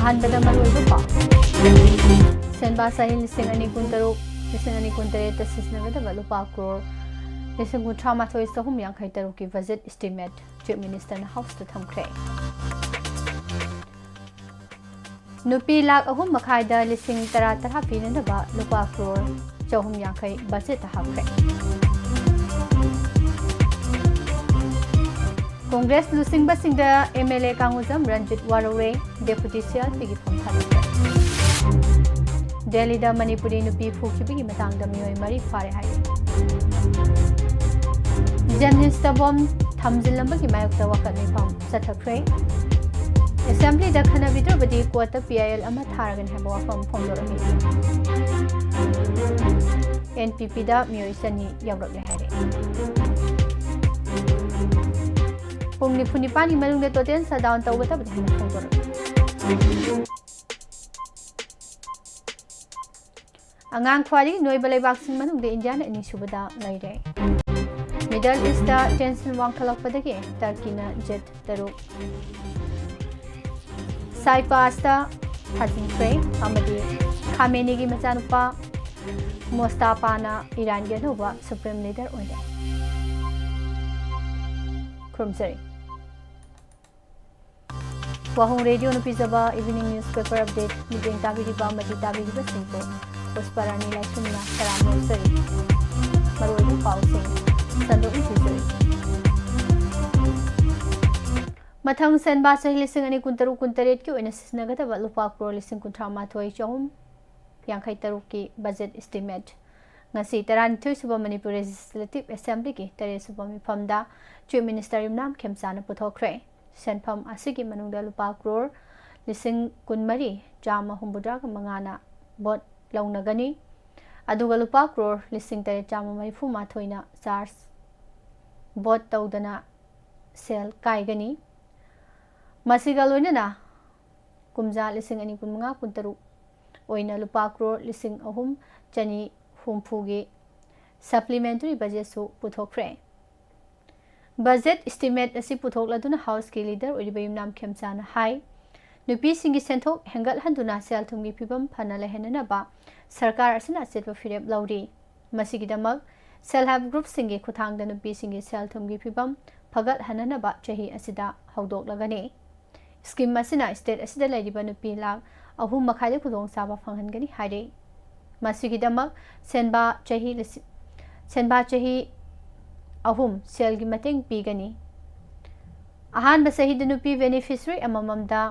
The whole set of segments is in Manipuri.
अहंबदा मरुइबा सेनबा सही लिसिंग अनि कुंतरु लिसिंग अनि कुंतरे तसिसनगदबा लुपा क्रोर लिसिंग कुंथ्रा माथोइ सहम यांखै तरु की बजट एस्टिमेट चीफ मिनिस्टर ना हाउस तो थमख्रे नुपी लाख अहुम मखाइदा लिसिंग तरा तरा पीननबा लुपा क्रोर चौहम यांखै बजट हाख्रे कांग्रेस लुसिंग बसिंगदा एमएलए कांगुजम रंजित वारोरे डेप्यूटी सीआरपी की फम थालिख्रे दिल्ली दा मणिपुरी नुपी फुखिबगी मतंगदा मियोय मरी फारे हाय जर्नलिस्ट बम थमजिलंबगी मायक्ता वकत निफाम सथख्रे असेंबली दा खनाबिद्रबदी कोर्ट पीआईएल अमा थारगन हेबा वफम फोंदोरमी एनपीपी दा मियोय सनी यावरकले हारे पुंग निफुनिपानी मनुंगदे टोटल सडाउन तौगदबदी हाना फोंदोरमी अंगांग ख्वारी नोइबा लेबाकसिंग मनुंगदे इंडिया ना अनिसुबदा लैरे मिडल ईस्ट दा टेंशन वांखलकपदगे टर्कीना जेट तरुक साइपास्ता थाजिंख्रे अमदी खामेनीगी मचानुपा मोस्ताफाना ईरान के नोबा सुप्रीम लीडर ओइरे खुरमजरी वाहोंग रेडियो नुपिजबा इवनिंग न्यूज़पेपर अपडेट मिटिंग ताबिरिबा मदी ताबिरिबा सिंको पुष्परानी लाइसुमना सरामोसरी मरोइबु पाउसिंग संदोक इथिजरी मथंग सेनबा सही लिसिंग अनि कुंतरु कुंतरेट की ओइना सिसनगदबा लुपा क्रोर लिसिंग कुंथ्रा माथोइ चौहम यांखै तरुक की बजट एस्टिमेट ngasi 32 सुबह मणिपुर लेजिस्लेटिव असेंबली की 3 सुबह मिफमदा चीफ मिनिस्टर इमनाम खेमसाना पुथोख्रे सेनफम असिगी मनुंगदा लुपा क्रोर लिसिंग कुनमरी जामा हुंबुद्रा मंगाना बोट लौनगनी अदुगा लुपा क्रोर लिसिंग 3 जामा मरिफु माथोइना चार्ज बोट तौदना सेल काइगनी मसिगा लोइनना कुमजा लिसिंग अनि कुनमंगा कुंतरु ओइना लुपा क्रोर लिसिंग अहुम चनी हुमफुगी सप्लीमेंटरी बजट सु पुथोख्रे बजट एस्टिमेट असि पुथोकलदुना हाउस की लीडर ओइरिबा युमनाम खेमसाना हाई नुपी सिंगी सेंथोक हेंगल हंदुना सेल थुंगी फिबम फना लेहेननबा सरकार असना सेटबा फिरेब लौरी मसिगिदमक सेल हेल्प ग्रुप सिंगी खुथांगदा नुपी सिंगी सेल थुंगी फिबम फगत हननबा चही असिदा हौदोकलगने स्कीम असिना स्टेट असिदा लेरिबा नुपी लाख अहुम मखाइदे खुदोंग साबा फंगहनगनी हाइरे मसिगिदमक सेनबा चही अहुम सेल की मतेंग पीगनी अहानबा सही नुपी बेनिफिशरी अमममदा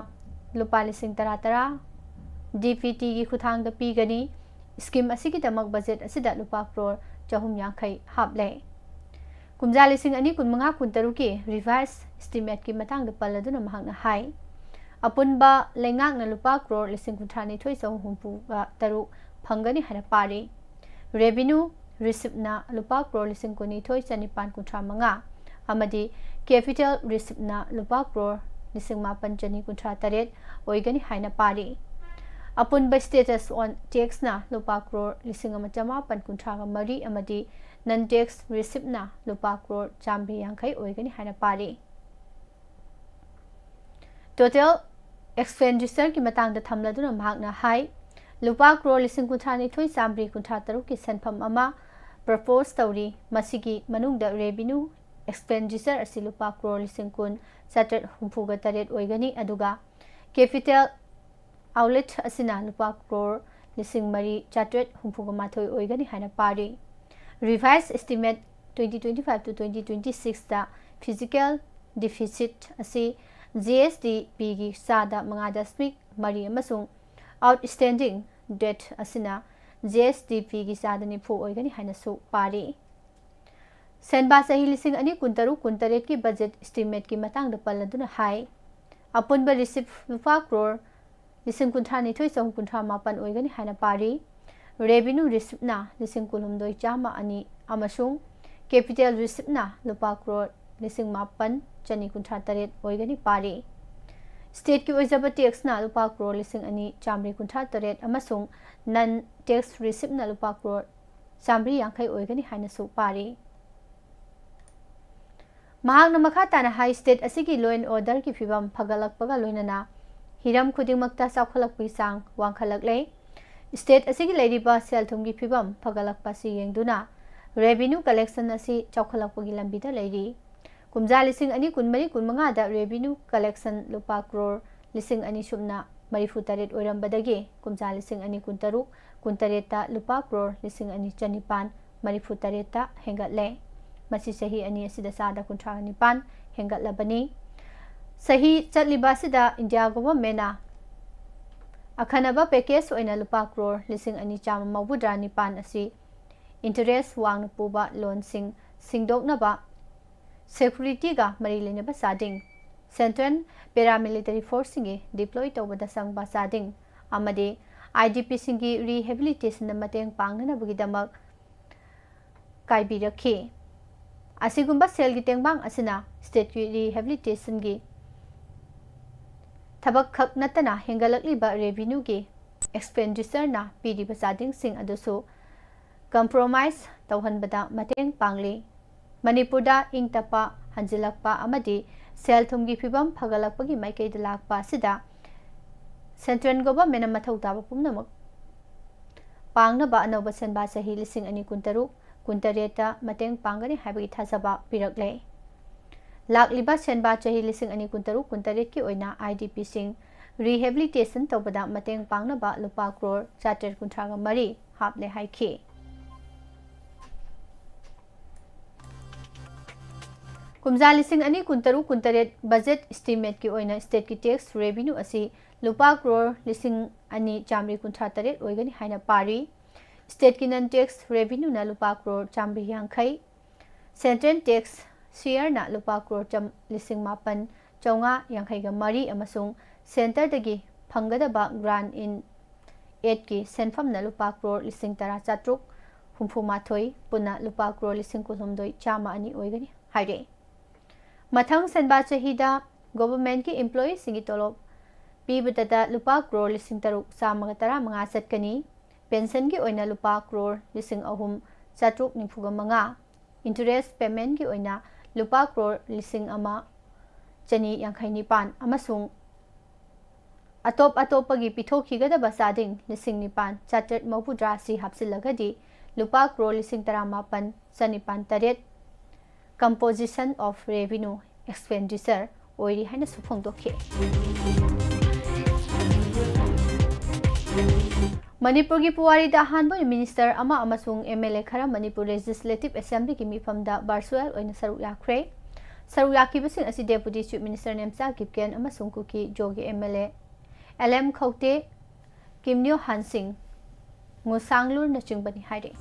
लुपा लिसिंग तरा तरा डीपीटी की खुथांगदा पीगनी स्कीम असिगिदमक बजट असिदा लुपा क्रोर चहुम यांखै हापले कुमजा लिसिंग अनि कुनमंगा कुंतरु की रिवाइज एस्टिमेट की मतंगदा पल्लदुना महंगना हाई अपुनबा लेंगांगना लुपा क्रोर लिसिंग कुंथ्रानी थोइ सहु हुंपुगा तरु फंगनी हना पारी रेवेन्यू रिसिप्टना लुपा क्रोर लिसिंग कुनी थोइ चनिपान कुंथ्रा मंगा अमदी कैपिटल रिसिप्टना लुपा क्रोर लिसिंग मापन चनी कुंथ्रा तरेट ओइगनी हाइना पारी अपुनबा स्टेटस ऑन टैक्स ना लुपा क्रोर लिसिंग अमचमापन कुंथ्रा मरी अमदी नन टैक्स रिसिप्टना लुपा क्रोर चामबी यांखै ओइगनी हाइना पारी टोटल एक्सपेंडिचर की मतंगदा थमलदुना महकना हाई लुपा क्रोर लिसिंग कुंथ्रानी थोइ चामबी कुंथ्रा तरुक की सेनफम अमा प्रपोज तौरी मसिगी मनुंगदा रेवेन्यू एक्सपेंडिचर असि लुपा क्रोर लिसिंग कुन सटर हुंफुगा तरेट ओइगनी अदुगा कैपिटल आउटलेट असिना लुपा क्रोर लिसिंग मरी चाट्रेट हुंफुगा माथोइ ओइगनी हाइना पारी रिवाइज एस्टिमेट 2025 to 2026 दा फिजिकल डिफिसिट असि GSDP की सादा मंगादस्मिक मरी अमसुंग आउटस्टैंडिंग डेट असिना GSDP की सादा निफु ओइगनी हाइनसु पारी सेनबा सही लिसिंग अनि कुंतरु कुंतरेट की बजट एस्टिमेट की मतंगदा पल्लदुना हाई अपुनबा रिसिप लुपा क्रोर लिसिंग कुंथ्रानी थोइ सहु कुंथ्रा मापन ओइगनी हाइना पारी रेवेन्यू रिसिप्टना लिसिंग कुलुमदोइ चामा अनि अमसुंग कैपिटल रिसिप्टना लुपा क्रोर लिसिंग मापन चनी कुंथ्रा तरेट ओइगनी पारी स्टेट की ओइजबा टैक्स ना लुपा क्रोर लिसिंग अनि चामरी कुंथ्रा तरेट अमसुंग नन टैक्स रिसिप्टना लुपा क्रोर चामरी यांखै ओइगनी हाइनसु पारी महांगना मखा ताना हाई स्टेट असिगी लॉ एंड ऑर्डर की फिबम फगलकपगा लोइनना हिरम खुदिंगमक्ता चाउखलकपी सांग वांखलकले स्टेट असि लेरिबा सेल थुमगी फिबम फगलकपा सि येंगदुना रेवेन्यू कलेक्शन असि चाउखलकपगी लंबिदा लेरी कुमजा लिसिंग अनि कुनमरी कुनमंगा दा रेवेन्यू कलेक्शन लुपा करोड़ लिसिंग अनि सुमना मरीफु तरेट ओइरंबदगी कुमजा लिसिंग अनि कुनतरुक कुनतरेता लुपा करोड़ लिसिंग अनि चनिपान मरीफु तरेता हेंगतले मसी सही अनि असिदा सादा कुंठा निपान हेंगतलबनी सही चटलिबासिदा इंडिया गवर्नमेंटना अखनबा पैकेज ओइना लुपा करोड़ लिसिंग अनि चाम मौबुद्रा निपान असि इंटरेस्ट वांग पुबा लोन सिंग सिंगदोकनबा सेक्यूरिटी का मरी लेनेबा सादिंग सेंट्रल पैरामिलिटरी फोर्सिंग डिप्लॉय तौबदा संगबा सादिंग अमदे आईडीपी सिंगी रिहेबिलिटेशन मतेंग पांगनबगिदमक कायबिरखी असिगुंबा सेल की तेंगबांग असिना स्टेट की रिहेबिलिटेशन की थबक खक नतना हेंगलकलिबा रेवेन्यू की एक्सपेंडिचर ना पीरिबा सादिंग सिंग अदुसु कंप्रोमाइज तौहनबदा मतेंग पांगली मणिपुरदा इंग तपा हंजिलकपा अमदी सेल थुमगी फिबम फगलकपगी माइकैदा लाकपा सिदा सेंट्रल गवर्नमेंट मथौ ताबा पुमनमक पांगनबा अनौबा सेनबा सही लिसिंग अनि कुंतरुक कुंतरेता मतेंग पांगनी हाइबगी थाजबा पिरकले लाकलिबा सेनबा चही लिसिंग अनि कुंतरुक कुंतरेत की ओइना आईडीपी सिंग रिहेबिलिटेशन तौबदा मतेंग पांगनबा लुपा करोड़ 453 हापले हाइखी कुमजा लिसिंग अनि कुंतरुक कुंतरेत बजट एस्टिमेट की ओइना स्टेट की टैक्स रेवेन्यू असि लुपा करोड़ लिसिंग अनि चामरी कुंठा तरेत ओइगनी हाइना पारी स्टेट की नन टैक्स रेवेन्यू ना लुपा crore Chamari यांखै central tax share ना लुपा करोड़ लिसिंग मापन चौंगा यांखैगा मरी अमसुंग सेंटर दगी फंगदबा ग्रांट इन एड की सेंफम ना लुपा करोड़ लिसिंग तरा चात्रुक हुंफुमाथोई पुना लुपा करोड़ लिसिंग कुलुमदोई चामा अनि ओइगनी हाइरे मथंग सेनबा चहीदा गवर्नमेंट की एम्प्लॉई सिंगी तोलोब पीबददा लुपा करोड़ लिसिंग तरुक चामगा तरा मंगा चटकनी पेंशन की ओइना लुपा करोड़ लिसिंग अहुम चात्रुक निफुगा मंगा इंटरेस्ट पेमेंट की ओइना लुपा करोड़ लिसिंग अमा चनी यांखै निपान अमसुंग अतोप अतोपगी पिथोखिगदबा सादिंग लिसिंग निपान चार्टर्ड मौबुद्रा सि हापसिलगदी लुपा करोड़ लिसिंग तरा मापन चनिपान तरेत कंपोजिशन ऑफ रेवेन्यू एक्सपेंडिचर ओइरी हाइना सुफोंदोखे मणिपुर की पुवारी अहानबो मिनिस्टर अमा अमसुंग एमएलए खरा मणिपुर लेजिस्लेटिव असेंबली की मिफमदा वर्चुअल ओइना सरुक याखरे सरुक याखिबसिंग असि डेप्यूटी चीफ मिनिस्टर नेमचा किपकेन अमसुंग कुकी जोगी एमएलए एलएम खौते किमन्यो हानसिंग मुसांगलुर नचिंगबनी हाइरे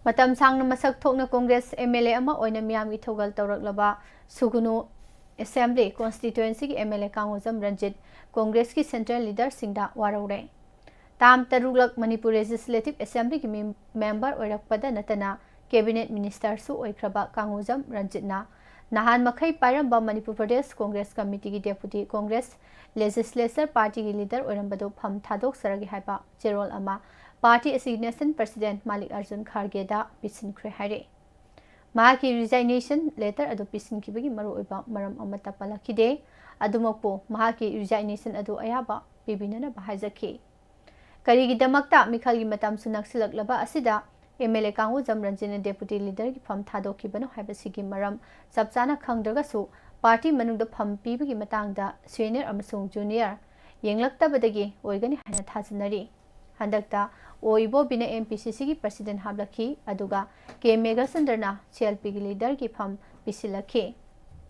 मतम सांगना मसक थोकना कांग्रेस एमएलए अमा ओइना मियाम की थौगल तौरकलबा सुगुनु असेंबली कॉन्स्टिट्यूएंसी की एमएलए कांगोजम रंजित कांग्रेस की सेंट्रल लीडर सिंगदा वारौरे ताम तरुलक मणिपुर लेजिस्लेटिव असेंबली की मेंबर ओइरकपदा नतना कैबिनेट मिनिस्टर सु ओइख्रबा कांगोजम रंजितना नहान मखै पाइरंबा मणिपुर प्रदेश कांग्रेस कमिटी की डेप्यूटी कांग्रेस लेजिस्लेचर पार्टी की लीडर ओइरंबदो फम थादोक सरगी हाइबा चेरोल अमा पार्टी असिग्नेशन प्रेसिडेंट मालिक अर्जुन खारगेदा पिसिनख्रे हाइरे माकी रिजाइनेशन लेटर अदो पिसिनखिबगी मरुओइबा मरम अमता पलखिदे अदुमकपो माकी रिजाइनेशन अदो अयाबा पिबिनना बाहाजखि करिगिदमक्ता मिखलगी मतम सुनक्सिलकलबा असिदा एमएलए कांगोजम रंजिन डेप्यूटी लीडर की फम थादोखिबनो हाइबसिगी मरम सबचाना खंगदरगसु पार्टी मनुंगदा फम पीबगी मतंगदा सीनियर अमसुंग जूनियर येंगलक्तबदगी ओइगनी हाइना थाजनरी हंदकता ओइबो बिना एमपीसीसी की प्रेसिडेंट हाबलखी अदुगा के मेघाचंद्रना सीएलपी की लीडर की फम पिसिलखी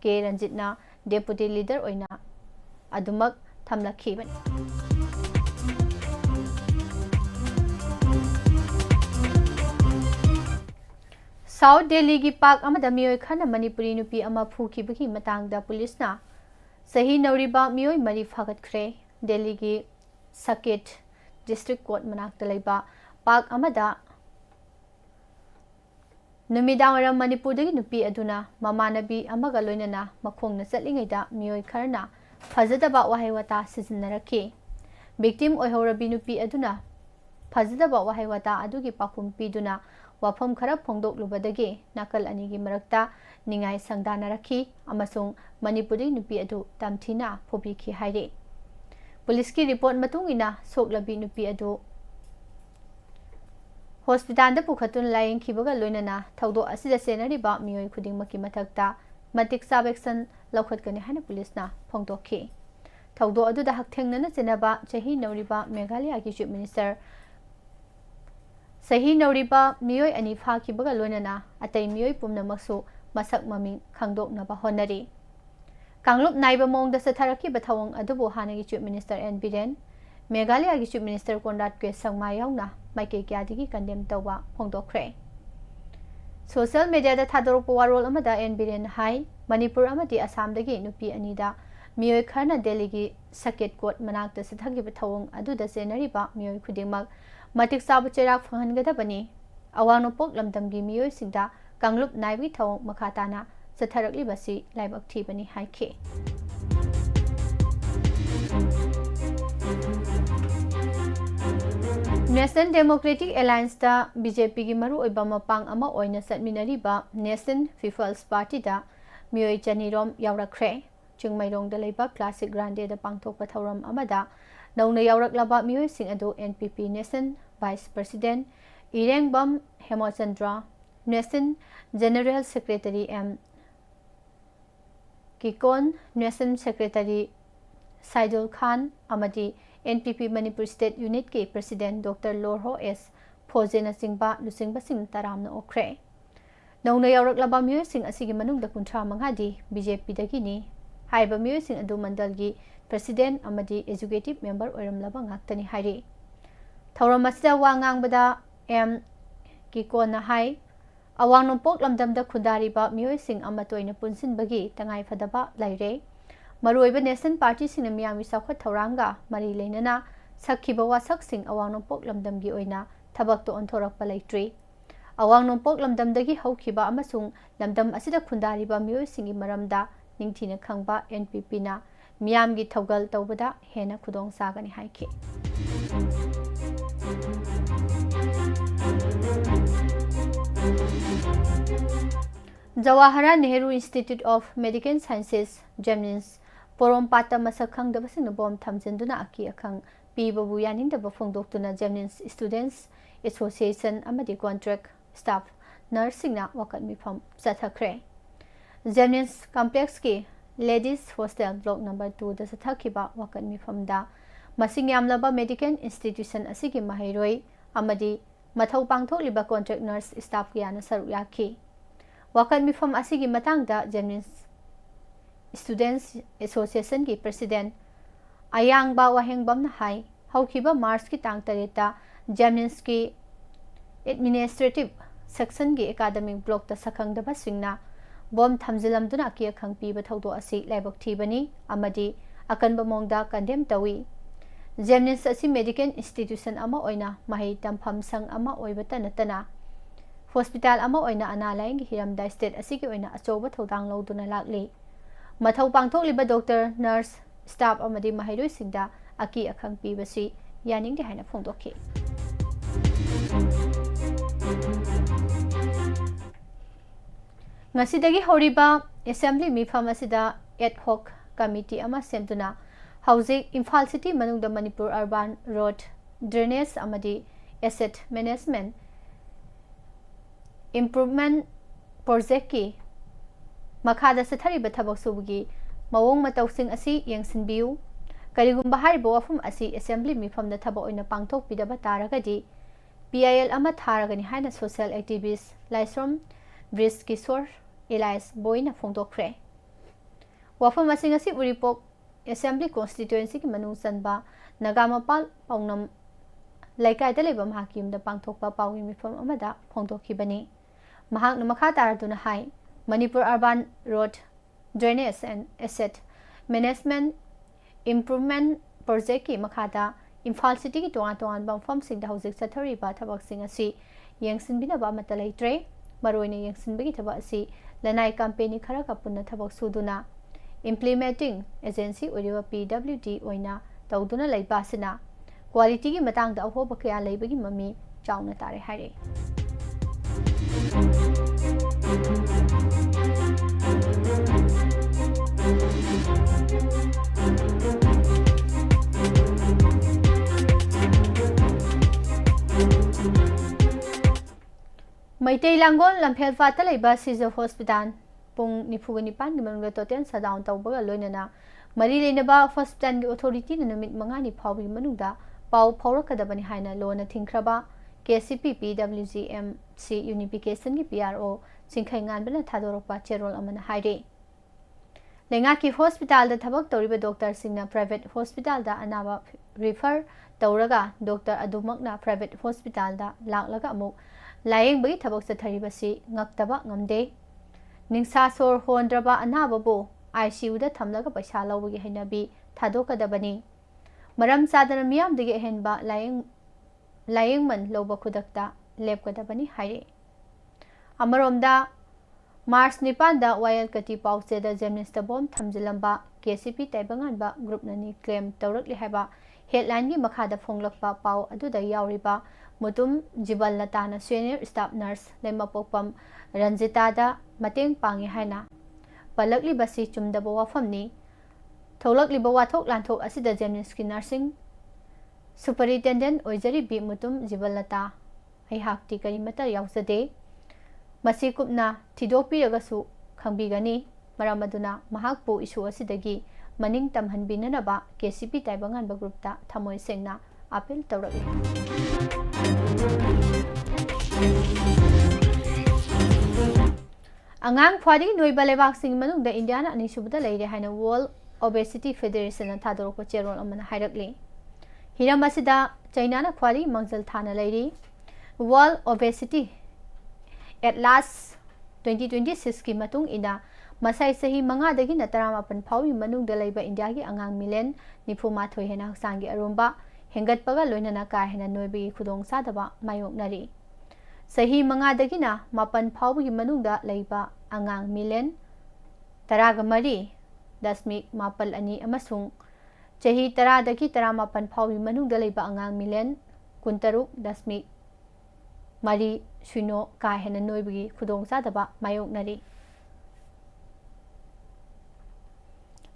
के रंजितना डेप्यूटी लीडर ओइना अदुमक थमलखीबन साउथ दिल्ली की पाक अमदा मियोय खना मणिपुरी नुपी अमा फुखिबगी मतंगदा पुलिसना सही नौरिबा मियोय मरी फागतख्रे दिल्ली की सकेट डिस्ट्रिक्ट कोर्ट मनाक्ता लेबा पाक अमदा नुमिदांगरम मणिपुरदगी नुपी अदुना ममानबी अमगा लोइनना मखोंगना चटलिङैदा मियोय खरना फजदबा वाहै वता सिजनरखी विक्टिम ओइहौरबी नुपी अदुना फजदबा वाहै वता अदुगी पाखुम पीदुना wafam khara phongdoklubadagi nakal anigi marakta ningai sangdanaraki amasung Manipuri nupi adu tamthina phobikhi haire police ki report matungina soklabi nupi adu hospital da pukhatun laying khibaga loinana thaudo asida senariba miyoi khudingmaki mathakta matik sabeksan laukhatkani hana police na phongdokhi thaudo adu da hakthengna chenaba chahi nauriba Meghalaya ki chief minister sahi nauriba miyoi ani phakibaga loinana atai miyoi pumnamaksu masak maming khangdoknaba honari Kanglup naiba mongda satharaki bathawang adubo hanagi chief minister N Biren Meghalaya ki chief minister Konrad ke sangma yauna maike kyadigi condemn tawba phongdokre social media da thadorok warol amada N Biren hai Manipur amadi Assam dagi nupi anida miyoi kharna Delhi gi circuit court manakta sathagi bathawang aduda senariba miyoi khudingmak matik sabu cherak phangangada bani awang pok lamdam gi miyoi singda Kanglup naibi thawang makhatana satharakli basi laibak thibani haike National Democratic Alliance da BJP gi maru oiba mapang ama oina satminariba National People's Party da miyoi chanirom yaurakre chingmairong da leiba classic grande da pangthokpa thauram amada nauna yauraklaba miyoi sing adu NPP National Vice President Irengbam Hemochandra National General Secretary M Kikon National Secretary Saidul Khan amadi NPP Manipur State Unit ke President Dr. Lorho S. Phojena Singba Lusingba Sing Taramna Okre Nauna yauraklaba miyoi sing asigi manungda kuntra mangadi BJP dagini haiba miyoi sing adu mandalgi President amadi Executive Member oiramlaba ngaktani hairi Thauram asida wa ngangbada M Kikon na hai awang nompok lamdamda khudariba miyoi sing amatoina punsinbagi tangai phadaba laire maruiba National Party sing miyami sakhwat thauranga mari leinana sakhiba wasak sing awang nompok lamdamgi oina thabak to onthorakpa leitri awang nompok lamdamdagi haukiba amasung lamdam asida khundariba miyoi singi maramda ningthina khangba NPP na miyamgi thaugal tawbada hena khudong sagani haike Jawaharlal Nehru Institute of Medical Sciences Jamnins Porompata masakhang dabasing bom thamjinduna aki akhang pibabu yaningdaba phongdoktuna Jamnins Students Association amadi contract staff nursing na wakat mifam sathakre Jamnins complex ki ladies hostel block number 2 da sathakiba wakat mifam da masing yamlaba medical institution asigi mahairoi amadi mathau pangthokliba contract nurse staff yana saru yakhi Wakat mifam asigi matangda Jamnins Students Association ki President Ayangba WAHONG na hai haukiba March ki tang tareta Jamnins ki Administrative Section ki Academic Block ta sakhangdaba singna bom thamjilamduna ki akhang piba thaudo asi laibak thibani amadi akanba mongda condemn tawi Jamnins asi medical institution ama oina mahai tampham sang ama oibata natana Hospital ama oina analayang hiramda state asigi oina achoba thodang loduna lakli mathau pangthokliba doctor nurse staff amadi mahairoi singda aki akhang pibasi yaningde haina phongdokhi ngasidagi horiba assembly mifam asida ad hoc committee ama semtuna hauzik Imphal City manungda Manipur Urban Road Drainage amadi Asset Management Improvement Project ki makhada sathariba thabak subugi mawong matawsing asi yengsinbiu karigumba haribo wafum asi assembly mifamda thaba oina pangthok pidaba taragadi PIL ama tharagani haina social activist Laisom Bris Kishore Elias Boyna phongdokre wafum asing asi uripok assembly constituency ki manung sanba Nagamapal paungnam laikai da leba mahakim da pangthokpa pawi mifam amada phongdokhibani mahak namakha taraduna hai Manipur Urban Road Drainage and Asset Management Improvement Project ki makhada Imphal City ki tongan bangfam sing da hauzik sathariba thabak sing asi yengsinbinaba mata leitre maroina yengsinbagi thabak asi lanai company khara ka punna thabak suduna implementing agency uriba PWD oina tawduna leibasina quality ki matang da ahoba kya leibagi mami chauna tare haire Maitei Langol Lamphel Fata Leiba Siza Hospital Pung Nifuga Nipan gi manungda toten shutdown tawbaga loinana mari leinaba hospital gi authority na numit mangani phawbi manungda pau phawrakadabani haina lona thingkraba KCP PWGMC Unification gi PRO Chingkhai nganbana thadorokpa cherol amana haire lenga ki hospital da thabak tawriba doctor singna private hospital da anaba refer tawraga doctor adumakna private hospital da laklaga amuk layeng bagi thabak satharibasi ngaktaba ngamde ningsa sor hondraba anababu ICU da thamlaga paisa lawgi hainabi thadokadabani maram sadana miyam dege henba layeng man loba khudakta lepkadabani haire amaromda Mars Nipanda Wayal Kati Pauche da Gemnista Bom Thamjilamba KCP Taibanganba Group Nani claim Taurakli Haba headline gi makhada fonglakpa pau aduda yauriba mutum Jibal Latana senior staff nurse Lemapokpam Ranjita da mateng pangi haina palakli basi chumdaba wafamni tholakli ba wathok lanthok asida Gemniski nursing superintendent oijari bi mutum Jibal Lata aihakti karimata yausade Masi kupna tidopi agasu khangbigani maramaduna mahakpu isu asidagi maning tamhanbinanaba KCP Taibanganba group ta thamoi sengna appeal tawragi angang phwadi noiba lebak sing manungda India na anisubda leire haina World Obesity Federation na thadorokpa cherol amana hairakli hiram asida China na khwadi mangjal thana leiri World Obesity at last 2026 ki matung ina masai sahi manga dagi na taramapan phawi manung da laiba India gi angang milen nifuma thoi hena haksangi aromba hengat paga loinana ka hena noibi khudong sadaba mayok nari sahi manga dagi na mapan phawi gi manung da laiba angang milen taraga mari dasmik mapal ani amasung chahi tara dagi taramapan phawi manung da laiba angang milen kuntaruk dasmik Mari Suno ka hena noibi khudong sadaba mayok nari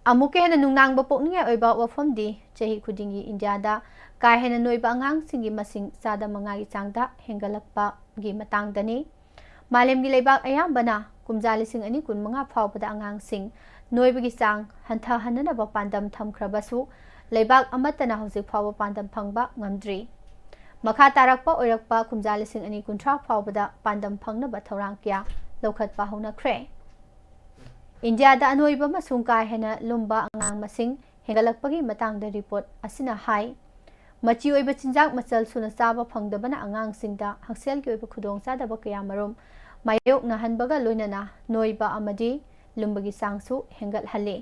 amuke hena nungnang ba pokninga oiba wafam di chahi khudingi India da ka hena noiba angang singi masing sada manga gi changda hengalakpa gi matang dani malem gi leibak ayambana kumjali sing ani kun manga phawpada angang sing noibi gi chang hantha hanana ba pandam thamkhrabasu leibak amatana hojik phawba pandam phangba ngamdri Makha tarakpa oirakpa kumjali sing ani kuntra phawbada pandam phangnaba thorang kya lokhatpa hona khre India da anoiba masung ka hena lumba angang masing hengalakpagi matangda report asina hai machi oiba chinjak machal suna chaba phangdabana angang singda haksel gi oiba khudong sadaba kya marom mayok na hanbaga loinana noiba amadi lumbagi sangsu hengal hale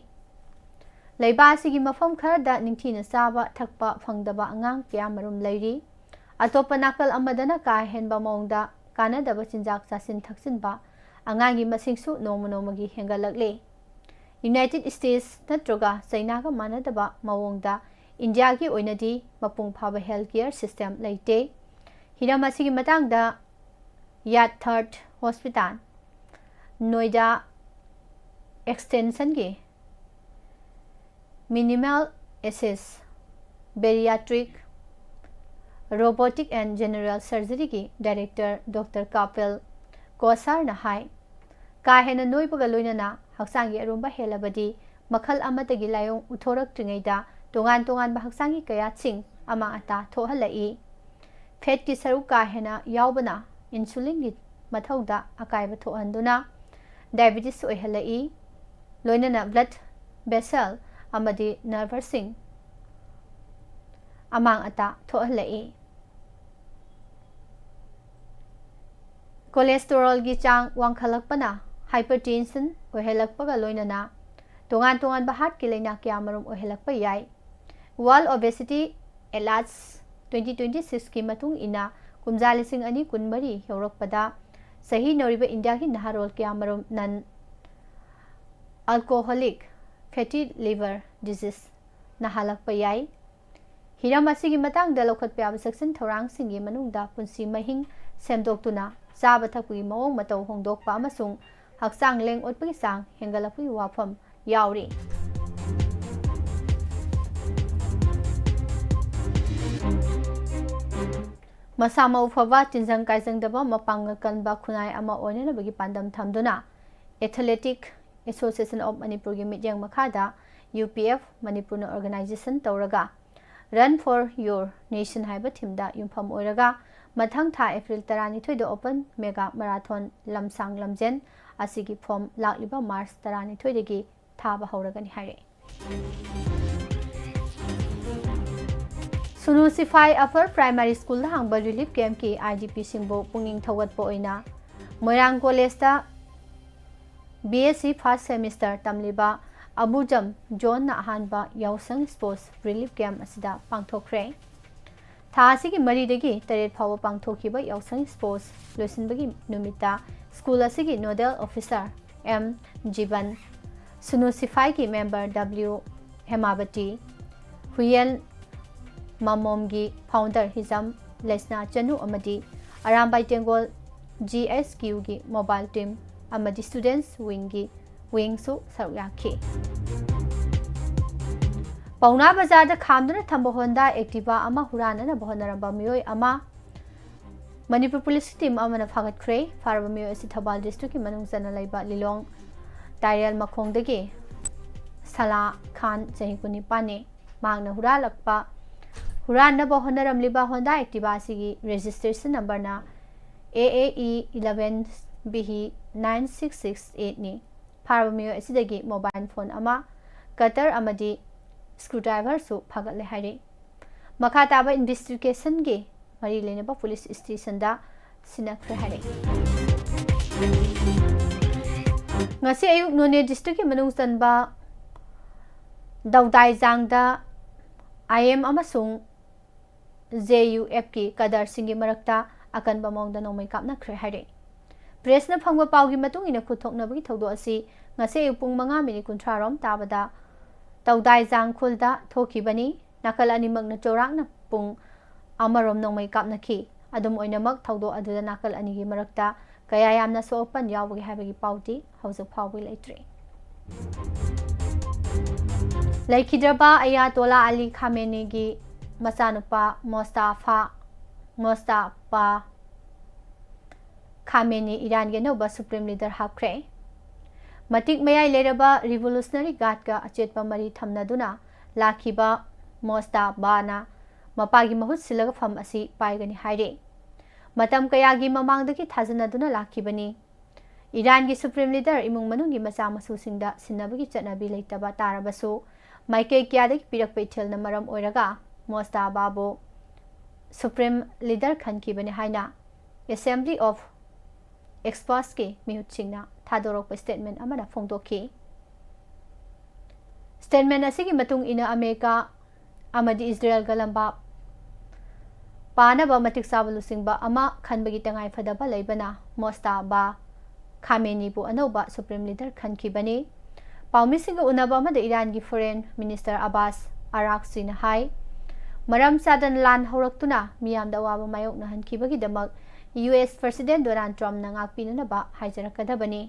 leiba sigi mafam kharda ningthina chaba thakpa phangdaba angang kya marom leiri Atopa nakal amadana ka henba mongda kana daba chinjak sasin thaksin ba angangi masingsu nomonomagi hengalakle United States natroga China ga manadaba mawongda India gi oinadi mapung phaba healthcare system leite hiramasi gi matangda Yat Third Hospital Noida extension gi minimal access bariatric Robotic and General Surgery ki Director Dr. Kapil Kosar na hai ka hena noibaga loinana haksangi arumba helabadi makhal amatagi layong uthorak tringaida tongan ba haksangi kaya ching ama ata thohalai fat ki saru ka hena yaubana insulin gi mathauda akaiba thohanduna diabetes oihalai loinana blood vessel amadi nervesing amang ata thohalai Cholesterol gi chang wangkhalakpana hypertension ohelakpaga loinana tongan ba heart ki laina kya marum ohelakpa yai World Obesity Alas 2026 ki matung ina kumjali sing ani kunmari heurakpada sahi noriba India ki naharol kya marum nan alcoholic fatty liver disease nahalakpa yai hiram asigi matang da lokhat pya section thorang singi manungda punsi mahing ꯁꯦꯝꯗꯣꯛꯇꯨꯅ ꯆꯥꯕ ꯊꯛꯄꯒꯤ ꯃꯑꯣꯡ ꯃꯇꯧ ꯍꯣꯡꯗꯣꯛꯄ ꯑꯃꯁꯨꯡ ꯍꯛꯆꯥꯡ ꯂꯦꯡ ꯑꯣꯠꯄꯒꯤ ꯆꯥꯡ ꯍꯦꯟꯒꯠꯂꯛꯄꯒꯤ ꯋꯥꯐꯝ ꯌꯥꯎꯔꯤ꯫ ꯃꯁꯥ ꯃꯎ ꯐꯕ, ꯇꯤꯟꯖꯪ ꯀꯥꯏꯖꯪꯗꯕ, ꯃꯄꯥꯡꯒꯜ ꯀꯟꯕ ꯈꯨꯟꯅꯥꯏ ꯑꯃ ꯑꯣꯏꯅꯅꯕꯒꯤ ꯄꯥꯟꯗꯝ ꯊꯝꯗꯨꯅ ꯑꯦꯊꯂꯦꯇꯤꯛ ꯑꯦꯁꯣꯁꯤꯌꯦꯁꯟ ꯑꯣꯐ ꯃꯅꯤꯄꯨꯔꯒꯤ ꯃꯤꯠꯌꯦꯡ ꯃꯈꯥꯗ UPF ꯃꯅꯤꯄꯨꯔꯅ ꯑꯣꯔꯒꯅꯥꯏꯖꯦꯁꯟ ꯇꯧꯔꯒ ꯔꯟ ꯐꯣꯔ ꯌꯣꯔ ꯅꯦꯁꯟ ꯍꯥꯏꯕ ꯊꯤꯝꯗ ꯌꯨꯝꯐꯝ ꯑꯣꯏꯔꯒ ꯃꯊꯪ ꯊꯥ ꯑꯦꯄ꯭ꯔꯤꯜ 12ꯗ ꯑꯣꯄꯟ ꯃꯦꯒꯥ ꯃꯥꯔꯥꯊꯣꯟ ꯂꯝꯁꯥꯡ ꯂꯝꯖꯦꯟ ꯑꯁꯤꯒꯤ ꯐꯣꯔꯝ ꯂꯥꯛꯂꯤꯕ ꯃꯥꯔꯆ 12ꯗꯒꯤ ꯊꯥꯕ ꯍꯧꯔꯒꯅꯤ ꯍꯥꯏꯔꯛꯏ꯫ ꯁꯨꯅꯨ ꯁꯤꯐꯥꯏ ꯑꯄꯔ ꯄ꯭ꯔꯥꯏꯃꯥꯔꯤ ꯁ꯭ꯀꯨꯜꯗ ꯍꯥꯡꯕ ꯔꯤꯂꯤꯐ ꯀꯦꯝꯞꯀꯤ IDPꯁꯤꯡꯕꯨ ꯄꯨꯛꯅꯤꯡ ꯊꯧꯒꯠꯄ ꯑꯣꯏꯅ ꯃꯣꯏꯔꯥꯡ ꯀꯣꯂꯦꯖꯇ BSc ꯐꯥꯔꯁꯠ ꯁꯦꯃꯤꯁꯇꯔ ꯇꯝꯂꯤꯕ ꯑꯕꯨꯖꯝ ꯖꯣꯟꯅ ꯑꯍꯥꯟꯕ ꯌꯥꯎꯁꯪ ꯁ꯭ꯄꯣꯔꯠꯁ ꯔꯤꯂꯤꯐ ꯀꯦꯝꯞ ꯑꯁꯤꯗ ꯄꯥꯡꯊꯣꯛꯈ꯭ꯔꯦ꯫ ꯊꯥ ꯑꯁꯤꯒꯤ 4ꯗꯒꯤ 8 ꯐꯥꯎꯕ ꯄꯥꯡꯊꯣꯛꯈꯤꯕ ꯌꯥꯎꯁꯪ ꯁ꯭ꯄꯣꯔꯠꯁ ꯂꯣꯏꯁꯤꯟꯕꯒꯤ ꯅꯨꯃꯤꯠꯇ ꯁ꯭ꯀꯨꯜ ꯑꯁꯤꯒꯤ ꯅꯣꯗꯦꯜ ꯑꯣꯐꯤꯁꯥꯔ M. ꯖꯤꯕꯟ, ꯁꯨꯅꯨ ꯁꯤꯐꯥꯏꯒꯤ ꯃꯦꯝꯕꯔ W. ꯍꯦꯃꯥꯕꯇꯤ, ꯍꯨꯌꯦꯟ ꯃꯃꯣꯝꯒꯤ ꯐꯥꯎꯟꯗꯔ ꯍꯤꯖꯝ ꯂꯦꯁꯅꯥ ꯆꯅꯨ ꯑꯃꯗꯤ ꯑꯔꯥꯝꯕꯥꯏ ꯇꯦꯡꯒꯣꯜ GSQꯒꯤ ꯃꯣꯕꯥꯏꯜ ꯇꯤꯝ ꯑꯃꯗꯤ ꯁ꯭ꯇꯨꯗꯦꯟꯠꯁ ꯋꯤꯡꯁꯨ ꯁꯔꯨꯛ ꯌꯥꯈꯤ꯫ ꯄꯥꯎꯅꯥ ꯕꯖꯥꯔꯗ ꯈꯥꯝꯗꯨꯅ ꯊꯝꯕ ꯍꯣꯟꯗꯥ ꯑꯦꯛꯇꯤꯚꯥ ꯑꯃ ꯍꯨꯔꯥꯟꯅꯅꯕ ꯍꯣꯠꯅꯔꯝꯕ ꯃꯤꯑꯣꯏ ꯑꯃ ꯃꯅꯤꯄꯨꯔ ꯄꯨꯂꯤꯁꯀꯤ ꯇꯤꯝ ꯑꯃꯅ ꯐꯥꯒꯠꯈ꯭ꯔꯦ꯫ ꯐꯥꯔꯕ ꯃꯤꯑꯣꯏ ꯑꯁꯤ ꯊꯧꯕꯥꯜ ꯗꯤꯁꯇ꯭ꯔꯤꯛꯀꯤ ꯃꯅꯨꯡ ꯆꯟꯅ ꯂꯩꯕ ꯂꯤꯂꯣꯡ ꯇꯥꯏꯔꯦꯜ ꯃꯈꯣꯡꯗꯒꯤ ꯁꯂꯥ ꯈꯥꯟ ꯆꯍꯤ 19ꯅꯤ꯫ ꯃꯍꯥꯛꯅ ꯍꯨꯔꯥꯟꯅꯕ ꯍꯣꯠꯅꯔꯝꯂꯤꯕ ꯍꯣꯟꯗꯥ ꯑꯦꯛꯇꯤꯚꯥ ꯑꯁꯤꯒꯤ ꯔꯦꯖꯤꯁꯇ꯭ꯔꯦꯁꯟ ꯅꯝꯕꯔꯅ AAE 11BH 9668ꯅꯤ꯫ ꯐꯥꯔꯕ ꯃꯤꯑꯣꯏ ꯑꯁꯤꯗꯒꯤ ꯃꯣꯕꯥꯏꯜ ꯐꯣꯟ ꯑꯃ, ꯀꯇꯔ ꯑꯃꯗꯤ ꯁ꯭ꯀ꯭ꯔꯨꯗ꯭राꯏꯚꯔꯁꯨ ꯐꯥꯒꯠꯂꯦ ꯍꯥꯏꯔꯤ꯫ ꯃꯈꯥ ꯇꯥꯕ ꯏꯟꯚꯦꯁꯇꯤꯒꯦꯁꯟꯒꯤ ꯃꯔꯤ ꯂꯩꯅꯕ ꯄꯨꯂꯤꯁ ꯁ꯭ꯇꯦꯁꯟꯗ ꯁꯤꯟꯅꯈ꯭ꯔꯦ ꯍꯥꯏꯔꯤ꯫ ꯉꯁꯤ ꯑꯌꯨꯛ ꯅꯣꯅꯦ ꯗꯤꯁꯇ꯭ꯔꯤꯛꯀꯤ ꯃꯅꯨꯡ ꯆꯟꯕ ꯗꯧꯗꯥꯏꯖꯥꯡꯗ IM ꯑꯃꯁꯨꯡ JUFꯀꯤ ꯀꯗꯔꯁꯤꯡꯒꯤ ꯃꯔꯛꯇ ꯑꯀꯟꯕ ꯃꯑꯣꯡꯗ ꯅꯣꯡꯃꯩ ꯀꯥꯞꯅꯈ꯭ꯔꯦ ꯍꯥꯏꯔꯤ꯫ ꯄ꯭ꯔꯦꯁꯅ ꯐꯪꯕ ꯄꯥꯎꯒꯤ ꯃꯇꯨꯡ ꯏꯟꯅ ꯈꯨꯠꯊꯣꯛꯅꯕꯒꯤ ꯊꯧꯗꯣꯛ ꯑꯁꯤ ꯉꯁꯤ ꯑꯌꯨꯛ ꯄꯨꯡ 5:30 ꯔꯣꯝ ꯇꯥꯕꯗ ꯇꯧꯗꯥꯏꯖꯥꯡ ꯈꯨꯜꯗ ꯊꯣꯛꯈꯤꯕꯅꯤ꯫ ꯅꯥꯀꯜ ꯑꯅꯤꯃꯛꯅ ꯆꯥꯎꯔꯥꯛꯅ ꯄꯨꯡ 1 ꯅꯣꯡꯃꯩ ꯀꯥꯞꯅꯈꯤ꯫ ꯑꯗꯨꯝ ꯑꯣꯏꯅꯃꯛ ꯊꯧꯗꯣꯛ ꯑꯗꯨꯗ ꯅꯥꯀꯜ ꯑꯅꯤꯒꯤ ꯃꯔꯛꯇ ꯀꯌꯥ ꯌꯥꯝꯅ ꯁꯣꯛ-ꯑꯄꯟ ꯌꯥꯎꯕꯒꯦ ꯍꯥꯏꯕꯒꯤ ꯄꯥꯎꯗꯤ ꯍꯧꯖꯤꯛ ꯐꯥꯎꯕ ꯂꯩꯇ꯭ꯔꯤ꯫ ꯂꯩꯈꯤꯗ꯭ꯔꯕ ꯑꯌꯥꯇꯣꯂꯥ ꯑꯂꯤ ꯈꯥꯃꯦꯅꯤꯒꯤ ꯃꯆꯥꯅꯨꯄꯥ ꯃꯣꯁꯇꯥꯐꯥ ꯈꯥꯃꯦꯅꯤ ꯏꯔꯥꯟꯒꯤ ꯑꯅꯧꯕ ꯁꯨꯄ꯭ꯔꯤꯝ ꯂꯤꯗꯔ ꯍꯥꯞꯈ꯭ꯔꯦ꯫ ꯃꯇꯤꯛ ꯃꯌꯥꯏ ꯂꯩꯔꯕ ꯔꯤꯚꯣꯂꯨꯁꯅꯔꯤ ꯒꯥꯔꯗꯀ ꯑꯆꯦꯠꯄ ꯃꯔꯤ ꯊꯝꯅꯗꯨꯅ ꯂꯥꯛꯈꯤꯕ ꯃꯣꯁꯇꯥꯐꯥꯅ ꯃꯄꯥꯒꯤ ꯃꯍꯨꯠ ꯁꯤꯜꯂꯒ ꯐꯝ ꯑꯁꯤ ꯄꯥꯏꯒꯅꯤ ꯍꯥꯏꯔꯤ꯫ ꯃꯇꯝ ꯀꯌꯥꯒꯤ ꯃꯃꯥꯡꯗꯒꯤ ꯊꯥꯖꯅꯗꯨꯅ ꯂꯥꯛꯈꯤꯕꯅꯤ꯫ ꯏꯔꯥꯟꯒꯤ ꯁꯨꯄ꯭ꯔꯤꯝ ꯂꯤꯗꯔ ꯏꯃꯨꯡ ꯃꯅꯨꯡꯒꯤ ꯃꯆꯥ ꯃꯁꯨꯁꯤꯡꯗ ꯁꯤꯟꯅꯕꯒꯤ ꯆꯠꯅꯕꯤ ꯂꯩꯇꯕ ꯇꯥꯔꯕꯁꯨ ꯃꯥꯏꯀꯩ ꯀꯌꯥꯗꯒꯤ ꯄꯤꯔꯛꯄ ꯏꯊꯤꯜꯅ ꯃꯔꯝ ꯑꯣꯏꯔꯒ ꯃꯣꯁꯇꯥꯐꯥꯕꯨ ꯁꯨꯄ꯭ꯔꯤꯝ ꯂꯤꯗꯔ ꯈꯟꯈꯤꯕꯅꯤ ꯍꯥꯏꯅ ꯑꯦꯁꯦꯝꯕ꯭ꯂꯤ ꯑꯣꯐ ꯑꯦꯛꯁꯄꯔꯠꯁꯀꯤ ꯃꯤꯍꯨꯠꯁꯤꯡꯅ ꯊꯥꯗꯣꯔꯛꯄ ꯁ꯭ꯇꯦꯠꯃꯦꯟꯠ ꯑꯃꯅ ꯐꯣꯡꯗꯣꯛꯈꯤ꯫ ꯁ꯭ꯇꯦꯠꯃꯦꯟꯠ ꯑꯁꯤꯒꯤ ꯃꯇꯨꯡ ꯏꯟꯅ ꯑꯃꯦꯔꯤꯀꯥ ꯑꯃꯗꯤ ꯏꯖꯔꯦꯜꯒ ꯂꯝꯕꯥ ꯄꯥꯅꯕ ꯃꯇꯤꯛ ꯆꯥꯕ ꯂꯨꯆꯤꯡꯕ ꯑꯃ ꯈꯟꯕꯒꯤ ꯇꯉꯥꯏꯐꯗꯕ ꯂꯩꯕꯅ ꯃꯣꯁꯇꯥꯐꯥ ꯈꯥꯃꯦꯅꯤꯕꯨ ꯑꯅꯧꯕ ꯁꯨꯄ꯭ꯔꯤꯝ ꯂꯤꯗꯔ ꯈꯟꯈꯤꯕꯅꯤ꯫ ꯄꯥꯎꯃꯤꯁꯤꯡꯒ ꯎꯅꯕ ꯑꯃꯗ ꯏꯔꯥꯟꯒꯤ ꯐꯣꯔꯦꯟ ꯃꯤꯅꯤꯁꯇꯔ ꯑꯕꯥꯁ ꯑꯔꯥꯛꯆꯤꯅ ꯍꯥꯏ ꯃꯔꯝ ꯆꯥꯗꯅ ꯂꯥꯟ ꯍꯧꯔꯛꯇꯨꯅ ꯃꯤꯌꯥꯝꯗ ꯑꯋꯥꯕ ꯃꯥꯌꯣꯛꯅꯍꯟꯈꯤꯕꯒꯤꯗꯃꯛ US ꯄ꯭ꯔꯁꯤꯗꯦꯟꯠ ꯗꯣꯅꯥꯜꯗ ꯇ꯭ꯔꯝꯞꯅ ꯉꯥꯛꯄꯤꯅꯅꯕ ꯍꯥꯏꯖꯔꯛꯀꯗꯕꯅꯤ꯫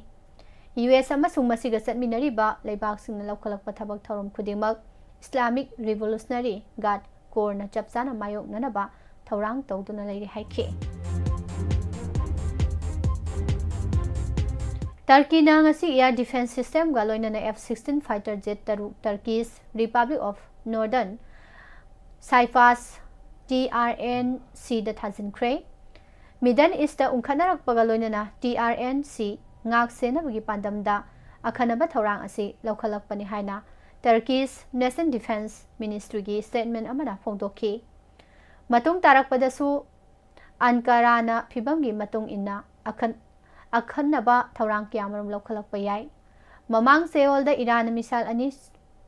US ꯑꯃꯁꯨꯡ ꯃꯁꯤꯒ ꯆꯠꯃꯤꯟꯅꯔꯤꯕ ꯂꯩꯕꯥꯛꯁꯤꯡꯅ ꯂꯧꯈꯠꯂꯛꯄ ꯊꯕꯛ ꯊꯧꯔꯝ ꯈꯨꯗꯤꯡꯃꯛ ꯏꯁꯂꯥꯃꯤꯛ ꯔꯤꯚꯣꯂꯨꯁꯅꯔꯤ ꯒꯥꯔꯗ ꯀꯣꯔꯅ ꯆꯞ ꯆꯥꯅ ꯃꯥꯌꯣꯛꯅꯅꯕ ꯊꯧꯔꯥꯡ ꯇꯧꯗꯨꯅ ꯂꯩꯔꯤ ꯍꯥꯏꯈꯤ꯫ ꯇꯔꯀꯤꯅ ꯉꯁꯤ ꯑꯦꯌꯔ ꯗꯤꯐꯦꯟꯁ ꯁꯤꯁꯇꯦꯝꯒ ꯂꯣꯏꯅꯅ F-16 fighter jet 6 Turkish republic of northern Cyprus TRNCꯗ ꯊꯥꯖꯤꯟꯈ꯭ꯔꯦ꯫ ꯃꯤꯗꯜ ꯏꯁꯇ ꯎꯪꯈꯠꯅꯔꯛꯄꯒ ꯂꯣꯏꯅꯅ TRNC ꯉꯥꯛ-ꯁꯦꯟꯅꯕꯒꯤ ꯄꯥꯟꯗꯝꯗ ꯑꯈꯟꯅꯕ ꯊꯧꯔꯥꯡ ꯑꯁꯤ ꯂꯧꯈꯠꯂꯛꯄꯅꯤ ꯍꯥꯏꯅ ꯇꯔꯀꯤꯁ ꯅꯦꯁꯅꯦꯜ ꯗꯤꯐꯦꯟꯁ ꯃꯤꯅꯤꯁꯇ꯭ꯔꯤꯒꯤ ꯁ꯭ꯇꯦꯠꯃꯦꯟꯠ ꯑꯃꯅ ꯐꯣꯡꯗꯣꯛꯈꯤ꯫ ꯃꯇꯨꯡ ꯇꯥꯔꯛꯄꯗꯁꯨ ꯑꯟꯀꯥꯔꯥꯅ ꯐꯤꯚꯝꯒꯤ ꯃꯇꯨꯡ ꯏꯟꯅ ꯑꯈꯟꯅꯕ ꯊꯧꯔꯥꯡ ꯀꯌꯥꯃꯔꯨꯝ ꯂꯧꯈꯠꯂꯛꯄ ꯌꯥꯏ꯫ ꯃꯃꯥꯡ ꯆꯌꯣꯜꯗ ꯏꯔꯥꯟꯅ ꯃꯤꯁꯥꯏꯜ 2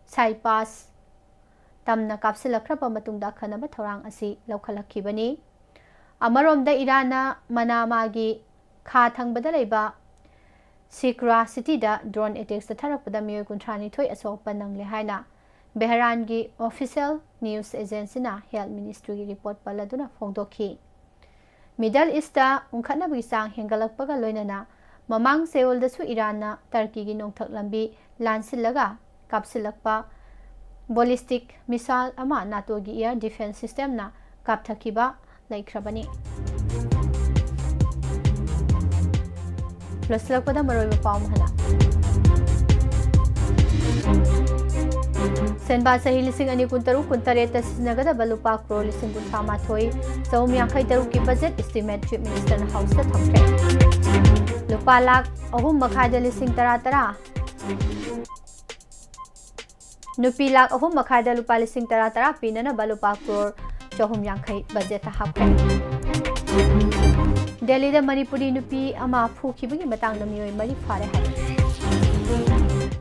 ꯁꯥꯏꯄꯥꯁ ꯇꯝꯅ ꯀꯥꯞꯁꯤꯜꯂꯛꯈ꯭ꯔꯕ ꯃꯇꯨꯡꯗ ꯑꯈꯟꯅꯕ ꯊꯧꯔꯥꯡ ꯑꯁꯤ ꯂꯧꯈꯠꯂꯛꯈꯤꯕꯅꯤ꯫ ꯑꯃꯔꯣꯝꯗ ꯏꯔꯥꯟꯅ ꯃꯅꯥꯃꯥꯒꯤ ꯈꯥ ꯊꯪꯕꯗ ꯂꯩꯕ ꯁꯤꯀ꯭ꯔꯥ ꯁꯤꯇꯤꯗ ꯗ꯭ꯔꯣꯟ ꯑꯦꯇꯦꯛ ꯆꯠꯊꯔꯛꯄꯗ ꯃꯤꯑꯣꯏ 52 ꯑꯁꯣꯛ-ꯑꯄꯟ ꯅꯪꯂꯦ ꯍꯥꯏꯅꯕꯍꯔꯥꯟꯒꯤ ꯑꯣꯐꯤꯁꯤꯌꯦꯜ ꯅ꯭ꯌꯨꯁ ꯑꯦꯖꯦꯟꯁꯤꯅ ꯍꯦꯜꯊ ꯃꯤꯅꯤꯁꯇ꯭ꯔꯤꯒꯤ ꯔꯤꯄꯣꯔꯠ ꯄꯜꯂꯗꯨꯅ ꯐꯣꯡꯗꯣꯛꯈꯤ꯫ Middle East ungkhatnabagi chang hengalakpaga loinana mamang Seoul-dasu Iran-na Turkey-gi nongthak lambi lansillaga kapsilakpa ballistic missile ama NATO-gi air defense system na kapthakiba laikhrabani. Losilakpada maroiba paum hana. Senba sahi lising ani kuntaru kuntareta sisinagada balupa crore lising kuntama thoi saum yankai taru ki budget estimate chief minister na house ta thamkre. Lupa lak ahum makhada lising tara nupi lak ahum makhada lupa lising tara pinana balupa crore chahum yankai budget ta hapkre. Delhi da Manipuri nupi ama phukibagi matang na miyoi mari phare hai.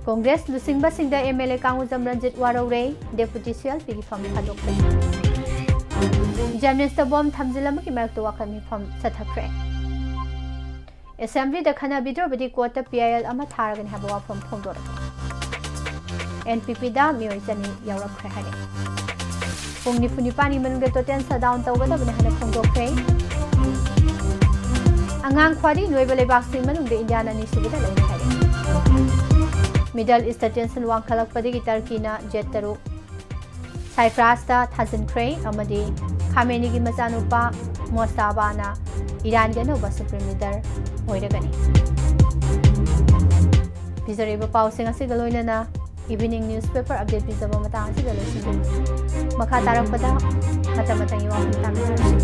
Congress lusingba singda MLA Kangu Jamranjit Warore Deputy CLP ki fam thadokre. Jamnista bom thamjilama ki marakto wakami fam sathakre. Assembly da khana bidro badi kota PIL ama tharagan habawa fam phongdor. NPP da miyoi chani yaurakre hai. Pungni funi pani manungda toten shutdown tawgada bana hana phongdokre. Angang khwari noiba lebak sing manungda India na ni sugida lai hai. Middle East tension wangkhalakpadagi Turkey na jet taru Cyprus ta thajinkre amadi Khamenei gi machanupa Mosaba na Iran ga no supreme leader oiragani. Bizareba pausing asiga loinana evening newspaper update bizaba matang asiga loisin. Makha tarakpada mata iwang taminarsi.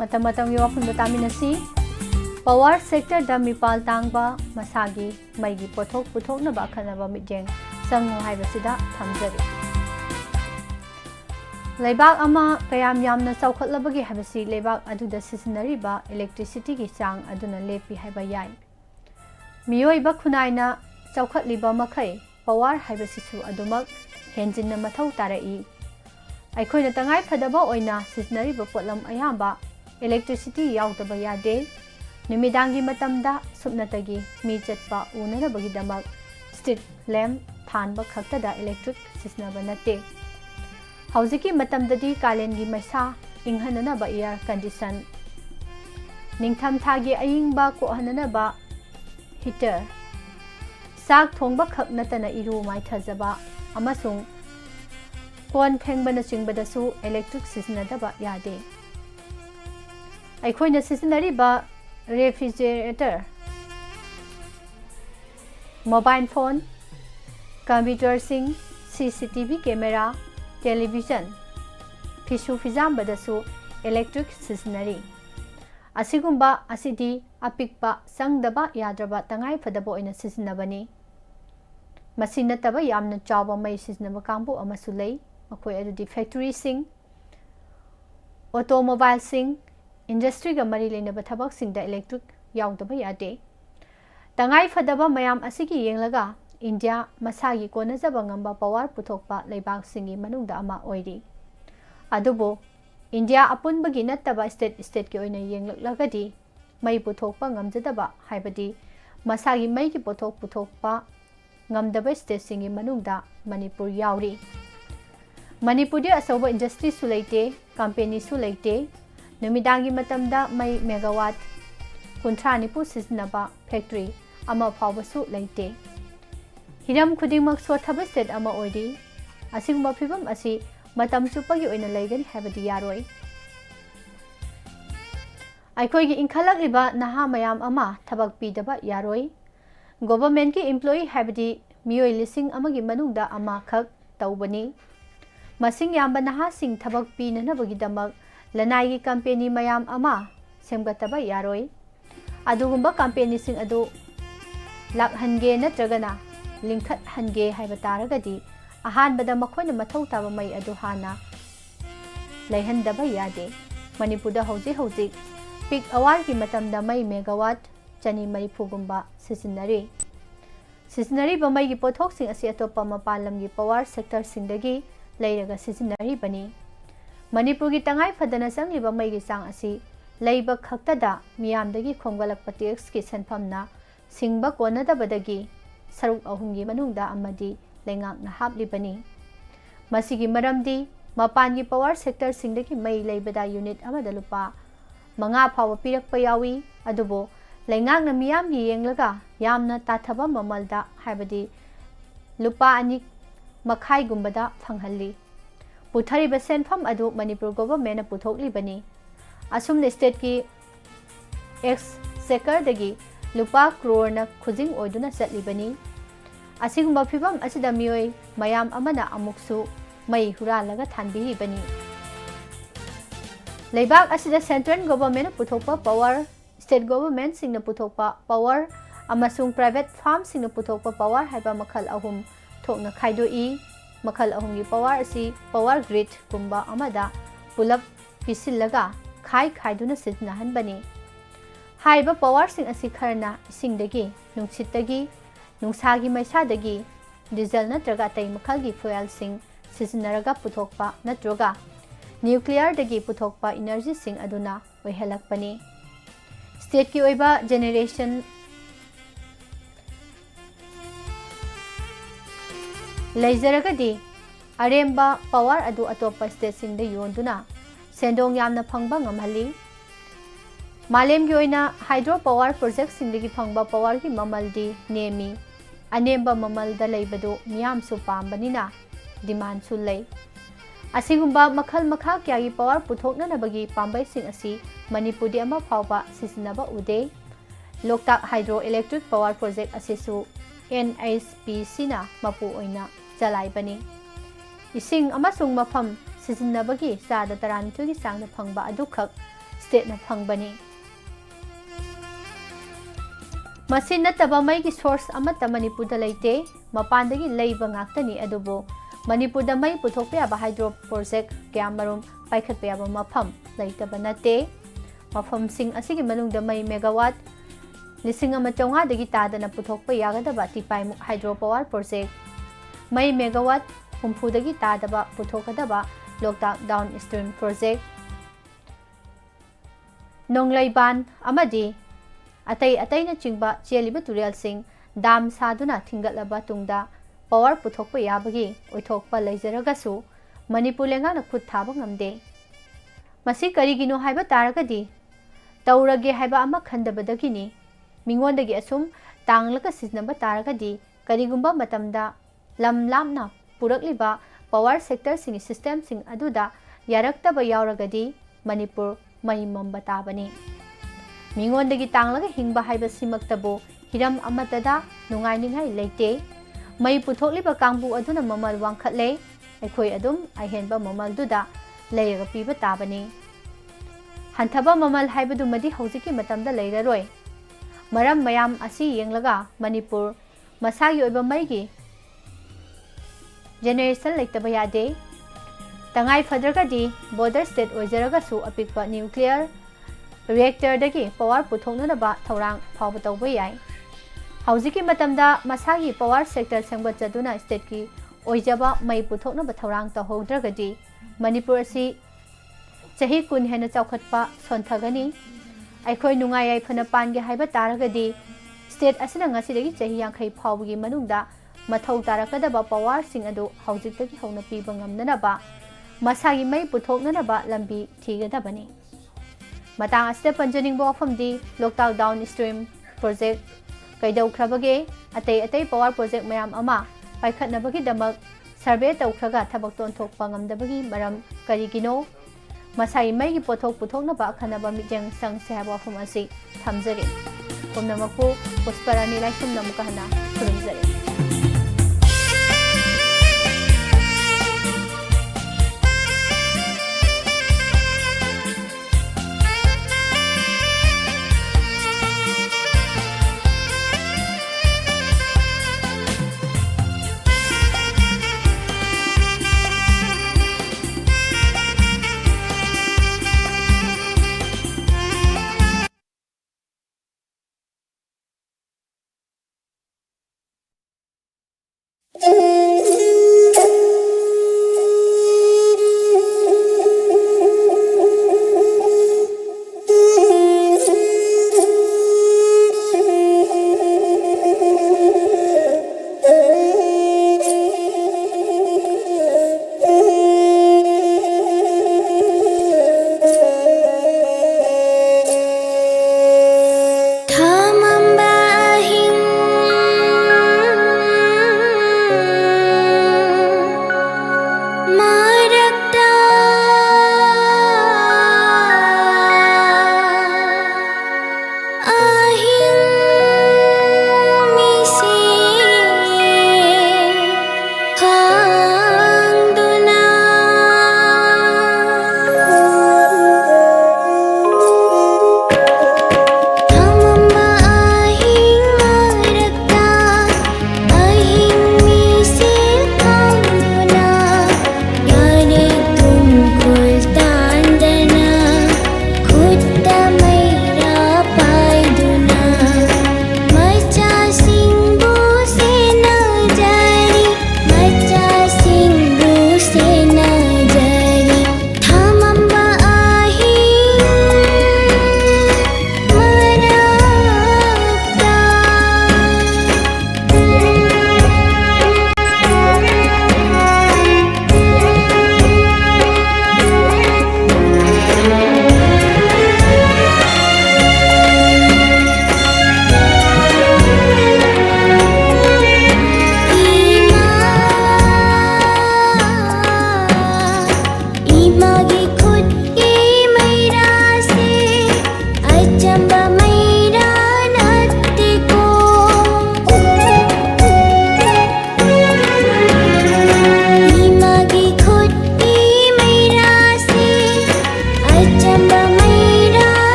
Matang-matang yuwapun bataminasi power sector da mipal tangba masagi maigi pothok puthok na ba khanaba mitjeng sangu haibasida thamjari. Leibak ama kayam yamna chawkhatlabagi habasi leibak aduda sisinariba electricity gi chang aduna lepi haiba yai. Miyoiba khunaina chawkhatliba makhai power haibasisu adumak henjinna mathau tarai. Aikhoina tangai phadaba oina sisinariba potlam ayamba electricity yaudaba yade. Numidangi matamda subnatagi mi chatpa unanabagi damak street lamp thanba khaktada electric sisinaba nate. Hauziki matamdadi kalengi maisa inghananaba air condition. Ningtham thagi ayingba kohananaba heater. Sak thongba khaknatana iru mai thajaba amasung kon phengbana chingbadasu electric sisinadaba yade. Aikhoina sisinariba refrigerator, mobile phone, computer sing, CCTV camera, television, fisu fizam badasu electric sisinari. Asigumba asidi apikpa sangdaba yadraba tangai fadaba oina sisinabani. Masinataba yamna chawba mai sisinaba kambu amasulei, makoi adudi factory sing, automobile sing, industry ga mari leinaba thabak singda electric yaudaba yade. Tangai fadaba mayam asigi yenglaga India masagi konajaba ngamba power puthokpa leibaksingi manungda ama oiri. Adubo India apunbagi nattaba state ki oina yenglagadi mai puthokpa ngamjadaba haibadi masagi mai ki puthokpa ngamdaba state singi manungda Manipur yauri. Manipur di asoba industry su leite, company su leite, numidangi matamda mai megawatt kunthra nipu siznaba factory ama phawba su leite. Hiram khudingmak sothaba state ama oiri. Asingba phibam asi matam chupagi oina leigani habadi yaroi. Aikhoigi inkhalakliba naha mayam ama thabak pidaba yaroi. Government ki employee habadi miyoi lising amagi manungda ama khak taubani. Masing yamba naha sing thabak pinanabagi damak lanai gi company mayam ama semgataba yaroi. Adugumba company sing adu lakhange natragana lingkhat hange haiba taragadi ahanbada makhoina mathau taba mai adu hana leihandaba yade. Manipurda hauji peak hour ki matamda mai megawatt chani marifugumba sisinari ba mai gi pothok sing asi atopa mapalam gi power sector singdagi leiraga sisinari bani. Manipur gi tangai phadana sangliba mai gi sang asi leiba khaktada miyamdagi khonggalakpa tax ki senphamna singba konadabadagi saruk ahumgi manungda amadi lengak na haplibani. Masigi maramdi mapangi power sector singdagi mai leibada unit amada lupa manga phawa pirakpa yawi adubo lengak na miyam gi yenglaga yamna tathaba mamalda haibadi lupa ani makhai gumbada phanghalli. Puthariba senpham adu Manipur government na puthokli asumne state ki ex sector dagi lupa crore na khujing oiduna chatlibani. Asigumba phibam asida miyoi mayam amana amuksu mai huralaga thanbiribani. Leibak asida central government na puthokpa power, state government sing na puthokpa power amasung private farm sing na puthokpa power haiba makhal ahum thokna khaidoi. Makhal ahumgi power asi power grid kumba amada pulap pisillaga khaiduna sijnahanbani. Haiba power sing asi kharna isingdagi nungsitdagi nungsagi maisadagi diesel natraga tai makhalgi fuel sing sizinaraga puthokpa natroga nuclear dagi puthokpa energy sing aduna oihalakpani. State ki oiba generation leizaragadi aremba power adu atopa state sing da yonduna sendong yamna phangba ngamhali. Malem gi oina hydro power project sing dagi phangba power gi mamaldi nemi anemba mamal da leibadu miyam su pambanina demand su lei. Asigumba makhal makha kya gi power puthokna nabagi pambai sing asi Manipur di ama phawba sisinaba ude. Loktak hydroelectric power project asisu NHPC na mapu oina jalai bani. Ising amasung mafam sisinabagi sada tarantu gi sang na phangba adukhak state na phangbani. Masin nataba mai gi source amata Manipur da leite mapandagi leiba ngaktani adubo Manipur da mai puthokpa ba hydro project kyamarum paikhatpa ba mafam leitaba nate. Mafam sing asigi manung da mai megawatt lising ama chonga dagi tadana puthokpa yagadaba tipaimuk hydro power project mai megawatt humpu dagi tadaba puthokadaba Loktak downstream project nonglaiban amadi atai na chingba cheliba tureal sing dam saduna thingatlaba tungda power puthokpa yabagi oithokpa leizaragasu Manipur lenga na khut thaba ngamde. Masi karigino haiba taragadi taurage haiba ama khandabadagini mingondagi asum tanglaga siznaba taragadi karigumba matamda lamlamna purakliba power sector sing system sing aduda yaraktaba yauragadi Manipur mai mamba tabani. Mingondagi tanglaga hingba haiba simaktabo hiram amatada nungainingai leite. Mai puthokliba kangbu aduna mamal wangkhatle aikhoi adum aihenba mamal duda leiga piba tabani. Hanthaba mamal haibadu madi hojiki matamda leiraroi. Maram mayam asi yenglaga Manipur masagi oiba maigi generation leitaba yade. Tangai fadragadi border state oijaragasu apikpa nuclear reactor dagi power puthoknaba thorang phawba tawba yai. ꯍꯧꯖꯤꯛꯀꯤ ꯃꯇꯝꯗ ꯃꯁꯥꯒꯤ ꯄꯥꯋꯔ ꯁꯦꯛꯇꯔ ꯁꯦꯝꯒꯠꯆꯗꯨꯅ ꯁ꯭ꯇꯦꯠꯀꯤ ꯑꯣꯏꯖꯕ ꯃꯩ ꯄꯨꯊꯣꯛꯅꯕ ꯊꯧꯔꯥꯡ ꯇꯧꯍꯧꯗ꯭ꯔꯒꯗꯤ ꯃꯅꯤꯄꯨꯔ ꯑꯁꯤ ꯆꯍꯤ 10 ꯍꯦꯟꯅ ꯆꯥꯎꯈꯠꯄ ꯁꯣꯟꯊꯒꯅꯤ ꯑꯩꯈꯣꯏ ꯅꯨꯡꯉꯥꯏ ꯌꯥꯏꯐꯅ ꯄꯥꯟꯒꯦ ꯍꯥꯏꯕ ꯇꯥꯔꯒꯗꯤ ꯁ꯭ꯇꯦꯠ ꯑꯁꯤꯅ ꯉꯁꯤꯗꯒꯤ ꯆꯍꯤ 50 ꯐꯥꯎꯕꯒꯤ ꯃꯅꯨꯡꯗ ꯃꯊꯧ ꯇꯥꯔꯛꯀꯗꯕ ꯄꯥꯋꯔꯁꯤꯡ ꯑꯗꯨ ꯍꯧꯖꯤꯛꯇꯒꯤ ꯍꯧꯅ ꯄꯤꯕ ꯉꯝꯅꯅꯕ ꯃꯁꯥꯒꯤ ꯃꯩ ꯄꯨꯊꯣꯛꯅꯅꯕ ꯂꯝꯕꯤ ꯊꯤꯒꯗꯕꯅꯤ ꯃꯇꯥꯡ ꯑꯁꯤꯗ ꯄꯟꯖꯅꯤꯡꯕ ꯋꯥꯐꯝꯗꯤ ꯂꯣꯛꯇꯥꯛ ꯗꯥꯎꯟ ꯁ꯭ꯇ꯭ꯔꯤꯝ ꯄ꯭ꯔꯣꯖꯦꯛ ꯀꯩꯗꯧꯈ꯭ꯔꯕꯒꯦ ꯑꯇꯩ ꯄꯥꯋꯔ ꯄ꯭ꯔꯣꯖꯦꯛ ꯃꯌꯥꯝ ꯑꯃ ꯄꯥꯏꯈꯠꯅꯕꯒꯤꯗꯃꯛ ꯁꯔꯚꯦ ꯇꯧꯈ꯭ꯔꯒ ꯊꯕꯛ ꯇꯣꯟꯊꯣꯛꯄ ꯉꯝꯗꯕꯒꯤ ꯃꯔꯝ ꯀꯔꯤꯒꯤꯅꯣ ꯃꯁꯥꯒꯤ ꯃꯩꯒꯤ ꯄꯣꯠꯊꯣꯛ ꯄꯨꯊꯣꯛꯅꯕ ꯑꯈꯟꯅꯕ ꯃꯤꯠꯌꯦꯡ ꯆꯪꯁꯦ ꯍꯥꯏꯕ ꯋꯥꯐꯝ ꯑꯁꯤ ꯊꯝꯖꯔꯤ ꯄꯨꯝꯅꯃꯛꯄꯨ ꯄꯨꯁꯄꯔꯥꯅꯤ ꯂꯥꯏꯁ꯭ꯔꯝꯅ ꯑꯃꯨꯛꯀ ꯍꯟꯅ ꯈꯨꯔꯨꯝꯖꯔꯤ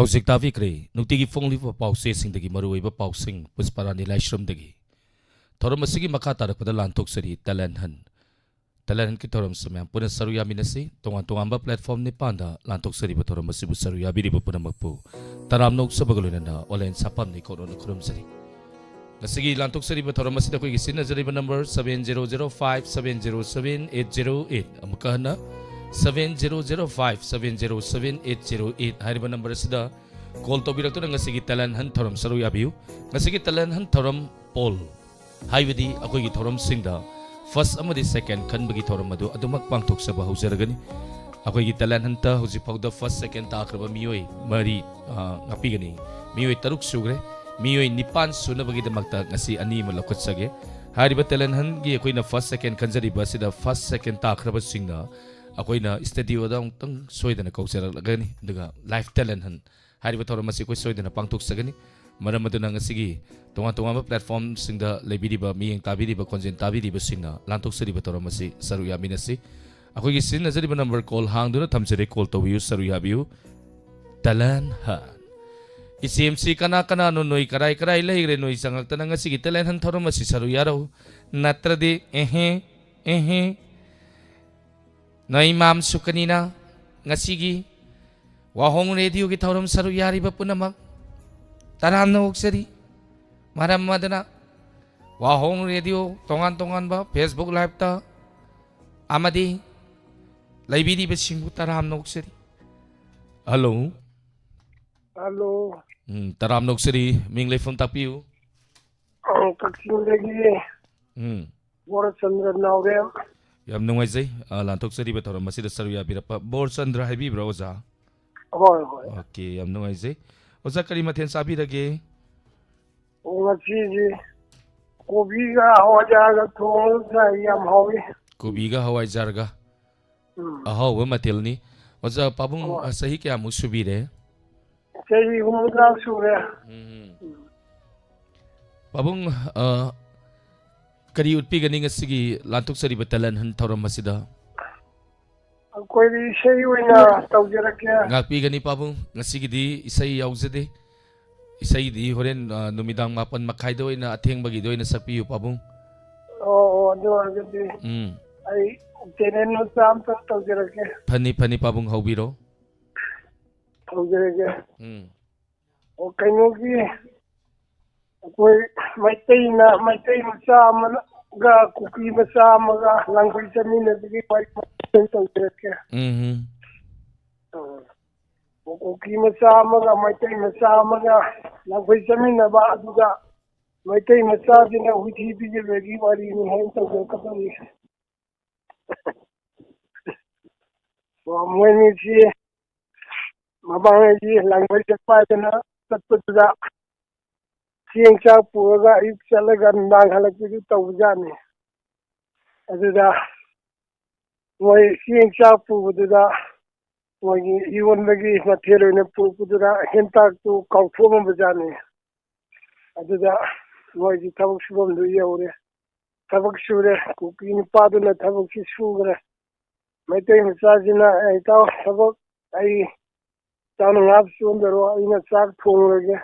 ꯍꯧꯖꯤꯛ ꯇꯥꯕꯤꯈ꯭ꯔꯦ ꯅꯨꯡꯇꯤꯒꯤ ꯐꯣꯡꯂꯤꯕ ꯄꯥꯎꯆꯦꯁꯤꯡꯗꯒꯤ ꯃꯔꯨꯑꯣꯏꯕ ꯄꯥꯎꯁꯤꯡ ꯄꯨꯁꯄꯥꯔꯥꯅꯤ ꯂꯥꯏꯁ꯭ꯔꯝꯗꯒꯤ ꯊꯧꯔꯝ ꯑꯁꯤꯒꯤ ꯃꯈꯥ ꯇꯥꯔꯛꯄꯗ ꯂꯥꯟꯊꯣꯛꯆꯔꯤ ꯇꯦꯂꯦꯟ ꯍꯟꯀꯤ ꯊꯧꯔꯝꯁꯤ ꯃꯌꯥꯝ ꯄꯨꯟꯅ ꯁꯔꯨ ꯌꯥꯃꯤꯟꯅꯁꯤ ꯇꯣꯉꯥꯟ ꯇꯣꯉꯥꯟꯕ ꯄ꯭ꯂꯦꯠꯐꯣꯔꯝ ꯅꯤꯄꯥꯟꯗ ꯂꯥꯟꯊꯣꯛꯆꯔꯤꯕ ꯊꯧꯔꯝ ꯑꯁꯤꯕꯨ ꯁꯔꯨ ꯌꯥꯕꯤꯔꯤꯕ ꯄꯨꯝꯅꯃꯛꯄꯨ ꯇꯔꯥꯝꯅ ꯑꯣꯛꯆꯕꯒ ꯂꯣꯏꯅꯅ ꯑꯣꯟꯂꯥꯏꯟ ꯁꯥꯄꯝꯅꯤ ꯈꯣꯠꯅ ꯈꯨꯔꯨꯝꯖꯔꯤ ꯉꯁꯤꯒꯤ ꯂꯥꯟꯊꯣꯛꯆꯔꯤꯕ ꯊꯧꯔꯝ ꯑꯁꯤꯗ ꯑꯩꯈꯣꯏꯒꯤ ꯁꯤꯖꯤꯟꯅꯖꯔꯤꯕ ꯅꯝꯕꯔ 7005707808 ꯑꯃꯨꯛꯀ ꯍꯟꯅ 7005707808 ꯍꯥꯏꯔꯤꯕ ꯅꯝꯕꯔ ꯑꯁꯤꯗ ꯀꯣꯜ ꯇꯧꯕꯤꯔꯛꯇꯨꯅ ꯉꯁꯤꯒꯤ ꯇꯦꯂꯦꯟ ꯍꯟ ꯊꯧꯔꯝ ꯁꯔꯨ ꯌꯥꯕꯤꯌꯨ ꯉꯁꯤꯒꯤ ꯇꯦꯂꯦꯟ ꯍꯟ ꯊꯧꯔꯝ ꯄꯣꯜ ꯍꯥꯏꯕꯗꯤ ꯑꯩꯈꯣꯏꯒꯤ ꯊꯧꯔꯝꯁꯤꯡꯗ ꯐꯥꯔꯁ ꯑꯃꯗꯤ ꯁꯦꯀꯦꯟ ꯈꯟꯕꯒꯤ ꯊꯧꯔꯝ ꯑꯗꯨ ꯑꯗꯨꯃꯛ ꯄꯥꯡꯊꯣꯛꯆꯕ ꯍꯧꯖꯔꯒꯅꯤ ꯑꯩꯈꯣꯏꯒꯤ ꯇꯦꯂꯦꯟ ꯍꯟꯇ ꯍꯧꯖꯤꯛꯐꯥꯎꯗ ꯐꯥꯔꯁ ꯁꯦꯀꯦꯟ ꯇꯥꯈ꯭ꯔꯕ ꯃꯤꯑꯣꯏ ꯃꯔꯤ ꯉꯥꯛꯄꯤꯒꯅꯤ ꯃꯤꯑꯣꯏ 6 ꯁꯨꯈ꯭ꯔꯦ ꯃꯤꯑꯣꯏ 9 ꯁꯨꯅꯕꯒꯤꯗꯃꯛꯇ ꯉꯁꯤ 2 ꯑꯃ ꯂꯧꯈꯠꯆꯒꯦ ꯍꯥꯏꯔꯤꯕ ꯇꯦꯂꯦꯟ ꯍꯟꯒꯤ ꯑꯩꯈꯣꯏꯅ ꯐꯥꯔꯁ ꯁꯦꯀꯦꯟ ꯈꯟꯖꯔꯤꯕ ꯑꯁꯤꯗ ꯐꯥꯔꯁ ꯁꯦꯀꯦꯟ ꯇꯥꯈ꯭ꯔꯕꯁꯤꯡꯅ ꯑꯩꯈꯣꯏꯅ ꯁ꯭ꯇꯨꯗꯤꯑꯣꯗ ꯑꯃꯨꯛꯇꯪ ꯁꯣꯏꯗꯅ ꯀꯧꯖꯔꯛꯂꯒꯅꯤ ꯑꯗꯨꯒ ꯂꯥꯏꯐ ꯇꯦꯂꯦꯟ ꯍꯟ ꯍꯥꯏꯔꯤꯕ ꯊꯧꯔꯝ ꯑꯁꯤ ꯑꯩꯈꯣꯏ ꯁꯣꯏꯗꯅ ꯄꯥꯡꯊꯣꯛꯆꯒꯅꯤ ꯃꯔꯝ ꯑꯗꯨꯅ ꯉꯁꯤꯒꯤ ꯇꯣꯉꯥꯟ ꯇꯣꯉꯥꯟꯕ ꯄ꯭ꯂꯦꯠꯐꯣꯔꯝꯁꯤꯡꯗ ꯂꯩꯕꯤꯔꯤꯕ ꯃꯤꯠꯌꯦꯡ ꯇꯥꯕꯤꯔꯤꯕ ꯈꯣꯟꯖꯦꯜ ꯇꯥꯕꯤꯔꯤꯕꯁꯤꯡꯅ ꯂꯥꯟꯊꯣꯛꯆꯔꯤꯕ ꯊꯧꯔꯝ ꯑꯁꯤ ꯁꯔꯨꯛ ꯌꯥꯃꯤꯟꯅꯁꯤ ꯑꯩꯈꯣꯏꯒꯤ ꯁꯤꯖꯤꯟꯅꯖꯔꯤꯕ ꯅꯝꯕꯔ ꯀꯣꯜ ꯍꯥꯡꯗꯨꯅ ꯊꯝꯖꯔꯦ ꯀꯣꯜ ꯇꯧꯕꯤꯌꯨ ꯁꯔꯨꯛ ꯌꯥꯕꯤꯌꯨ ꯇꯦꯂꯦꯟ ꯍꯟ ꯏꯆꯦꯝꯁꯤ ꯀꯅꯥ ꯀꯅꯥꯅꯣ ꯅꯣꯏ ꯀꯔꯥꯏ ꯀꯔꯥꯏ ꯂꯩꯈ꯭ꯔꯦ ꯅꯣꯏ ꯆꯪꯉꯛꯇꯅ ꯉꯁꯤꯒꯤ ꯇꯦꯂꯦꯟ ꯍꯟ ꯊꯧꯔꯝ ꯑꯁꯤ ꯁꯔꯨꯛ ꯌꯥꯔꯧ ꯅꯠꯇ꯭ꯔꯗꯤ ꯅꯣꯏ ꯃꯥꯝ ꯁꯨꯀꯅꯤꯅ ꯉꯁꯤꯒꯤ ꯋꯥꯍꯣꯡ ꯔꯦꯗꯤꯑꯣꯒꯤ ꯊꯧꯔꯝ ꯁꯔꯨꯛ ꯌꯥꯔꯤꯕ ꯄꯨꯝꯅꯃꯛ ꯇꯔꯥꯝꯅ ꯑꯣꯛꯆꯔꯤ ꯃꯔꯝ ꯑꯗꯨꯅ ꯋꯥꯍꯣꯡ ꯔꯦꯗꯤꯑꯣ ꯇꯣꯉꯥꯟ ꯇꯣꯉꯥꯟꯕ ꯐꯦꯁꯕꯨꯛ ꯂꯥꯏꯚꯇ ꯑꯃꯗꯤ ꯂꯩꯕꯤꯔꯤꯕꯁꯤꯡꯕꯨ ꯇꯔꯥꯝꯅ ꯑꯣꯛꯆꯔꯤ ꯍꯜꯂꯣ ꯍꯜꯂꯣ ꯇꯔꯥꯝꯅ ꯑꯣꯛꯆꯔꯤ ꯃꯤꯡ ꯂꯩꯐꯝ ꯇꯥꯛꯄꯤꯌꯨ ꯀꯛꯆꯤꯡꯗꯒꯤ ꯕꯣꯔꯆꯟꯗ꯭ꯔ ꯅꯥꯎꯔꯦꯝ ꯌꯥꯝ ꯅꯨꯡꯉꯥꯏꯖꯩ ꯂꯥꯟꯊꯣꯛꯆꯔꯤꯕ ꯊꯧꯔꯝ ꯑꯁꯤꯗ ꯁꯔꯨꯛ ꯌꯥꯕꯤꯔꯛꯄ ꯕꯣꯔꯆꯟꯗ꯭ꯔ ꯍꯥꯏꯕꯤꯕ꯭ꯔꯥ ꯑꯣꯖꯥ ꯍꯣꯏ ꯍꯣꯏ ꯑꯣꯀꯦ ꯌꯥꯝ ꯅꯨꯡꯉꯥꯏꯖꯩ ꯑꯣꯖꯥ ꯀꯔꯤ ꯃꯊꯦꯜ ꯆꯥꯕꯤꯔꯒꯦ ꯉꯁꯤꯁꯤ ꯀꯣꯕꯤꯒ ꯍꯋꯥꯏꯖꯥꯔꯒ ꯊꯣꯡꯉꯒ ꯆꯥꯏ ꯌꯥꯝ ꯍꯥꯎꯏ ꯀꯣꯕꯤꯒ ꯍꯋꯥꯏꯖꯥꯔꯒ ꯎꯝ ꯑꯍꯥꯎꯕ ꯃꯊꯦꯜꯅꯤ ꯑꯣꯖꯥ ꯄꯥꯕꯨꯡ ꯍꯣꯏ ꯆꯍꯤ ꯀꯌꯥꯃꯨꯛ ꯁꯨꯕꯤꯔꯦ ꯆꯍꯤ 60 ꯁꯨꯔꯦ ꯄꯥꯕꯨꯡ ꯀꯔꯤ ꯎꯠꯄꯤꯒꯅꯤ ꯉꯁꯤꯒꯤ ꯂꯥꯟꯊꯣꯛꯆꯔꯤꯕ ꯇꯦꯂꯦꯟ ꯍꯟ ꯊꯧꯔꯝ ꯑꯁꯤꯗ ꯑꯩꯈꯣꯏꯗꯤ ꯏꯁꯩ ꯑꯣꯏꯅ ꯇꯧꯖꯔꯛꯀꯦ ꯉꯥꯛꯄꯤꯒꯅꯤ ꯄꯥꯕꯨꯡ ꯉꯁꯤꯒꯤꯗꯤ ꯏꯁꯩ ꯌꯥꯎꯖꯗꯦ ꯏꯁꯩꯗꯤ ꯍꯣꯔꯦꯟ ꯅꯨꯃꯤꯗꯥꯡ 9:30ꯗ ꯑꯣꯏꯅ ꯑꯊꯦꯡꯕꯒꯤꯗ ꯑꯣꯏꯅ ꯁꯛꯄꯤꯌꯨ ꯄꯥꯕꯨꯡ ꯑꯗꯨ ꯑꯣꯏꯔꯒꯗꯤ ꯑꯩ ꯇꯦꯂꯦꯟ ꯃꯆꯥ ꯑꯝꯇ ꯇꯧꯖꯔꯛꯀꯦ ꯐꯅꯤ ꯄꯥꯕꯨꯡ ꯍꯧꯕꯤꯔꯣ ꯇꯧꯖꯔꯒꯦ ꯀꯩꯅꯣꯒꯤ ꯑꯩꯈꯣꯏ ꯃꯩꯇꯩ ꯃꯆꯥ ꯑꯃꯒ ꯀꯨꯀꯤ ꯃꯆꯥ ꯑꯃꯒ ꯂꯥꯡꯕꯩ ꯆꯠꯃꯤꯟꯅꯕꯒꯤ ꯋꯥꯔꯤ ꯇꯧꯖꯔꯛꯀꯦ ꯀꯨꯀꯤ ꯃꯆꯥ ꯑꯃꯒ ꯃꯩꯇꯩ ꯃꯆꯥ ꯑꯃꯒ ꯂꯥꯡꯕꯩ ꯆꯠꯃꯤꯟꯅꯕ ꯑꯗꯨꯒ ꯃꯩꯇꯩ ꯃꯆꯥꯁꯤꯅ ꯍꯨꯏꯊꯤ ꯄꯤꯖꯕꯒꯤ ꯋꯥꯔꯤꯅꯤ ꯍꯥꯏꯅ ꯇꯧꯖꯔꯛꯀꯗꯧꯔꯤ ꯃꯣꯏꯅꯤꯁꯤ ꯃꯃꯥꯡꯉꯩꯗꯤ ꯂꯥꯡꯕꯩ ꯆꯠꯄ ꯍꯥꯏꯗꯅ ꯆꯠꯄꯗꯨꯗ ꯆꯦꯡ ꯆꯥꯛ ꯄꯨꯔꯒ ꯑꯌꯨꯛ ꯆꯠꯂꯒ ꯅꯨꯡꯗꯥꯡ ꯍꯜꯂꯛꯄꯤꯗꯨ ꯇꯧꯕꯖꯥꯠꯅꯤ ꯑꯗꯨꯗ ꯃꯣꯏ ꯆꯦꯡ ꯆꯥꯛ ꯄꯨꯕꯗꯨꯗ ꯃꯣꯏꯒꯤ ꯌꯣꯟꯕꯒꯤ ꯃꯊꯦꯜ ꯑꯣꯏꯅ ꯄꯨꯔꯛꯄꯗꯨꯗ ꯍꯦꯟꯇꯥꯛꯇꯨ ꯀꯥꯎꯊꯣꯛꯑꯝꯕꯖꯥꯠꯅꯤ ꯑꯗꯨꯗ ꯃꯣꯏꯒꯤ ꯊꯕꯛ ꯁꯨꯐꯝꯗꯨ ꯌꯧꯔꯦ ꯊꯕꯛ ꯁꯨꯔꯦ ꯀꯨꯀꯤ ꯅꯨꯄꯥꯗꯨꯅ ꯊꯕꯛꯁꯤ ꯁꯨꯈ꯭ꯔꯦ ꯃꯩꯇꯩ ꯃꯆꯥꯁꯤꯅ ꯏꯇꯥꯎ ꯊꯕꯛ ꯑꯩ ꯏꯇꯥꯎꯅ ꯉꯥ ꯆꯣꯟꯗꯔꯣ ꯑꯩꯅ ꯆꯥꯛ ꯊꯣꯡꯉꯨꯔꯒꯦ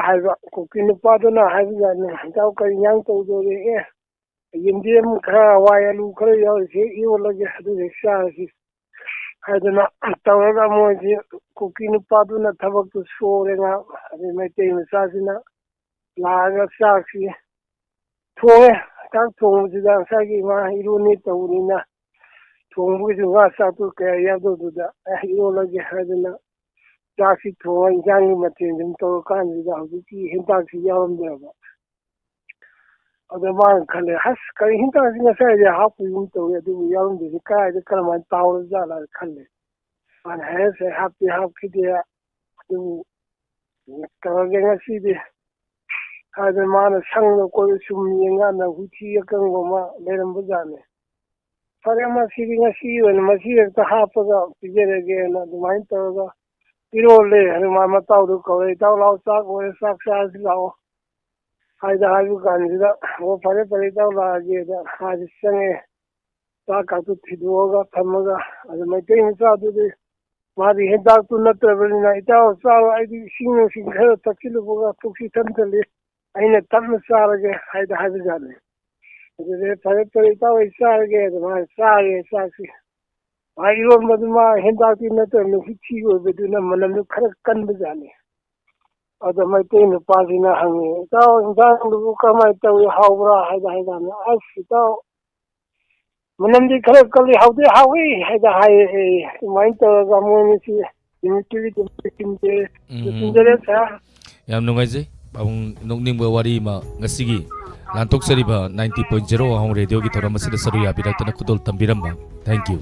ꯍꯥꯏꯕ ꯀꯨꯀꯤ ꯅꯨꯄꯥꯗꯨꯅ ꯍꯥꯏꯕꯖꯥꯠꯅꯤ ꯏꯇꯥꯎ ꯀꯔꯤ ꯏꯟꯖꯥꯡ ꯇꯧꯗꯣꯔꯤ ꯌꯦꯟꯗꯦꯝ ꯈꯔ ꯍꯋꯥꯏ ꯑꯂꯨ ꯈꯔ ꯌꯥꯎꯔꯤꯁꯤ ꯏꯔꯣꯜꯂꯒꯦ ꯑꯗꯨꯒ ꯆꯥꯔꯁꯤ ꯍꯥꯏꯗꯅ ꯇꯧꯔꯒ ꯃꯣꯏꯁꯤ ꯀꯨꯀꯤ ꯅꯨꯄꯥꯗꯨꯅ ꯊꯕꯛꯇꯨ ꯁꯣꯔꯦ ꯉꯥꯏꯍꯥꯛ ꯑꯗꯩ ꯃꯩꯇꯩ ꯃꯆꯥꯁꯤꯅ ꯂꯥꯛꯑꯒ ꯆꯥꯛꯁꯤ ꯊꯣꯡꯉꯦ ꯆꯥꯛ ꯊꯣꯡꯕꯁꯤꯗ ꯉꯁꯥꯏꯒꯤ ꯏꯃꯥ ꯏꯔꯣꯟꯅꯤ ꯇꯧꯕꯅꯤꯅ ꯊꯣꯡꯕꯒꯤꯁꯨ ꯉꯥ ꯆꯥꯛꯇꯨ ꯀꯌా ꯌꯥꯎꯗꯕꯗꯨꯗ ꯏꯔꯣꯜꯂꯒꯦ ꯍꯥꯏꯗꯅ ꯆꯥꯛꯁꯤ ꯊꯣꯡꯉ ꯏꯟꯖꯥꯡꯒꯤ ꯃꯊꯦꯜ ꯁꯨꯝ ꯇꯧꯔꯀꯥꯟꯁꯤꯗ ꯍꯧꯖꯤꯛꯀꯤ ꯍꯦꯟꯇꯥꯛꯁꯤ ꯌꯥꯎꯔꯝꯗ꯭ꯔꯕ ꯑꯗ ꯃꯥꯅ ꯈꯜꯂꯦ ꯑꯁ ꯀꯔꯤ ꯍꯦꯟꯇꯥꯛꯁꯤ ꯉꯁꯥꯏꯗꯤ ꯍꯥꯞꯄꯒꯨꯝ ꯇꯧꯏ ꯑꯗꯨꯕꯨ ꯌꯥꯎꯔꯝꯗ꯭ꯔꯤꯁꯤ ꯀꯗꯥꯏꯗ ꯀꯔꯝꯍꯥꯏꯅ ꯇꯥꯎꯔꯖꯥꯠꯂ ꯈꯜꯂꯦ ꯃꯥꯅ ꯍꯥꯏꯔꯁꯦ ꯍꯥꯞꯈꯤꯗꯦ ꯑꯗꯨꯕꯨ ꯇꯧꯔꯒꯦ ꯉꯁꯤꯗꯤ ꯍꯥꯏꯗꯅ ꯃꯥꯅ ꯁꯪꯗ ꯀꯣꯏꯕ ꯁꯨꯝ ꯌꯦꯡꯀꯥꯟꯗ ꯍꯨꯏꯊꯤ ꯑꯀꯪꯕ ꯑꯃ ꯂꯩꯔꯝꯕ ꯖꯥꯠꯅꯤ ꯐꯔꯦ ꯃꯁꯤꯗꯤ ꯉꯁꯤ ꯑꯣꯏꯅ ꯃꯁꯤ ꯍꯦꯛꯇ ꯍꯥꯞꯄꯒ ꯄꯤꯖꯔꯒꯦꯅ ꯑꯗꯨꯃꯥꯏꯅ ꯇꯧꯔꯒ ꯏꯔꯣꯜꯂꯦ ꯑꯗꯨ ꯃꯥ ꯃꯇꯥꯎꯗꯨ ꯀꯧꯔꯦ ꯏꯇꯥꯎ ꯂꯥꯛꯑꯣ ꯆꯥꯛ ꯑꯣꯏꯔꯦ ꯆꯥꯛ ꯆꯥꯔꯁꯤ ꯂꯥꯛꯑꯣ ꯍꯥꯏꯕ ꯀꯥꯟꯁꯤꯗ ꯐꯔꯦ ꯏꯇꯥꯎ ꯂꯥꯛꯑꯒꯦꯗ ꯍꯥꯏꯗꯤ ꯆꯪꯉꯦ ꯆꯥꯛ ꯀꯥꯇꯨ ꯊꯤꯗꯣꯛꯑꯒ ꯊꯝꯃꯒ ꯑꯗꯨ ꯃꯩꯇꯩ ꯃꯆꯥꯗꯨꯗꯤ मारी हिदाक तो नत्रबनिना इताव चाव आइदी सिंग खर तकिलुबगा पुक्सी तंतले अइने तन्न चारगे हाइदा हाइदा जाने अदे फरे फरे इताव चारगे मा चागे चासी आइरोन मदमा हिदाक ती नत्रने हिची ओबेदुना मनम खर कन जाने अद मैते न पाजिना हंगे इताव इंदांगु कमाय तव हावरा हाइदा हाइदा अस इताव मनम दी खर कली हावदे हावी हाइदा हाय माइन तव गामोनिसी इमिटिवी तिमते तिंजरे सा yam nungaijai abung nokningba wari ma ngasigi lantoksariba 90.0 wahong radio gi thoram asida saru ya bidaktana khudol tambiramba thank you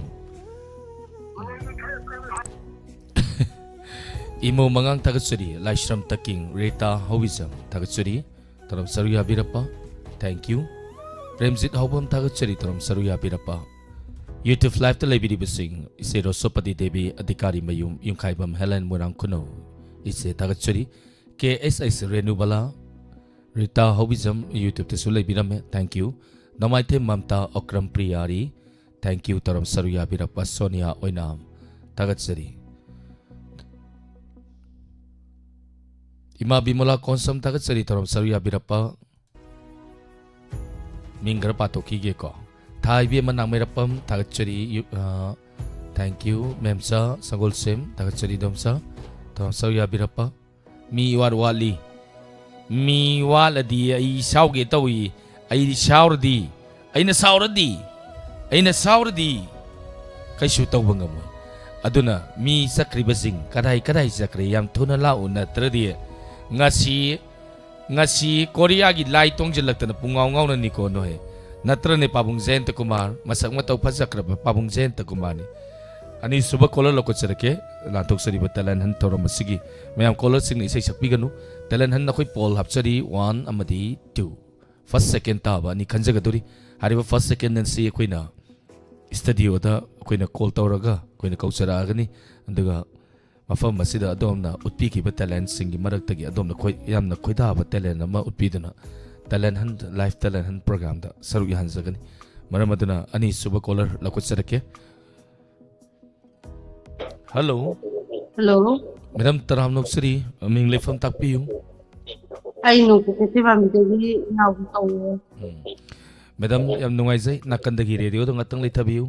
imo mangang tagatsuri laishram taking reta howisam tagatsuri thoram saru ya birappa thank you Remzit Hobam Tagachari Toram Saruya Birapa YouTube Live to Labidi Bising Isero Sopati Devi Adikari Mayum Yunkaibam Helen Murang Kuno Ise Tagachari KSS Renubala Rita Hobism YouTube to Sule Birame thank you Namaite Mamta Okram Priyari thank you Toram Saruya Birapa Sonia Oinam Tagachari Ima Bimola Konsum Tagachari Toram Saruya Birapa Mingar patoki ge ko thai bi manang merapam tagachari thank you memsa sagol sem tagachari domsa to sauya birapa mi war wali mi waladi ai sauge tawi ai saurdi aina saurdi kai shu taw bangam aduna mi sakribasing kadai sakri yam thuna la unatradi ngasi Korea gi lai tongjelakta na pungaw ngaw na niko no he natra ne Pabung Jayanta Kumar masak mataw phajak ra Pabung Jayanta Kumar ni ani suba kola loko charake lantok sari batalan han toram masigi mayam kola sing isai sakpi ganu talan han nakoi pol hapchari 1 amadi 2 first second ta ba ni khanjaga dori hariba first second nan si koina studio da koina call tawraga koina kauchara gani andaga mafam masida adomna utpi ki talent singi maraktagi adomna khoi yamna khoida ba talent ama utpi dana talent han live talent han program da saru han jagani maramaduna ani suba caller lakotsarake hello madam taram noksri ming lefam takpiyu ai no ko te bam de gi naw taw madam yam nungai jai nakandagi radio da ngatang leithabiyu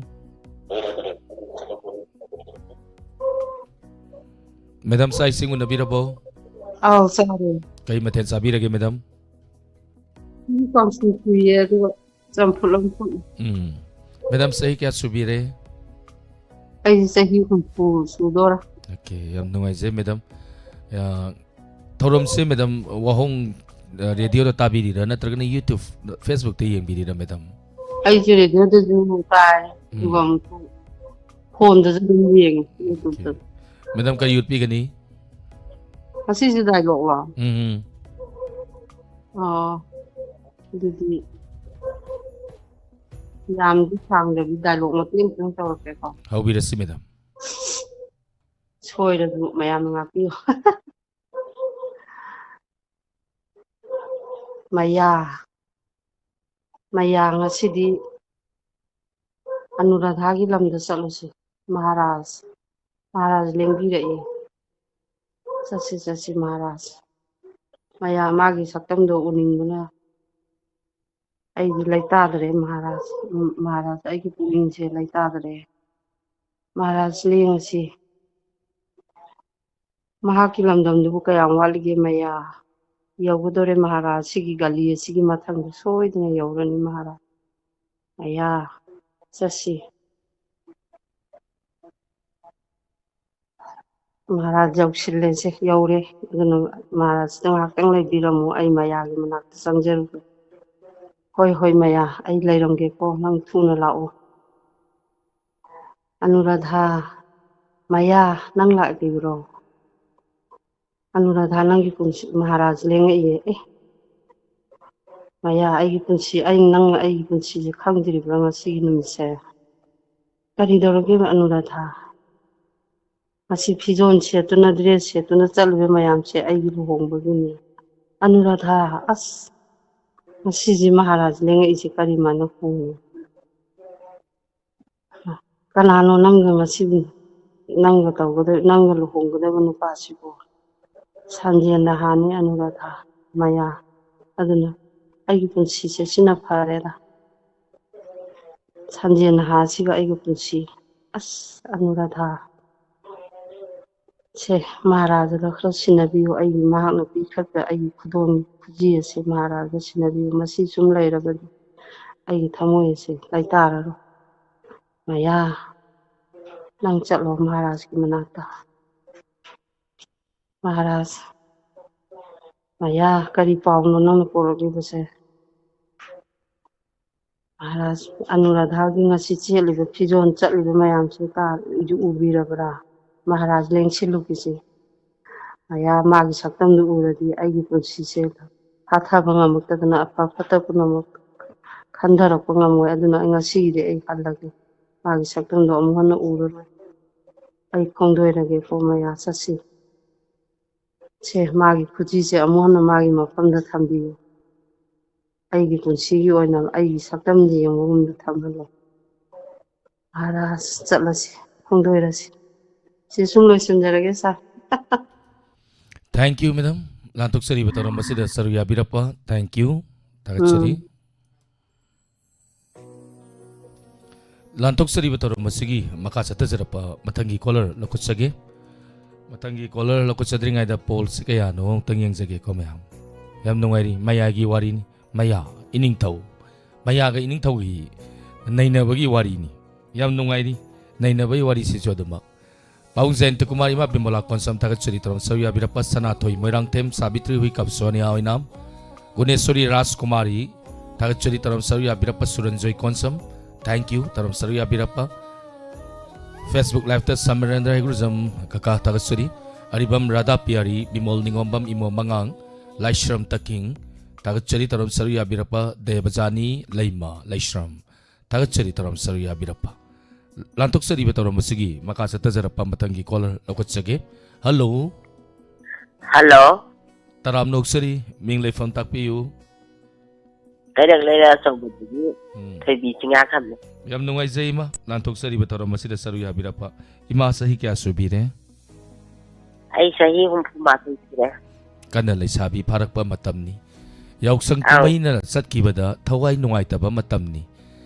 Madam sai singun nabirabo sorry kai mathen sabirage madam ni kom su kuye do jampulam pu madam sai kya subire ai sahi kum pu su dora okay yam nungai je madam ya thorom se madam wahong radio da tabiri ra natragna YouTube Facebook te yengbiri ra madam ai jure de de nu tai gom pu phone da yeng YouTube madam ka YouTube gani asi si dai lo wa dudi yam di sang de dai lo ma tin tin taw ke ko how bi rasi madam choi da du mayam nga pi maya nga sidi Anuradha gi lam da salusi Maharaj lengbi ra e sasi Maharaj maya magi saktam do uning buna ai gi laita dare Maharaj ai gi puing se laita dare Maharaj leng si mahaki lamdam du kayam walige maya yawudore Maharaj sigi gali sigi mathang soidna yawrani Maharaj maya sasi Maharaj jauksille se yawre gnu Maharaj tang haktang lai biramu ai maya gi manak sangjer hoi maya ai lairongge ko nang thuna lao Anuradha maya nang la biro Anuradha nang gi punsi Maharaj lenga ye maya ai gi punsi ai nang ai gi punsi je khangdiri branga si numise kari doroge Anuradha Masih pijon se tuna dress se tuna chalbe mayam se ai gi luhong bagini Anuradha as masih ji Maharaj lenga isi kari mana ku kanano nang masih ꯅꯪꯒ ꯅꯪꯒ ꯂꯨꯍꯣꯡꯒꯗꯕ ꯅꯨꯄꯥꯁꯤꯕꯨ ꯁꯟꯖꯦꯟ ꯅꯍꯥꯟꯅꯤ ꯑꯅꯨꯔꯥꯙꯥ ꯃꯌꯥ ꯑꯗꯨꯅ ꯑꯩꯒꯤ ꯄꯨꯟꯁꯤꯁꯦ ꯁꯤꯅ ꯐꯔꯦꯗ ꯁꯟꯖꯦꯟ ꯅꯍꯥꯁꯤꯒ ꯑꯩꯒꯤ ꯄꯨꯟꯁꯤ ꯑꯁ ꯑꯅꯨꯔꯥꯙꯥ ꯁꯦ ꯃꯍꯥꯔꯥꯖꯥꯗ ꯈꯔ ꯁꯤꯟꯅꯕꯤꯌꯨ ꯑꯩꯒꯤ ꯃꯍꯥꯛꯅ ꯄꯤꯈꯠꯄ ꯑꯩꯒꯤ ꯈꯨꯖꯤ ꯑꯁꯦ ꯃꯍꯥꯔꯥꯖꯥꯗ ꯁꯤꯟꯅꯕꯤꯌꯨ ꯃꯁꯤ ꯁꯨꯝ ꯂꯩꯔꯕꯗꯤ ꯑꯩꯒꯤ ꯊꯃꯣꯏ ꯑꯁꯦ ꯂꯩꯇꯥꯔꯔꯣꯏ ꯃꯌꯥ ꯅꯪ ꯆꯠꯂꯣ ꯃꯍꯥꯔꯥꯖꯀꯤ ꯃꯅꯥꯛꯇ ꯃꯍꯥꯔꯥꯖ ꯃꯌꯥ ꯀꯔꯤ ꯄꯥꯎꯅꯣ ꯅꯪꯅ ꯄꯣꯔꯛꯂꯤꯕꯁꯦ ꯃꯍꯥꯔꯥꯖ ꯑꯅꯨꯔꯥꯙꯥꯒꯤ ꯉꯁꯤ ꯁꯦꯠꯂꯤꯕ ꯐꯤꯖꯣꯜ ꯆꯠꯂꯤꯕ ꯃꯌꯥꯝꯁꯦ ꯎꯕꯤꯔꯕ꯭ꯔꯥ ꯃꯍꯥꯔꯥꯖ ꯂꯦꯡꯁꯤꯜꯂꯨꯈꯤꯁꯤ ꯃꯌꯥ ꯃꯥꯒꯤ ꯁꯛꯇꯝꯗꯨ ꯎꯔꯗꯤ ꯑꯩꯒꯤ ꯄꯨꯟꯁꯤꯁꯦ ꯐꯥꯊꯕ ꯉꯝꯃꯛꯇꯗꯅ ꯑꯐ ꯐꯠꯇ ꯄꯨꯝꯅꯃꯛ ꯈꯟꯊꯔꯛꯄ ꯉꯝꯃꯣꯏ ꯑꯗꯨꯅ ꯉꯁꯤꯒꯤꯗꯤ ꯑꯩ ꯍꯜꯂꯒꯦ ꯃꯥꯒꯤ ꯁꯛꯇꯝꯗꯣ ꯑꯃꯨꯛ ꯍꯟꯅ ꯎꯔꯔꯣꯏ ꯑꯩ ꯈꯣꯡꯗꯣꯏꯔꯒꯦꯀꯣ ꯃꯌꯥ ꯆꯠꯁꯤ ꯁꯦ ꯃꯥꯒꯤ ꯈꯨꯖꯤꯁꯦ ꯑꯃꯨꯛ ꯍꯟꯅ ꯃꯥꯒꯤ ꯃꯐꯝꯗ ꯊꯝꯕꯤꯌꯨ ꯑꯩꯒꯤ ꯄꯨꯟꯁꯤꯒꯤ ꯑꯣꯏꯅ ꯑꯩꯒꯤ ꯁꯛꯇꯝ ꯌꯦꯡꯕꯒꯨꯝꯗ ꯊꯝꯍꯜꯂꯣ ꯃꯍꯥꯔꯥꯖ ꯆꯠꯂꯁꯤ ꯈꯣꯡꯗꯣꯏꯔꯁꯤ ꯁꯤ ꯁꯨꯝ ꯂꯣꯏꯁꯤꯟꯖꯔꯒꯦ ꯁꯥꯔ Thank you, madam. Lantok sari bataram masida saru yabirappa. Thank you. Tagat um sari. Lantok sari bataram masigi makasa tazarappa matangi collar lakutsage. Matangi collar lakutsadring aida Paul sikaya no tangyang zage ko mayam. Yam nungairi maya gi wari ni maya ining tau. Maya ga ining tau gi naina bagi wari ni. Yam nungairi naina bagi wari si jodama. Paungzen Tukumari ma bimbola konsam tagat suri taram sawiya birapa sana thoi moirang tem sabitri hui kap sonia oinam Guneswari Ras Kumari tagat suri taram sawiya birapa suranjoy konsam. Thank you taram sawiya birapa. Facebook live ta Samarendra Hegurjam kaka tagat suri Aribam Radha Piari Bimol Ningombam Imo Mangang Laishram Taking tagat suri taram sawiya birapa Debajani Laima Laishram tagat suri taram sawiya birapa. Lantok sari bataram masigi makasa tazarappa matangi caller lakutsage. Hello. Hello. Taram nok sari ming leifam takpiyu. Kaidak leira sawbudigi thaibi chinga khamne. Yam nungai zaima lantok sari bataram masida saru yabirappa. Ima sahi kya subire? Ai sahi humphuma thire. Kana leisabi pharakpa matamni. Yauksang kumaina satkibada thawai nungaitaba matamni.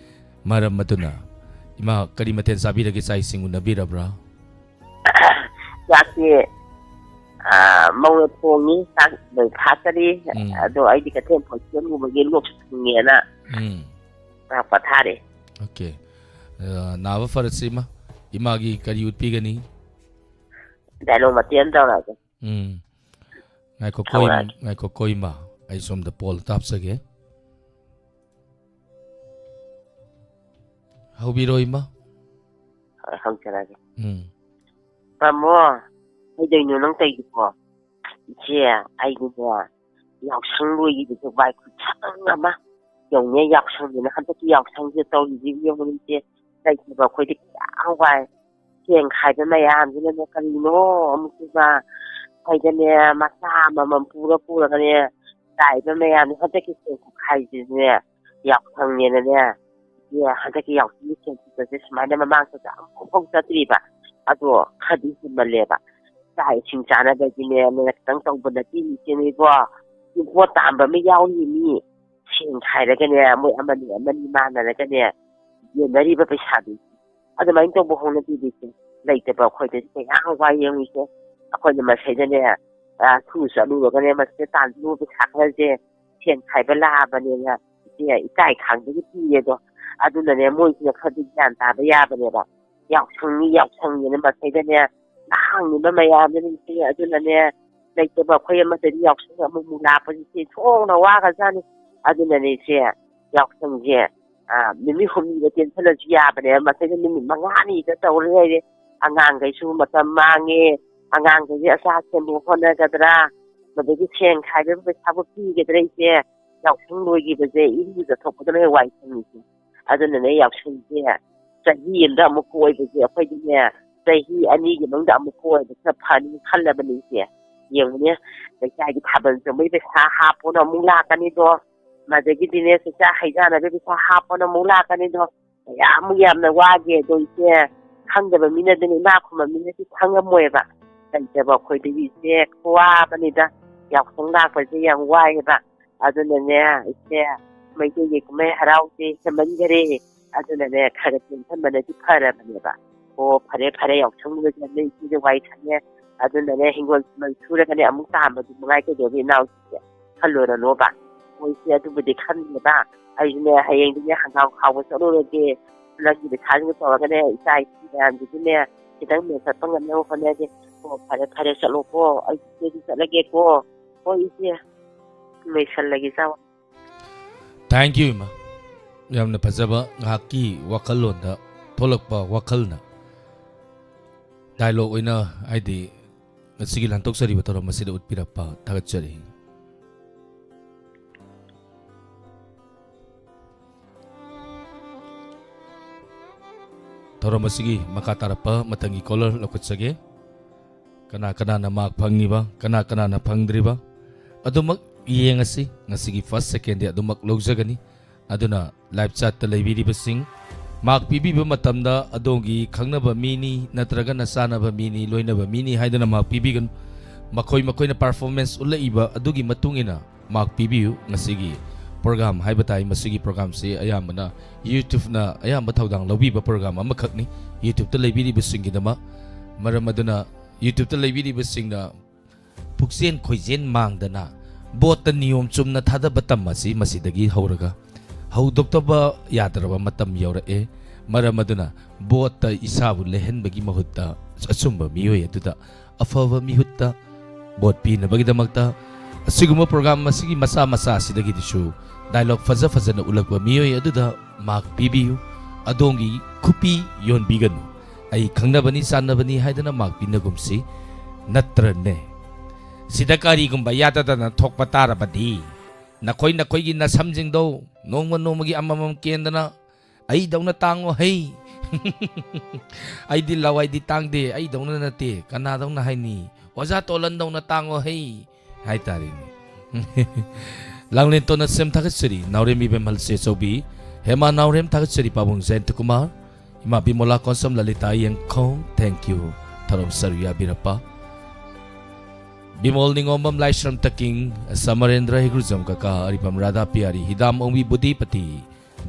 Maram maduna Ima kari maten sabi lagi sai singu nabi rabra. Yaki mau pongi sak de khatari do ai di kathen photien mu bagi lok nge na. Pathare. Okay. Nava farasima ima gi kari utpi gani. Dalo matien dawra. Ngai ko koi ma ai som the pol tap sage. How be roima? Hang charage. Pamo ai dei nu nang tai ko. Che ai ni ya. Yaw sang lui gi de bai ku chang ama. Yong ne yaw sang ni na han ta yaw sang je to ji yong ni che dai ki ba khoi de ang wai. Kieng khai de ma ya am ni ne kan no am ku ba khai de ne ma sa ma mam pu ra ka ne dai de ma ya ni han ta ki ku khai ji ne yaw sang ni ne Yeah, handaki yaw ni chen ti de smana ma mang sa hong sa tri ba ado khadi himaleba sai ching chana da ji ne ne tang tong bu da ti ni che ni bo ni bo tam ba me yaw ni ni ching khai da ga ne mo amani ma na da ga ne ye na ri ba pe sa di ado mai tong bo hong na ti di che lai te ba khoi de che yang wa yeng ni che akhoi ni ma sai da ne thu sa lu ga ne ma se tan lu pe sa kha je chen khai ba la ba ne ya ye ikai khang de ti ye do adunane moisina khadi gyan ta ba ya bane ba yaw sang ni ma sai da ne hang ni ba ma ya ne ni se adunane lai te ba khoy ma de yaw sang mu la pa ni se thong na wa ga za ni adunane se yaw sang je mi mi khum ni de ten thala ji ya bane ma sai da ni ma nga ni da taw re angang gai su ma tam ma nge angang gai asa se mu khona ga dra ma de ki cheng khai ga ba sa bu pi ge dre se yaw sang loi gi ba je i ni da thok da ne wai sang ni aduna ne yaw sang je chahi inda mu koi ba je apai di ne chahi ani gi mang da mu koi da sa phan khan la ba ni se yeng ne da cha gi thaban so mai be sa ha po na mu la ka ni do ma de gi di ne sa hai da na be sa ha po na mu la ka ni do ya mu yam na wa ge do se ꯈꯪꯗꯕ ꯃꯤꯅꯗꯅ ꯏꯅꯥꯛ ꯈꯨꯟꯕ ꯃꯤꯅꯗꯤ ꯈꯪꯉꯝꯃꯣꯏꯕ ꯂꯩꯇꯕ ꯑꯩꯈꯣꯏꯗꯗꯤ ꯏꯆꯦ ꯋꯥꯕꯅꯤꯗ ꯌꯥꯎꯁꯪ ꯂꯥꯛꯄꯁꯦ ꯌꯥꯝ ꯋꯥꯏꯑꯦꯕ ꯑꯗꯨꯅꯅꯦ ꯏꯆꯦ ꯃꯩꯇꯩꯒꯤ ꯀꯨꯝꯍꯩ ꯍꯔꯥꯎꯁꯦ ꯍꯦꯟꯃꯟꯈꯔꯦ ꯑꯗꯨꯅꯅꯦ ꯈꯔ ꯇꯦꯟꯁꯟꯕꯅꯗꯤ ꯐꯔꯕꯅꯦꯕ ꯑꯣ ꯐꯔꯦ ꯌꯥꯎꯁꯪ ꯂꯣꯏꯁꯤꯜꯂꯦ ꯏꯆꯦꯁꯦ ꯋꯥꯏ ꯁꯪꯉꯦ ꯑꯗꯨꯅꯅꯦ ꯍꯤꯡꯒꯣꯜ ꯁꯨꯔꯒꯅꯦ ꯑꯃꯨꯛ ꯇꯥꯟꯕꯗꯨ ꯃꯉꯥꯏ ꯀꯩꯗꯧꯕ ꯏꯅꯥꯎꯁꯦ ꯈꯜꯂꯨꯔꯅꯣꯕ ꯃꯣꯏꯁꯦ ꯑꯗꯨꯕꯨꯗꯤ ꯈꯟꯗꯦꯕ ꯑꯩꯁꯨꯅꯦ ꯍꯌꯦꯡꯗꯤꯅꯦ ꯍꯪꯒꯥꯝ ꯈꯥꯎꯕ ꯆꯠꯂꯨꯔꯒꯦ ꯈꯨꯂꯪꯒꯤ ꯄꯩꯁꯥꯁꯤꯡꯒ ꯇꯧꯔꯒꯅꯦ ꯏꯆꯥ ꯏꯁꯨ ꯃꯌꯥꯝꯁꯤꯒꯤꯅꯦ ꯈꯤꯇꯪ ꯃꯦꯟꯈꯠꯄ ꯉꯝꯅꯕ ꯍꯣꯠꯅꯒꯦ ꯑꯣ ꯐꯔꯦ ꯆꯠꯂꯣꯀꯣ ꯑꯩ ꯏꯆꯦꯗꯤ ꯆꯠꯂꯒꯦꯀꯣ ꯍꯣꯏ ꯏꯆꯦ ꯂꯣꯏꯁꯜꯂꯒꯦ ꯆꯥꯎ ꯊꯦꯡꯛ ꯌꯨ ꯏꯃꯥ ꯌꯥꯝꯅ ꯐꯖꯕ ꯉꯥꯏꯍꯥꯛꯀꯤ ꯋꯥꯈꯜꯂꯣꯟꯗ ꯊꯣꯛꯂꯛꯄ ꯋꯥꯈꯜꯅ ꯗꯥꯏꯂꯣग ꯑꯣꯏꯅ ꯍꯥꯏꯗꯤ ꯉꯁꯤꯒꯤ ꯂꯥꯟꯊꯣꯛꯆꯔꯤꯕ ꯊꯧꯔꯝ ꯑꯁꯤꯗ ꯎꯠꯄꯤꯔꯛꯄ ꯊꯥꯒꯠꯆꯔꯤ ꯊꯧꯔꯝ ꯑꯁꯤꯒꯤ ꯃꯈꯥ ꯇꯥꯔꯛꯄ ꯃꯊꯪꯒꯤ ꯀꯣꯂꯔ ꯂꯧꯈꯠꯆꯒꯦ ꯀꯅꯥꯅ ꯃꯥꯔꯛ ꯐꯪꯉꯤꯕ ꯀꯅꯥꯅ ꯐꯪꯗ꯭ꯔꯤꯕ ꯑꯗꯨꯃꯛ ꯌꯦꯡꯉꯁꯤ ꯉꯁꯤꯒꯤ ꯐꯥꯔꯁ ꯁꯦꯀꯦꯟꯗꯤ ꯑꯗꯨꯃꯛ ꯂꯧꯖꯒꯅꯤ ꯑꯗꯨꯅ ꯂꯥꯏꯚ ꯆꯥꯠꯇ ꯂꯩꯕꯤꯔꯤꯕꯁꯤꯡ ꯃꯥꯔꯛ ꯄꯤꯕꯤꯕ ꯃꯇꯝꯗ ꯑꯗꯣꯝꯒꯤ ꯈꯪꯅꯕ ꯃꯤꯅꯤ ꯅꯠꯇ꯭ꯔꯒꯅ ꯆꯥꯅꯕ ꯃꯤꯅꯤ ꯂꯣꯏꯅꯕ ꯃꯤꯅꯤ ꯍꯥꯏꯗꯨꯅ ꯃꯥꯔꯛ ꯄꯤꯕꯤꯒꯅꯨ ꯃꯈꯣꯏꯅ ꯄꯔꯐꯣꯔꯃꯦꯟꯁ ꯎꯠꯂꯛꯏꯕ ꯑꯗꯨꯒꯤ ꯃꯇꯨꯡ ꯏꯟꯅ ꯃꯥꯔꯛ ꯄꯤꯕꯤꯌꯨ ꯉꯁꯤꯒꯤ ꯄ꯭ꯔꯣꯒ꯭ꯔꯥꯝ ꯍꯥꯏꯕ ꯇꯥꯏ ꯃꯁꯤꯒꯤ ꯄ꯭ꯔꯣꯒ꯭ꯔꯥꯝꯁꯤ ꯑꯌꯥꯝꯕꯅ ꯌꯨꯇ꯭ꯌꯨꯕꯅ ꯑꯌꯥꯝꯕ ꯊꯧꯗꯥꯡ ꯂꯧꯕꯤꯕ ꯄ꯭ꯔꯣꯒ꯭ꯔꯥꯝ ꯑꯃꯈꯛꯅꯤ ꯌꯨꯇ꯭ꯌꯨꯕꯇ ꯂꯩꯕꯤꯔꯤꯕꯁꯤꯡꯒꯤꯗꯃꯛ ꯃꯔꯝ ꯑꯗꯨꯅ ꯌꯨꯇ꯭ꯌꯨꯕꯇ ꯂꯩꯕꯤꯔꯤꯕꯁꯤꯡꯅ ꯄꯨꯛꯆꯦꯟ ꯈꯣꯏꯖꯦꯟ ꯃꯥꯡꯗꯅ ꯕꯣꯠꯇ ꯅꯤꯌꯣꯝ ꯆꯨꯝꯅ ꯊꯥꯗꯕ ꯇꯝ ꯑꯁꯤ ꯃꯁꯤꯗꯒꯤ ꯍꯧꯔꯒ ꯍꯧꯗꯣꯛꯇꯕ ꯌꯥꯗ꯭ꯔꯕ ꯃꯇꯝ ꯌꯧꯔꯛꯑꯦ ꯃꯔꯝ ꯑꯗꯨꯅ ꯕꯣꯠꯇ ꯏꯁꯥꯕꯨ ꯂꯩꯍꯟꯕꯒꯤ ꯃꯍꯨꯠꯇ ꯑꯆꯨꯝꯕ ꯃꯤꯑꯣꯏ ꯑꯗꯨꯗ ꯑꯐꯕ ꯃꯤꯍꯨꯠꯇ ꯕꯣꯠ ꯄꯤꯅꯕꯒꯤꯗꯃꯛꯇ ꯑꯁꯤꯒꯨꯝꯕ ꯄ꯭ꯔꯣꯒ꯭ꯔꯥꯝ ꯑꯁꯤꯒꯤ ꯃꯆꯥ ꯑꯁꯤꯗꯒꯤꯁꯨ ꯗꯥꯏꯂꯣग ꯐꯖꯅ उलꯛꯄ ꯃꯤꯑꯣꯏ ꯑꯗꯨꯗ ꯃꯥꯔꯛ ꯄꯤꯕꯤꯌꯨ ꯑꯗꯣꯝꯒꯤ ꯈꯨꯄꯤ ꯌꯣꯟꯕꯤꯒꯅꯨ ꯑꯩ ꯈꯪꯅꯕꯅꯤ ꯆꯥꯟꯅꯕꯅꯤ ꯍꯥꯏꯗꯅ ꯃꯥꯔꯛ ꯄꯤꯅꯒꯨꯝꯁꯤ ꯅꯠꯇ꯭ꯔꯅꯦ ꯁꯤꯗ ꯀꯔꯤꯒꯨꯝꯕ ꯌꯥꯗꯗꯅ ꯊꯣꯛꯄ ꯇꯥꯔꯕꯗꯤ ꯅꯈꯣꯏꯒꯤ ꯅꯁꯝꯁꯤꯡꯗꯣ ꯅꯣꯡꯃꯒꯤ ꯑꯃꯃꯝ ꯀꯦꯟꯗꯅ ꯑꯩꯗꯧꯅ ꯇꯥꯡꯉꯣ ꯍꯩ ꯑꯩꯗꯤ ꯂꯋꯥꯏꯗꯤ ꯇꯥꯡꯗꯦ ꯑꯩꯗꯧꯅ ꯅꯠꯇꯦ ꯀꯅꯥꯗꯧꯅ ꯍꯥꯏꯅꯤ ꯑꯣꯖꯥ ꯇꯣꯂꯟꯗꯧꯅ ꯇꯥꯡꯉꯣ ꯍꯩ ꯍꯥꯏꯇꯥꯔꯦꯅꯦ ꯂꯥꯡꯂꯦꯟꯇꯣꯟꯅ ꯁꯦꯝ ꯊꯥꯒꯠꯆꯔꯤ ꯅꯥꯎꯔꯦꯝ ꯏꯕꯦꯝꯍꯜ ꯆꯦꯆꯧꯕꯤ ꯍꯦꯃꯥ ꯅꯥꯎꯔꯦꯝ ꯊꯥꯒꯠꯆꯔꯤ ꯄꯥꯕꯨꯡ ꯖꯌꯟꯇꯀꯨꯃꯥꯔ ꯏꯃꯥ ꯕꯤꯃꯣꯂꯥ ꯀꯣꯟꯁꯝ ꯂꯂꯤꯇꯥ ꯌꯦꯡꯈꯣꯡ ꯊꯦꯡꯛ ꯌꯨ ꯊꯧꯔꯝ ꯁꯔꯨ ꯌꯥꯕꯤꯔꯛꯄ ꯕꯤꯃꯣꯜ ꯅꯤꯉꯣꯝꯕꯝ ꯂꯥꯏꯁ꯭ꯔꯝ ꯇꯀꯤꯡ ꯁꯃꯔꯦꯟꯗ꯭ꯔ ꯍꯤꯒ꯭ꯔꯨꯖꯝ ꯀꯀꯥ ꯑꯔꯤꯕꯝ ꯔꯥꯙꯥ ꯄꯤꯌꯥꯔꯤ ꯍꯤꯗꯥꯝ ꯑꯣꯡꯕꯤ ꯕꯨꯙꯤꯄꯇꯤ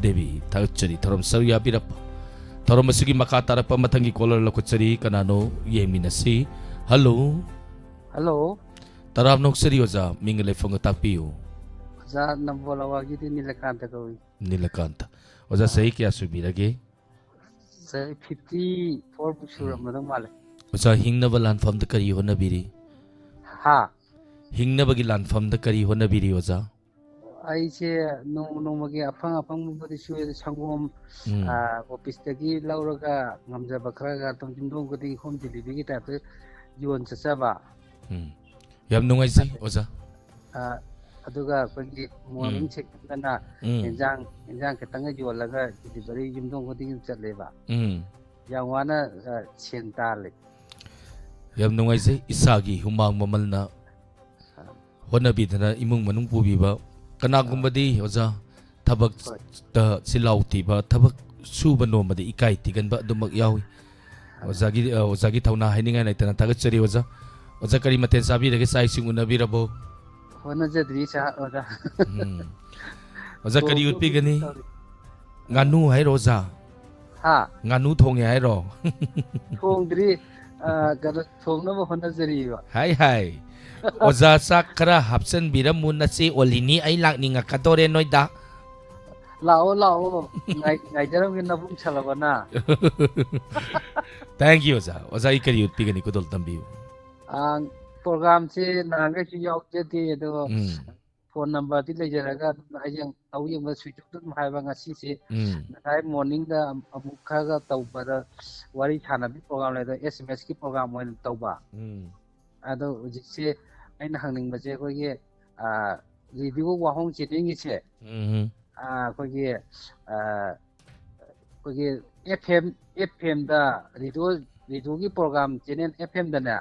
ꯗꯦꯕꯤ ꯊꯥꯒꯠꯆꯔꯤ ꯊꯧꯔꯝ ꯁꯔꯨ ꯌꯥꯕꯤꯔꯛꯄ ꯊꯧꯔꯝ ꯑꯁꯤꯒꯤ ꯃꯈꯥ ꯇꯥꯔꯛꯄ ꯃꯊꯪꯒꯤ ꯀꯣꯂꯔ ꯂꯧꯈꯠꯆꯔꯤ ꯀꯅꯥꯅꯣ ꯌꯦꯡꯃꯤꯟꯅꯁꯤ ꯍꯜꯂꯣ ꯍꯜꯂꯣ ꯇꯔꯥꯝ ꯅꯣꯛꯆꯔꯤ ꯑꯣꯖꯥ ꯃꯤꯡꯒ ꯂꯩꯐꯝꯒ ꯇꯥꯛꯄꯤꯌꯨ ꯑꯣꯖꯥ ꯅꯝꯕꯣꯂꯋꯥꯒꯤꯗꯤ ꯅꯤꯂꯀꯥꯟꯇ ꯀꯧꯏ ꯅꯤꯂꯀꯥꯟꯇ ꯑꯣꯖꯥ ꯆꯍꯤ ꯀꯌꯥ ꯁꯨꯕꯤꯔꯒꯦ ꯆꯍꯤ 54 ꯐꯥꯎ ꯁꯨꯔꯝꯃꯗꯧ ꯃꯥꯜꯂꯦ ꯑꯣꯖꯥ ꯍꯤꯡꯅꯕ ꯂꯥꯟꯐꯝꯗ ꯀꯔꯤ ꯍꯣꯠꯅꯕꯤꯔꯤ ꯍꯥ ꯍꯤꯡꯅꯕꯒꯤ ꯂꯥꯟꯐꯝꯗ ꯀꯔꯤ ꯍꯣꯠꯅꯕꯤꯔꯤ ꯑꯣꯖꯥ ꯑꯩꯁꯦ ꯅꯣꯡꯃꯒꯤ ꯑꯐꯪꯕꯗꯤ ꯁꯨꯏ ꯁꯪꯒꯣꯝ ꯑꯣꯐꯤꯁꯇꯒꯤ ꯂꯧꯔꯒ ꯉꯝꯖꯕ ꯈꯔꯒ ꯑꯗꯨꯝ ꯌꯨꯝꯊꯣꯡ ꯈꯨꯗꯤꯡꯒꯤ ꯍꯣꯝ ꯗꯤꯂꯤꯚꯔꯤꯒꯤ ꯇꯥꯏꯞꯇ ꯌꯣꯟ ꯆꯠꯆꯕ ꯌꯥꯝ ꯅꯨꯡꯉꯥꯏꯖꯩ ꯑꯣꯖꯥ ꯑꯗꯨꯒ ꯑꯩꯈꯣꯏꯒꯤ ꯃꯣꯔꯅꯤꯡ ꯁꯦꯛꯁꯟꯗꯅ ꯏꯟꯖꯥꯡ ꯈꯤꯇꯪꯒ ꯌꯣꯜꯂꯒ ꯗꯤꯂꯤꯚꯔꯤ ꯌꯨꯝꯊꯣꯡ ꯈꯨꯗꯤꯡꯒꯤ ꯆꯠꯂꯦꯕ ꯌꯥꯝ ꯋꯥꯅ ꯁꯦꯟ ꯇꯥꯜꯂꯤ ꯌꯥꯝ ꯅꯨꯡꯉꯥꯏꯖꯩ ꯏꯁꯥꯒꯤ ꯍꯨꯃꯥꯡ ꯃꯃꯜꯅ ꯍꯣꯠꯅꯕꯤꯗꯅ ꯏꯃꯨꯡ ꯃꯅꯨꯡ ꯄꯨꯕꯤꯕ ꯀꯅꯥꯒꯨꯝꯕꯗꯤ ꯑꯣꯖꯥ ꯊꯕꯛꯇ ꯆꯤꯜꯍꯥꯎ ꯊꯤꯕ ꯊꯕꯛ ꯁꯨꯕ ꯅꯣꯝꯕꯗ ꯏꯀꯥꯏ ꯊꯤꯒꯟꯕ ꯑꯗꯨꯃꯛ ꯌꯥꯎꯏ ꯑꯣꯖꯥꯒꯤ ꯊꯧꯅꯥ ꯍꯥꯏꯅꯤꯡꯉꯥꯏ ꯂꯩꯇꯅ ꯊꯥꯒꯠꯆꯔꯤ ꯑꯣꯖꯥ ꯑꯣꯖꯥ ꯀꯔꯤ ꯃꯊꯦꯜ ꯆꯥꯕꯤꯔꯒꯦ ꯆꯥꯛ ꯏꯁꯤꯡ ꯎꯅꯕꯤꯔꯕꯣ ꯍꯣꯠꯅꯖꯗ꯭ꯔꯤ ꯑꯣꯖꯥ ꯑꯣꯖꯥ ꯀꯔꯤ ꯎꯠꯄꯤꯒꯅꯤ ꯉꯥꯅꯨ ꯍꯥꯏꯔꯣ ꯑꯣꯖꯥ ꯍꯥ ꯉꯥꯅꯨ ꯊꯣꯡꯉꯦ ꯍꯥꯏꯔꯣ ꯊꯣꯡꯗ꯭ꯔꯤ ꯀꯩꯅꯣ ꯊꯣꯡꯅꯕ ꯍꯣꯠꯅꯖꯔꯤꯕ ꯍꯥꯏ ꯑꯣꯖꯥ ꯆꯥꯛ ꯈꯔ ꯍꯥꯞꯆꯟꯕꯤꯔꯝꯃꯨ ꯅꯆꯦ ꯑꯣꯜꯂꯤꯅꯤ ꯑꯩ ꯂꯥꯛꯅꯤꯡꯉꯛꯀꯗꯣꯔꯦ ꯅꯣꯏꯗ ꯂꯥꯛꯑꯣ ꯉꯥꯏꯖꯔꯝꯒꯦ ꯅꯕꯨꯡ ꯁꯜꯂꯕꯅ ꯊꯦꯡꯛ ꯌꯨ ꯑꯣꯖꯥ ꯑꯣꯖꯥ ꯑꯩ ꯀꯔꯤ ꯎꯠꯄꯤꯒꯅꯤ ꯈꯨꯗꯣꯜ ꯇꯝꯕꯤꯌꯨ ꯄ꯭ꯔꯣꯒ꯭ꯔꯥꯝꯁꯦ ꯅꯍꯥꯟꯈꯩꯁꯨ ꯌꯥꯎꯖꯗꯦ ꯑꯗꯣ ꯐꯣꯟ ꯅꯝꯕꯔꯗꯤ ꯂꯩꯖꯔꯒ ꯑꯩ ꯇꯧ ꯌꯦꯡꯕ ꯁ꯭ꯋꯤꯆ ꯑꯗꯨꯝ ꯍꯥꯏꯕ ꯉꯁꯤꯁꯦ ꯉꯁꯥꯏ ꯃꯣꯔꯅꯤꯡꯗ ꯑꯃꯨꯛ ꯈꯔꯒ ꯇꯧꯕꯗ ꯋꯥꯔꯤ ꯁꯥꯟꯅꯕꯤ ꯄ꯭ꯔꯣꯒ꯭ꯔꯥꯝ ꯂꯩꯗ SMS ꯀꯤ ꯄ꯭ꯔꯣꯒ꯭ꯔꯥꯝ ꯑꯣꯏꯅ ꯇꯧꯕ ꯑꯗꯣ ꯍꯧꯖꯤꯛꯁꯦ ꯑꯩꯅ ꯍꯪꯅꯤꯡꯕꯁꯦ ꯑꯩꯈꯣꯏꯒꯤ ꯔꯦꯗꯤꯑꯣ ꯋꯥꯍꯣꯡ ꯆꯦꯅꯦꯜꯒꯤꯁꯦ ꯑꯩꯈꯣꯏꯒꯤ FM ꯔꯦꯗꯤꯑꯣꯒꯤ ꯄ꯭ꯔꯣꯒ꯭ꯔꯥꯝ ꯆꯦꯅꯦꯜ FMꯗꯅꯦ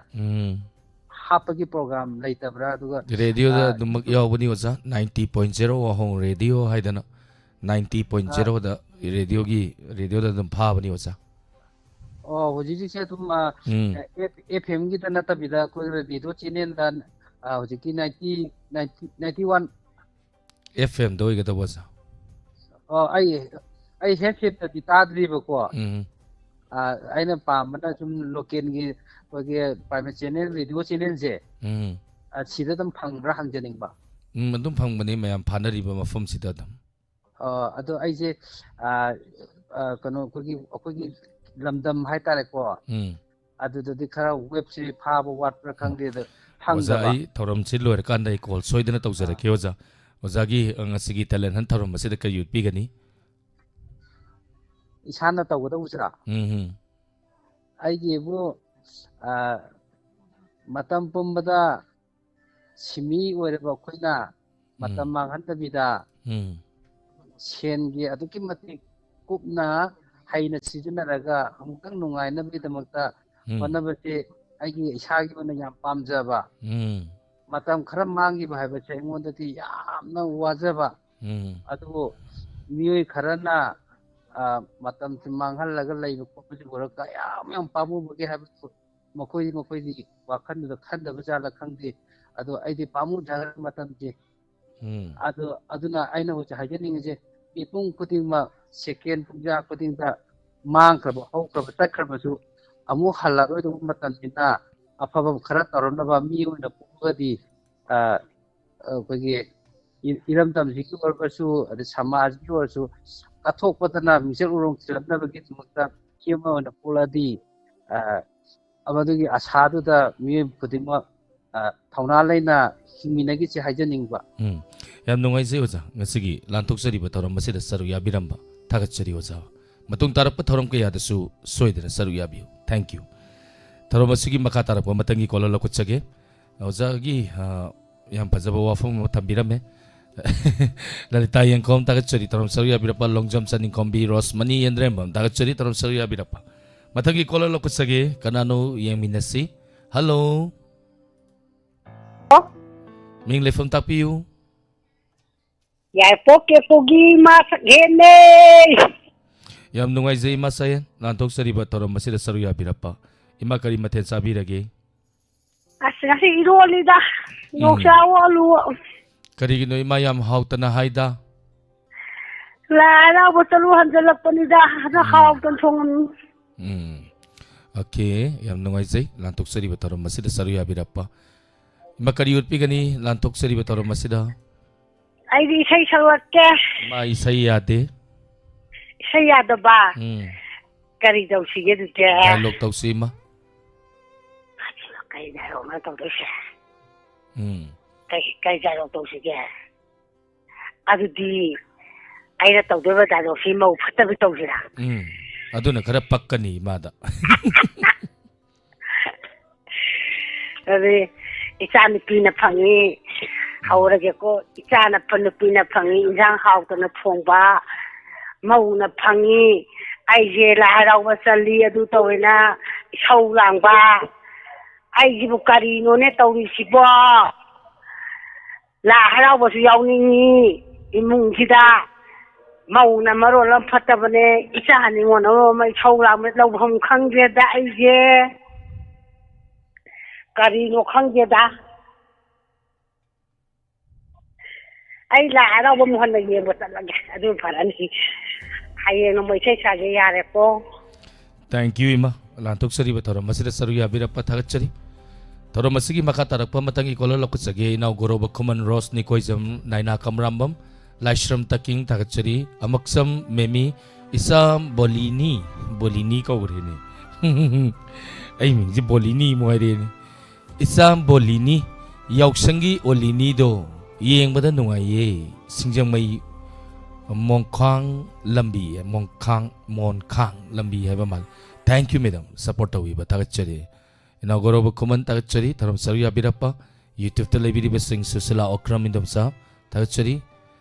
ꯍꯥꯞꯄꯒꯤ ꯄ꯭ꯔꯣꯒ꯭ꯔꯥꯝ ꯂꯩꯇꯕ꯭ꯔꯥ ꯑꯗꯨꯒ ꯔꯦꯗꯤꯑꯣꯗ ꯑꯗꯨꯃꯛ ꯌꯥꯎꯕꯅꯤ ꯑꯣꯖꯥ 90.0 ꯋꯥꯍꯣꯡ ꯔꯦꯗꯤꯑꯣ ꯍꯥꯏꯗꯅ 90.0ꯗ ꯔꯦꯗꯤꯑꯣꯗ ꯑꯗꯨꯝ ꯐꯥꯕꯅꯤ ꯑꯣꯖꯥ ꯍꯧꯖꯤꯛꯁꯦ ꯑꯗꯨꯝ FMꯒꯤꯗ ꯅꯠꯇꯕꯤꯗ ꯑꯩꯈꯣꯏ ꯔꯦꯗꯤꯑꯣ ꯆꯦꯅꯦꯜꯗ ꯍꯧꯖꯤꯛꯀꯤ 91 FMꯗ ꯑꯣꯏꯒꯗꯧꯕ ꯑꯣꯖꯥ ꯑꯩ ꯍꯦꯗꯁꯦꯠꯇꯗꯤ ꯇꯥꯗ꯭ꯔꯤꯕꯀꯣ ꯑꯩꯅ ꯄꯥꯝꯕꯅ ꯁꯨꯝ ꯂꯣꯀꯦꯜꯒꯤ ꯑꯩꯈꯣꯏꯒꯤ ꯄ꯭ꯔꯥꯏꯚꯦꯠ ꯆꯦꯅꯦꯜ ꯔꯦꯗꯤꯑꯣ ꯆꯦꯅꯦꯜꯁꯦ ꯁꯤꯗ ꯑꯗꯨꯝ ꯐꯪꯕ꯭ꯔꯥ ꯍꯪꯖꯅꯤꯡꯕ ꯑꯗꯨꯝ ꯐꯪꯕꯅꯤ ꯃꯌꯥꯝ ꯐꯥꯅꯔꯤꯕ ꯃꯐꯝꯁꯤꯗ ꯑꯗꯨꯝ ꯑꯗꯣ ꯑꯩꯁꯦ ꯀꯩꯅꯣ ꯑꯩꯈꯣꯏꯒꯤ ꯂꯝꯗꯝ ꯍꯥꯏꯇꯥꯔꯦꯀꯣ ꯑꯗꯨꯗꯗꯤ ꯈꯔ ꯋꯦꯕꯁꯤ ꯐꯥꯕ ꯋꯥꯠꯄ꯭ꯔꯥ ꯈꯪꯗꯦ ꯑꯗ ꯑꯣꯖꯥ ꯐꯪꯗꯕ ꯑꯩ ꯊꯧꯔꯝꯁꯤ ꯂꯣꯏꯔꯀꯥꯟꯗ ꯑꯩ ꯀꯣꯜ ꯁꯣꯏꯗꯅ ꯇꯧꯖꯔꯛꯀꯦ ꯑꯣꯖꯥ ꯑꯣꯖꯥꯒꯤ ꯉꯁꯤꯒꯤ ꯇꯦꯂꯦꯟ ꯍꯟ ꯊꯧꯔꯝ ꯑꯁꯤꯗ ꯀꯔꯤ ꯎꯠꯄꯤꯒꯅꯤ ꯏꯁꯥꯅ ꯇꯧꯒꯗꯧꯕꯁꯤꯔꯥ ꯑꯩꯒꯤꯕꯨ ꯃꯇꯝ ꯄꯨꯝꯕꯗ ꯁꯤꯃꯤ ꯑꯣꯏꯔꯕ ꯑꯩꯈꯣꯏꯅ ꯃꯇꯝ ꯃꯥꯡꯍꯟꯗꯕꯤꯗ ꯁꯦꯟꯒꯤ ꯑꯗꯨꯛꯀꯤ ꯃꯇꯤꯛ ꯀꯨꯞꯅ ꯍꯩꯅ ꯁꯤꯖꯤꯟꯅꯔꯒ ꯑꯃꯨꯛꯇꯪ ꯅꯨꯡꯉꯥꯏꯅꯕꯒꯤꯗꯃꯛꯇ ꯍꯣꯠꯅꯕꯁꯤ ꯑꯩꯒꯤ ꯏꯁꯥꯒꯤ ꯑꯣꯏꯅ ꯌꯥꯝ ꯄꯥꯝꯖꯕ ꯃꯇꯝ ꯈꯔ ꯃꯥꯡꯈꯤꯕ ꯍꯥꯏꯕꯁꯦ ꯑꯩꯉꯣꯟꯗꯗꯤ ꯌꯥꯝꯅ ꯋꯥꯖꯕ ꯑꯗꯨꯕꯨ ꯃꯤꯑꯣꯏ ꯈꯔꯅ ꯃꯇꯝꯁꯤ ꯃꯥꯡꯍꯜꯂꯒ ꯂꯩꯕ ꯈꯣꯠꯄꯁꯤꯎꯔꯒ ꯌꯥꯝ ꯄꯥꯝꯃꯨꯕꯒꯦ ꯍꯥꯏꯕꯗꯨ ꯃꯈꯣꯏꯗꯤ ꯋꯥꯈꯜꯗꯨꯗ ꯈꯟꯗꯕ ꯖꯥꯠꯂ ꯈꯪꯗꯦ ꯑꯗꯣ ꯑꯩꯗꯤ ꯄꯥꯝꯃꯨꯖꯈ꯭ꯔ ꯃꯇꯝꯁꯦ ꯑꯗꯨꯅ ꯑꯩꯅ ꯍꯧꯖꯤꯛ ꯍꯥꯏꯖꯅꯤꯡꯉꯤꯁꯦ ꯃꯤꯄꯨꯝ ꯈꯨꯗꯤꯡꯃꯛ ꯁꯦꯀꯦꯟ ꯄꯨꯡꯖꯥ ꯈꯨꯗꯤꯡꯗ ꯃꯥꯡꯈ꯭ꯔꯕ ꯍꯧꯈ꯭ꯔꯕ ꯆꯠꯈ꯭ꯔꯕꯁꯨ ꯑꯃꯨꯛ ꯍꯜꯂꯔꯣꯏꯗꯕ ꯃꯇꯝꯁꯤꯅ ꯑꯐꯕ ꯈꯔ ꯇꯧꯔꯝꯅꯕ ꯃꯤ ꯑꯣꯏꯅ ꯄꯣꯛꯑꯒꯗꯤ ꯑꯩꯈꯣꯏꯒꯤ ꯏꯔꯝꯗꯝꯁꯤꯒꯤ ꯑꯣꯏꯔꯒꯁꯨ ꯑꯗꯩ ꯁꯃꯥꯖꯀꯤ ꯑꯣꯏꯔꯁꯨ ꯀꯠꯊꯣꯛꯄꯗꯅ ꯃꯤꯡꯆꯠ ꯎꯔꯣꯡ ꯊꯤꯜꯂꯛꯅꯕꯒꯤꯗꯃꯛꯇ ꯃꯤ ꯑꯃ ꯑꯣꯏꯅ ꯄꯣꯛꯂꯛꯑꯗꯤ ꯃꯗꯨꯒꯤ ꯑꯁꯥꯗꯨꯗ ꯃꯤꯑꯣꯏ ꯈꯨꯗꯤꯡꯃꯛ ꯊꯧꯅꯥ ꯂꯩꯅ ꯍꯤꯡꯃꯤꯟꯅꯈꯤꯁꯤ ꯍꯥꯏꯖꯅꯤꯡꯕ ꯌꯥꯝ ꯅꯨꯡꯉꯥꯏꯖꯩ ꯑꯣꯖꯥ ꯉꯁꯤꯒꯤ ꯂꯥꯟꯊꯣꯛꯆꯔꯤꯕ ꯊꯧꯔꯝ ꯑꯁꯤꯗ ꯁꯔꯨꯛ ꯌꯥꯕꯤꯔꯝꯕ ꯊꯥꯒꯠꯆꯔꯤ ꯑꯣꯖꯥ ꯃꯇꯨꯡ ꯇꯥꯔꯛꯄ ꯊꯧꯔꯝ ꯀꯌꯥꯗꯁꯨ ꯁꯣꯏꯗꯅ ꯁꯔꯨꯛ ꯌꯥꯕꯤꯌꯨ ꯊꯦꯡꯛ ꯌꯨ ꯊꯧꯔꯝ ꯑꯁꯤꯒꯤ ꯃꯈꯥ ꯇꯥꯔꯛꯄ ꯃꯇꯝꯒꯤ ꯀꯣꯜ ꯂꯧꯈꯠꯆꯒꯦ ꯑꯣꯖꯥꯒꯤ ꯌꯥꯝ ꯐꯖꯕ ꯋꯥꯐꯝ ꯑꯃ ꯊꯝꯕꯤꯔꯝꯃꯦ ꯂꯂꯤꯇꯥ ꯌꯦꯡꯈꯣꯝ ꯊꯥꯒꯠꯆꯔꯤ ꯊꯧꯔꯝ ꯁꯔꯨꯛ ꯌꯥꯕꯤꯔꯛꯄ ꯂꯣꯡꯖꯝ ꯆꯅꯤꯡꯈꯣꯝꯕꯤ ꯔꯣꯁꯃꯅꯤ ꯌꯦꯟꯗ꯭ꯔꯦꯝꯕꯝ ꯊꯥꯒꯠꯆꯔꯤ ꯊꯧꯔꯝ ꯁꯔꯨꯛ ꯌꯥꯕꯤꯔꯛꯄ ꯃꯊꯪꯒꯤ ꯀꯣꯜ ꯂꯧꯈꯠꯆꯒꯦ ꯀꯅꯥꯅꯣ ꯌꯦꯡꯃꯤꯟꯅꯁꯤ ꯍꯜꯂꯣ ꯃꯤꯡ ꯂꯩꯐꯝ ꯇꯥꯛꯄꯤꯌꯨ ꯌꯥꯏꯄꯣꯛ ꯀꯦꯄꯨꯒꯤ ꯃꯥꯁꯛꯍꯦꯟꯅꯦ ꯌꯥꯝ ꯅꯨꯡꯉꯥꯏꯖꯩ ꯏꯃꯥ ꯁꯥꯌꯦꯟ ꯂꯥꯟꯊꯣꯛꯆꯔꯤꯕ ꯊꯧꯔꯝ ꯑꯁꯤꯗ ꯁꯔꯨꯛ ꯌꯥꯕꯤꯔꯛꯄ ꯏꯃꯥ ꯀꯔꯤ ꯃꯊꯦꯜ ꯆꯥꯕꯤꯔꯒꯦ ꯑꯁ ꯉꯁꯤ ꯏꯔꯣꯜꯂꯤꯗ ꯌꯣꯡꯆꯥꯛ ꯑꯂꯨ ꯀꯔꯤꯒꯤꯅꯣ ꯏꯃꯥ ꯌꯥꯝ ꯍꯥꯎꯇꯅ ꯍꯥꯏꯗ ꯂꯥꯏ ꯍꯔꯥꯎꯕ ꯆꯠꯂꯨ ꯍꯟꯖꯜꯂꯛꯄꯅꯤꯗ ꯑꯗ ꯍꯥꯎꯇꯅ ꯊꯣꯡꯉꯝꯃꯤ ꯑꯣꯀꯦ ꯌꯥꯝ ꯅꯨꯡꯉꯥꯏꯖꯩ ꯂꯥꯟꯊꯣꯛꯆꯔꯤꯕ ꯊꯧꯔꯝ ꯑꯁꯤꯗ ꯁꯔꯨꯛ ꯌꯥꯕꯤꯔꯛꯄ ꯏꯃꯥ ꯀꯔꯤ ꯎꯠꯄꯤꯒꯅꯤ ꯂꯥꯟꯊꯣꯛꯆꯔꯤꯕ ꯊꯧꯔꯝ ꯑꯁꯤꯗ ꯑꯩꯗꯤ ꯏꯁꯩ ꯁꯛꯂꯛꯀꯦ ꯏꯃꯥ ꯏꯁꯩ ꯌꯥꯗꯦ ꯏꯁꯩ ꯌꯥꯗꯕ ꯀꯔꯤ ꯇꯧꯁꯤꯒꯦ ꯑꯗꯨꯗꯤ ꯗꯥꯏꯂꯣꯛ ꯇꯧꯁꯤ ꯏꯃꯥ ꯀꯩ ꯗꯥꯏꯂꯣꯛꯅ ꯇꯧꯗꯣꯏꯁꯦ ꯀꯩ ꯗꯥꯏꯂꯣꯛ ꯇꯧꯁꯤꯒꯦ ꯑꯗꯨꯗꯤ ꯑꯩꯅ ꯇꯧꯗꯣꯏꯕ ꯗꯥꯏꯂꯣꯛꯁꯤ ꯃꯧ ꯐꯠꯇꯕꯤ ꯇꯧꯁꯤꯔꯥ ꯑꯗꯨꯅ ꯈꯔ ꯄꯛꯀꯅꯤ ꯏꯃꯥꯗ ꯑꯗꯨꯗꯤ ꯏꯆꯥ ꯅꯨꯄꯤꯅ ꯐꯪꯉꯤ ꯍꯧꯔꯒꯦꯀꯣ ꯏꯆꯥꯅ ꯅꯨꯄꯤꯅ ꯐꯪꯉꯤ ꯏꯟꯖꯥꯡ ꯍꯥꯎꯇꯅ ꯊꯣꯡꯕ ꯃꯧꯅ ꯐꯪꯉꯤ ꯑꯩꯁꯦ ꯂꯥꯏ ꯍꯔꯥꯎꯕ ꯆꯜꯂꯤ ꯑꯗꯨ ꯇꯧꯋꯦꯅ ꯏꯁꯧ ꯂꯥꯡꯕ ꯑꯩꯁꯤꯕꯨ ꯀꯔꯤꯅꯣꯅꯦ ꯇꯧꯔꯤꯁꯤꯕꯣ ꯂꯥꯏ ꯍꯔꯥꯎꯕꯁꯨ ꯌꯥꯎꯅꯤꯡꯉꯤ ꯏꯃꯨꯡꯁꯤꯗ ꯃꯧꯅ ꯃꯔꯣꯜ ꯑꯃ ꯐꯠꯇꯕꯅꯦ ꯏꯆꯥ ꯅꯤꯉꯣꯟ ꯑꯃ ꯏꯁꯧ ꯂꯥꯡꯕ ꯂꯧꯐꯝ ꯈꯪꯗ꯭ꯔꯦꯗ ꯑꯩꯁꯦ ꯀꯔꯤꯅꯣ ꯈꯪꯗꯦꯗ ꯑꯩ ꯂꯥꯏ ꯍꯔꯥꯎꯕ ꯃꯨꯍꯟꯅ ꯌꯦꯡꯕ ꯆꯠꯂꯒꯦ ꯑꯗꯨ ꯐꯔꯅꯤ ꯍꯌꯦꯡ ꯅꯣꯡꯃ ꯏꯁꯩ ꯁꯥꯒꯦ ꯌꯥꯔꯦꯀꯣ ꯊꯦꯡꯛ ꯌꯨ ꯏꯃꯥ ꯂꯥꯟꯊꯣꯛꯆꯔꯤꯕ ꯊꯧꯔꯝ ꯑꯁꯤꯗ ꯁꯔꯨꯛ ꯌꯥꯕꯤꯔꯛꯄ ꯊꯥꯒꯠꯆꯔꯤ ꯊꯧꯔꯝ ꯑꯁꯤꯒꯤ ꯃꯈꯥ ꯇꯥꯔꯛꯄ ꯃꯇꯪꯒꯤ ꯀꯣꯜ ꯂꯧꯈꯠꯆꯒꯦ ꯏꯅꯥꯎ ꯒꯣꯔꯣꯕ ꯈꯨꯃꯟ ꯔꯣꯁ ꯅꯤꯀꯣꯏꯖꯝ ꯅꯥꯏꯅꯥ ꯀꯝꯔꯥꯝꯕꯝ ꯂꯥꯏꯁ꯭ꯔꯝ ꯇꯀꯤꯡ ꯊꯥꯒꯠꯆꯔꯤ ꯑꯃꯛꯁꯝ ꯃꯦꯃꯤ ꯏꯁꯥꯝ ꯕꯣꯂꯤꯅꯤ ꯀꯧꯈ꯭ꯔꯦꯅꯦ ꯑꯩ ꯃꯤꯡꯁꯦ ꯕꯣꯂꯤꯅꯤ ꯃꯣꯏꯔꯦꯅꯦ ꯏꯁꯥꯝ ꯕꯣꯂꯤꯅꯤ ꯌꯥꯎꯁꯪꯒꯤ ꯑꯣꯂꯤꯅꯤꯗꯣ ꯌꯦꯡꯕꯗ ꯅꯨꯡꯉꯥꯏꯌꯦ ꯁꯤꯡꯖꯃꯩ ꯃꯣꯡꯈꯥꯡ ꯂꯝꯕꯤ ꯍꯥꯏꯕ ꯃꯥꯜꯂꯦ ꯊꯦꯡꯛ ꯌꯨ ꯃꯦꯗꯥꯝ ꯁꯞꯄꯣꯔꯠ ꯇꯧꯕꯤꯕ ꯊꯥꯒꯠꯆꯔꯤ ꯏꯅꯥꯎ ꯒꯧꯔꯕ ꯈꯨꯃꯟ ꯊꯥꯒꯠꯆꯔꯤ ꯊꯧꯔꯝ ꯁꯔꯨꯛ ꯌꯥꯕꯤꯔꯛꯄ ꯌꯨꯇ꯭ꯌꯨꯕꯇ ꯂꯩꯕꯤꯔꯤꯕꯁꯤꯡ ꯁꯨꯁꯤꯂꯥ ꯑꯣꯀ꯭ꯔꯝ ꯏꯟꯗꯣꯝꯆꯥ ꯊꯥꯒꯠꯆꯔꯤ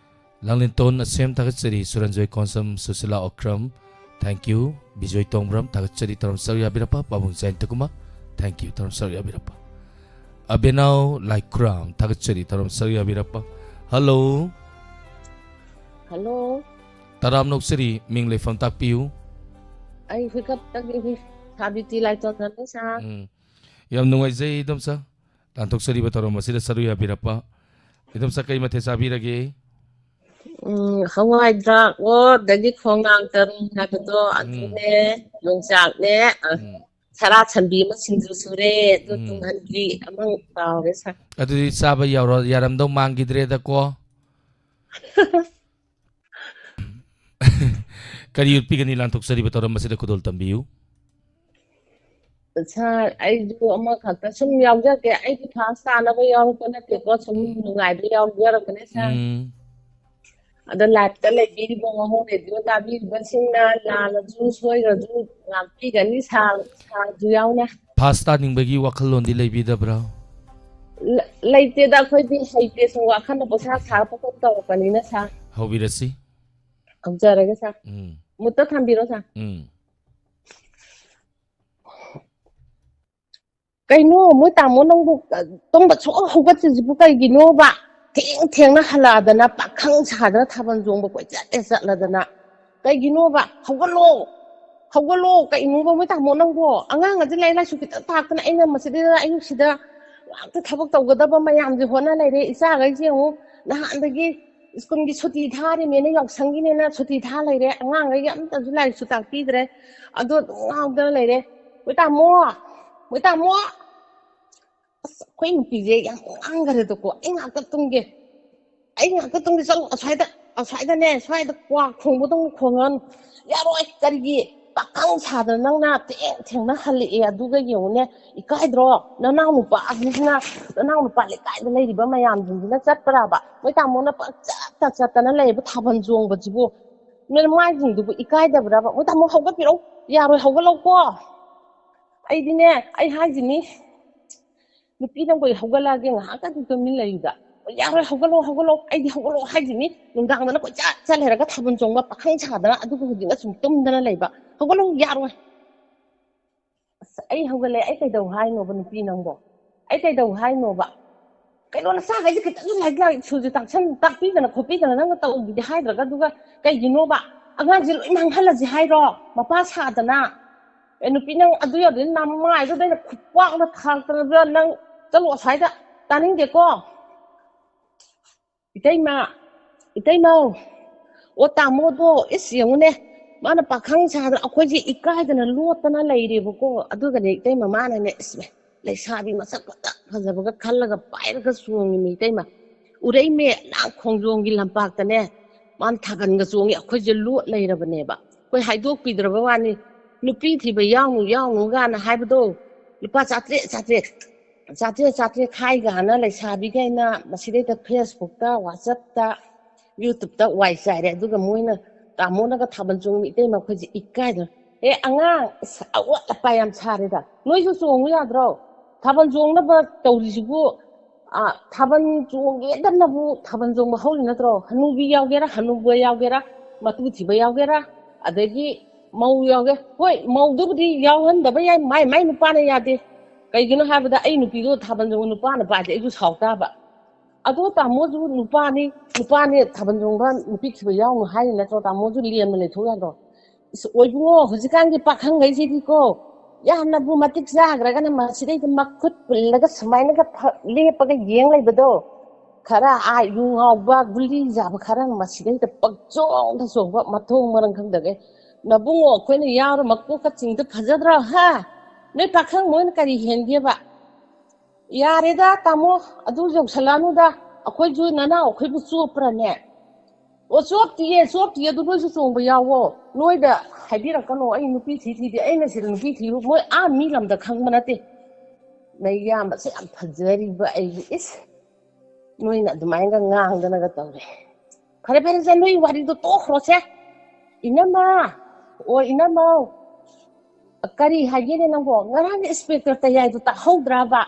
ꯂꯥꯡꯂꯦꯟꯇꯣꯟ ꯑꯁꯦꯝ ꯊꯥꯒꯠꯆꯔꯤ ꯁꯨꯔꯟꯖꯣꯏ ꯀꯣꯟꯁꯝ ꯁꯨꯁꯤꯂꯥ ꯑꯣꯀ꯭ꯔꯝ ꯊꯦꯡꯛ ꯌꯨ ꯕꯤꯖꯣꯏ ꯇꯣꯡꯕ꯭ꯔꯝ ꯊꯥꯒꯠꯆꯔꯤ ꯊꯧꯔꯝ ꯁꯔꯨꯛ ꯌꯥꯕꯤꯔꯛꯄ ꯄꯥꯕꯨꯡ ꯖꯌꯟꯇꯀꯨꯃꯥꯔ ꯊꯦꯡꯛ ꯌꯨ ꯊꯧꯔꯝ ꯁꯔꯨꯛ ꯌꯥꯕꯤꯔꯛꯄ ꯑꯕꯦꯅꯥꯎ ꯂꯥꯏꯈꯨꯔꯥꯝ ꯊꯥꯒꯠꯆꯔꯤ ꯊꯧꯔꯝ ꯁꯔꯨꯛ ꯌꯥꯕꯤꯔꯛꯄ ꯍꯜꯂꯣ ꯍꯜꯂꯣ ꯇꯔꯥꯝ ꯅꯣꯛꯆꯔꯤ ꯃꯤꯡ ꯂꯩꯐꯝ ꯇꯥꯛꯄꯤꯌꯨ ꯑꯩ ꯍꯨꯏꯀꯞꯇꯒꯤ Sabiti lai ton na sa. Yam nungaijay idamsa lantoksariba torom asida saru yabirapa idamsa kay mathe sabirage Hawai drak wo dagi khongang tarung habeto adune yongsak ne sara chambi ma sindru sure do tunghangi amang tawe sa. adudi saba yawro yaramdo mangidre da ko kari utpi gani lantoksariba torom asida kudol tambiu Sa ai do ama khata sum yawja ke ai ki fast ana ba yaw ko na te ko sum nungai ba yaw jar ko ne sa. Ada life ta le bi bo ngo ne dio ta bi ba sing na la la ju soi ra ju ngam pi ga ni sa ju yaw na. pasta ningbagi wakhallon di leibi da bra Laite da khoi bi haite so wa khan ba sa sa pa ko to ka ni na sa. hobirasi Amjara ga sa. Mutta thambiro sa. Kaino mo tamo nang bu tong ba so hogat si bu kai gino ba theng na hala da na pakhang sa da thaban jong ba ko ja la da na kai gino ba hawalo kai nu ba mo tamo nang bo angang ga lai la su ki ta ta na ina masidi da ayu sida ta thabak taw ga da ba mayam ji hona lai re isa ga ji mu na han da gi skun gi chuti tha re me na yok sang gi ne na chuti tha lai re angang ga yam ta ju lai su ta pi dre ado ngaw da lai re mo tamo Quay một tí dễ yang ăn cái đó của anh ngạc cái tung cái sao xoay da nè xoay da qua không có tung không ăn ya rồi cái gì bác khang xa da năng na tiếng na hali ya du cái nhiều nè cái đó nó nào một bác nó nào một bác lại cái đó lấy đi bao mai ăn gì nó chắc ra ba mấy ta muốn nó bác chắc nó lấy bác tháp ăn zuông bác chứ bộ nên mai gì du cái đó ra ba mấy ta muốn học cái gì đâu ya rồi học cái lâu quá ai đi nè ai hai gì nè nupi nang boy hawala ge nga ka tu min la yuda ya ra hawalo ai di hawalo haji ni nung dang na ko cha le ra ka thabun chong ba pakhang cha da adu ko gi nga sum tum da na lai ba hawalo ya ro ai hawale ai kai dau hai no ba nupi nang bo ai kai dau hai no ba kai lo na sa ga ji ka tu lai ga chu ji tak chan tak pi da na khopi da na nang ta u gi hai da ga du ga kai gi no ba anga ji loi mang hala ji hai ro ma pa sa da na nupi nang adu ya din nam mai do da khwak na thang ta nang ta lo sai da ta ning de ko itai ma o ta mo do is yong ne ma na pakhang cha da akhoi ji ikai da na lo ta na lai re bo ko adu ga ne itai ma ne is lai sa bi ma sak ta phaja ba ga khal ga pai ga suong ni itai ma urei me lang khong jong gi lampak ta ne man thaban ga suong ya akhoi ji lo lai ra ba ne ba koi hai dok pi dra ba wa ni nupi thi ba yaw ga na hai ba do lupa chatre khai ga na lai sabi ga na maside ta Facebook ta WhatsApp ta YouTube ta wai sai re du ga moina ta mo na ga thaban chung mi te ma khoji ikai da anga awa la pa yam chare da noi su song ya dro thaban chung na ba tawri ji bu thaban chung ge dan na bu thaban chung ma holi na dro hanu bi yaw ge ra hanu bu yaw ge ra matu thi ba yaw ge ra adagi mau yaw ge hoi mau du di yaw han da ba yai mai nu pa na ya de kai gino ha ba da ai nu pi do thaban chung nu pa na ba de ai ju sau ta ba ado ta mo ju nu pa ni thaban chung ba nu pi thi ba yaw nu hai na to ta mo ju lian ma le thu ya do oi bu ngo hu ji kan gi pa khang gai ji di ko ya na bu matik ja gra ga na ma si dai ma khut pul la ga samai na ga le pa ga yeng lai ba do khara ai yu ngau ba guli ja ba khara ma si dai ta pak chong ta so ba ma thong ma rang khang da ge na bu ngo khoi na ya ro ma ko ka ching ta phaja dra ha nei pa khang mo na kari hen ge ba ya re da ta mo adu jong salanu da akhoi ju na na akhoi bu chu pra ne o chop ti du no su song ba ya wo noi da hai bi ra ka no ai nu pi thi de ai na si nu pi thi mo a mi lam da khang ma na te nei ya ma se am phajari ba ai is noi na du mai ga ngang da na ga taw re khare pe se noi wari do to khro se inama kari hagi ne nang bo ngarang inspector ta yai do ta hodra ba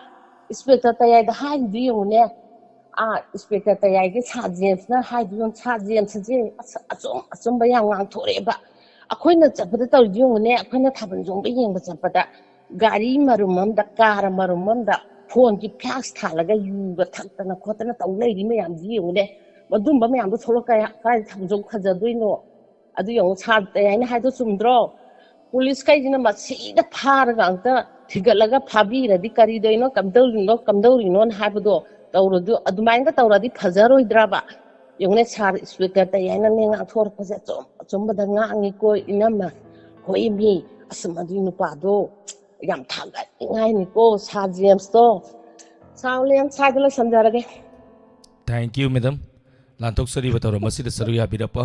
inspector ta yai da hai du yo ne inspector ta yai ge cha james na hai du cha james je achum ba yang ngang thore ba akhoi na chap da taw yo ne akhoi na thaban jong ba yeng ba chap da gari marumam da kar marumam da phone ki flash thalaga yu ga thakna khotna taw lei ri me yam ji yo ne madum ba me yam do tholo ka tham jong khaja doi no adu yo cha ta yai na hai do sumdro police कईजिना मसीदा फारगा अंता थिगलगा फाबीरदी करीदोइनो कमदौरिनो हाबदो तौरदु अदुमाइनगा तौरदी फजरोइद्राबा यंगने सार स्पीकर तयाइना ने ngathorpase chombada ngangi ko inama hoimi asmadi nupado yam thaga ngai ni ko sa James to saulem saidala samjarage Thank you, madam. Lantok sari batoro masida saruya birapa.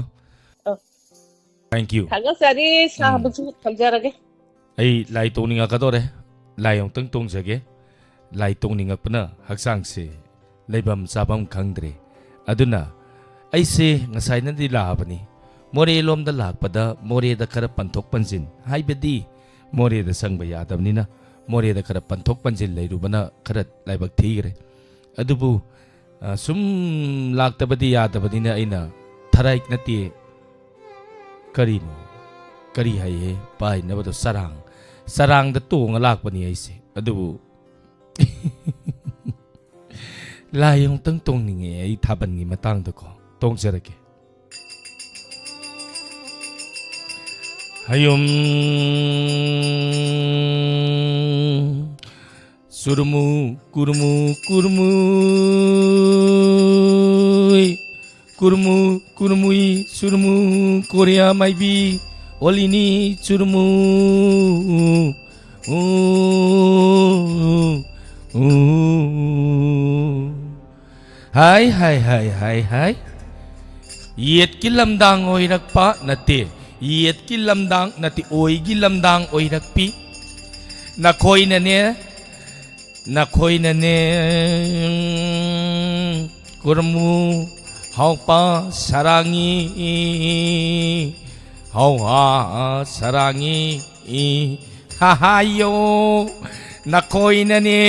Thank you. thaga sari sahabusu samjarage Ai lai toninga kadore. Lai yong tang tong jage. Lai toninga pana haksang se. Laibam sabam khangdre. Aduna ai se ngasai na di labani. More lom da lakpada more da kara panthok panjin. Hai bedi more da sangba yadam nina. More da kara panthok panjin lai rubana kara laibak thigre. Adubu sum laktabadi yadabadi na aina tharaik nati karino kari hai pai na bado sarang da tung alak pani ai se adubu layong tang tong ninge ai thaban ngi matang da ko tong jarake hayum surmu kurmui surmu korea maibi olini surmu hai yet ki lamdang oirak pa nate yet ki lamdang nati oi gi lamdang oirak pi na khoi na ne kurmu haupa sarangi hauha sarangi ha ha yo na khoi na ne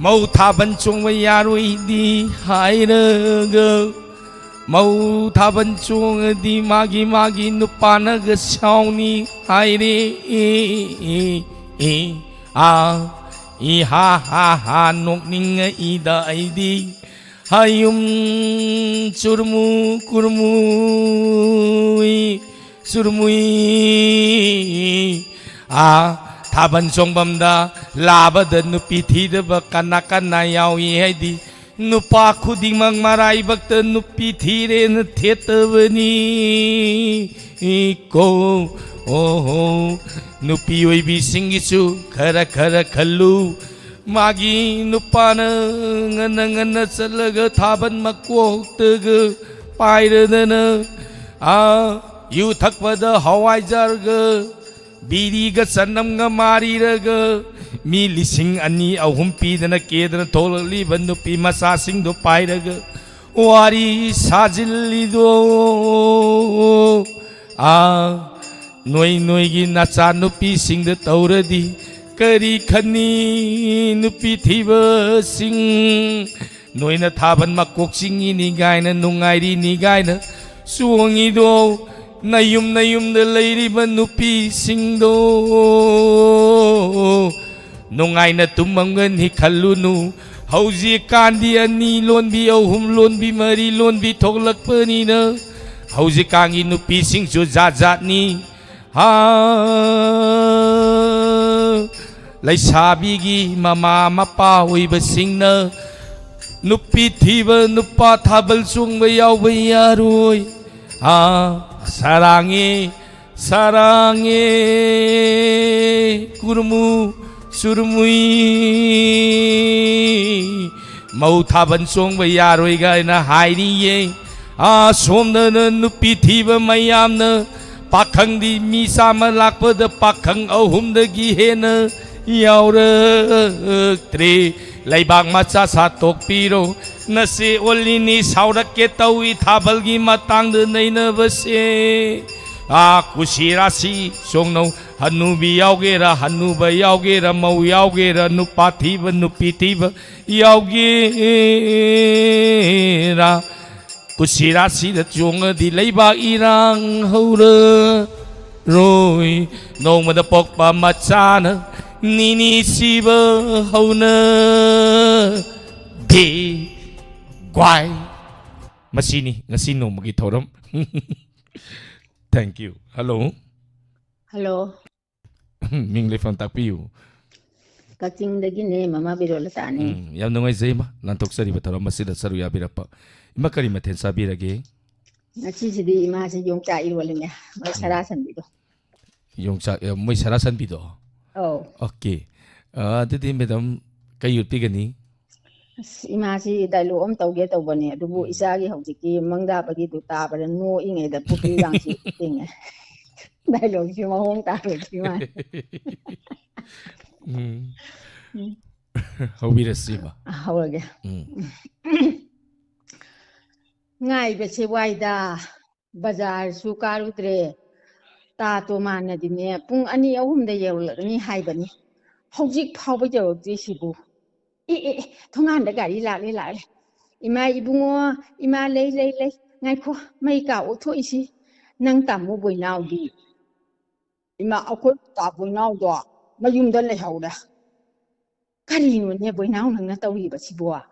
mau thaban chung wa yarui di hairaga mau thaban chung di magi nupana ga sauni haire i ha nok ning ida idi hayum surmui thaban songbamda labada nupi thidaba kana yawi haidi nupa khudimang marai bakta nupi thire na thetavani ko nupi oibi singisu khara khallu magi nupana ngana salaga thaban makoktaga pairadana yu thakpada hawai jarga biriga sanamga mariraga mi lising ani ahum pidana kedana tholaliba nupi masasingdo pairaga wari sajillido noi gi nacha nupi singda tauradi kari khani nupi thiba sing noina thaban makok singi ni gaina nungairi ni gaina suongi do nayum da leiriba nupi singdo nungaina tumamgan hi khallunu hauji kandi ani lonbi ahum lonbi mari lonbi thoklakpani na hauji kangi nupi singsu jat ni laisabigi mama mapa oibasingna nupi thiba nupa thabal chungba yauba yaroi sarange kurmu surmui mau thaban chungba yaroi ga na hairiye somdana nupi thiba mayamna pakhangdi misama lakpada pakhang ahumdagi hena yauraktre laibak macha satokpiro nase olini saurakke tawi thabalgi matangda nainabase kusirasi songno hanubi yaugera hanuba yaugera mau yaugera nupa thiba nupi thiba yaugera kusirasi da chunga di laibak irang haura roi nongmada pokpa machana nini siba hauna de gwai masini ngasi nongmagi thoram Thank you. Hello. Hello, Ming Leifang takpiyu. Kacchingdagine Mama Birolatani. Yam nungaijay ma lantoksari bataram masida saru yabirappa. Ima kari mathen sabirage. Nachisidi Imasi Yongcha Iwaline, my Sarasan Bido. Yongcha moi sarasan bido. Oh, Okay. Didi madam kayu tigani. Imasi Dilo Toget Obane, Dubu Isagi Hojiki, Manga Bagi to Tab and no in the Puki Yansi thing. Dilo, you won't have it. How we receive. How again? Ngai Bessie Waida, Bazar, Sukarudre, Tato Manadine, Pung Ani Om the Yellow, Haibani. Hojik Power Jisibu. Tongan the Gari Ima Ibungo, Ima lay, Naiko, make out to isi, Nangtamu will now be. Ima Oko Tabu now do, Mayum the Lehoda. Karino never now Natawi Basibua.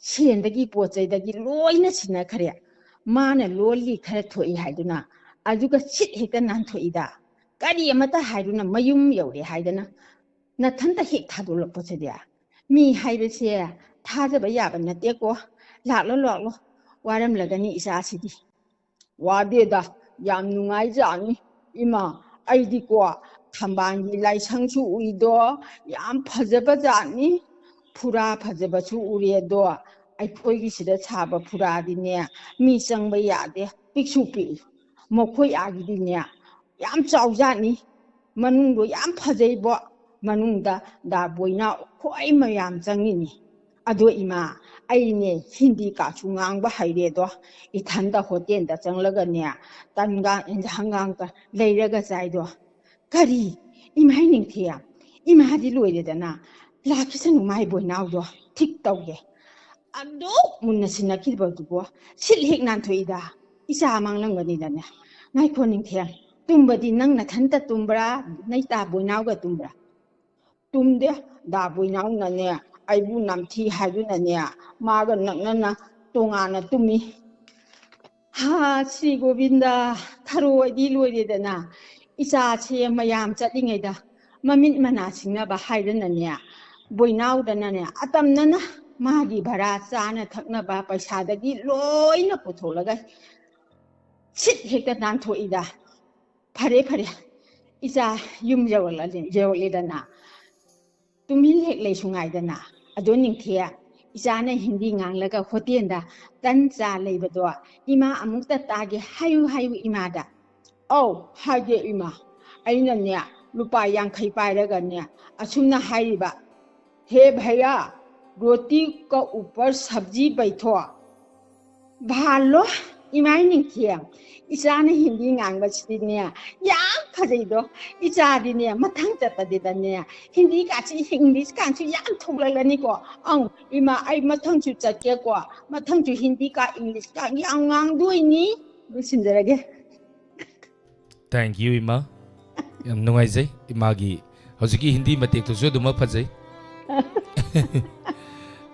She and the Gipo say that you loiness in a career. Man and lowly character Hiduna. Aduka shit hit an Antoida. Gadi Amata Hiduna Mayum Yodi Hidana. Natanta hit Tadula Posedia. Me hide here, Taza Bayab and Nateko, Lalo, Waram Lagani is a city. Wadida, Yam Nungai Jani, Ima, Aidikwa, Tambani, Lai Changchu Uido, Yam Pazabazani, Pura Pazabachu Uriado, I poise the Taba Pura Dinia, me sang Bayade, Pixupi, Mokoi Agidinia, Yam Chauzani, Manundo Yam Pazebo. Manunda da boina koi mayam zangini ado ima aine hindi ka chungang ba haire do ithanda hoten da changlaga ne tanga injangang ka leiraga zai do kari imai ning thia ima di loire da na la kisanu mai boina do tik tawge ado munna sinaki ba du bo sil hek nan thoida isa manglangani da ne ngai ko ning thia tumbadi nang na thanta tumbra nai ta boina ga tumbra Tumde, da boina nane, I do namti hadunania, Marga Nana, Tongana to me. Ha, Sri Govinda, Taro, Diluidana, Isa, Mayam, Chatingeda, Mamit Manasina, Bahidanania, Boinau the Nana, Atam Nana, Magi Barazana, Taknaba, Pasadagi, Loina Potolaga. Sit hector Nanto Ida. Pare Pare, Isa, Yum Tumil hek lay sungai dana, adoning tia, Isana Hindi ngang laga hotienda, dan za labador, Ima amukta tagi hayu imada. Oh, hage ima, Aina nia, Lupa yang kaipai ragania, Asuna haiba. He bhaya, Roti ko upar sabji baitoa. Bhalo, Imaining tia, Isana Hindi ngang bachinia, Yang Kazido, Isadinia, Matanta Didania, Hindi Gachi English country, Yang Tolaniko, Oh, Ima, I matang to Chatekwa, Matang to Hindi ka English, Yang doing listen there again. Thank you, Ima. Yam nungaijay, Imagi. Hojiki Hindi matik to so duma pajay.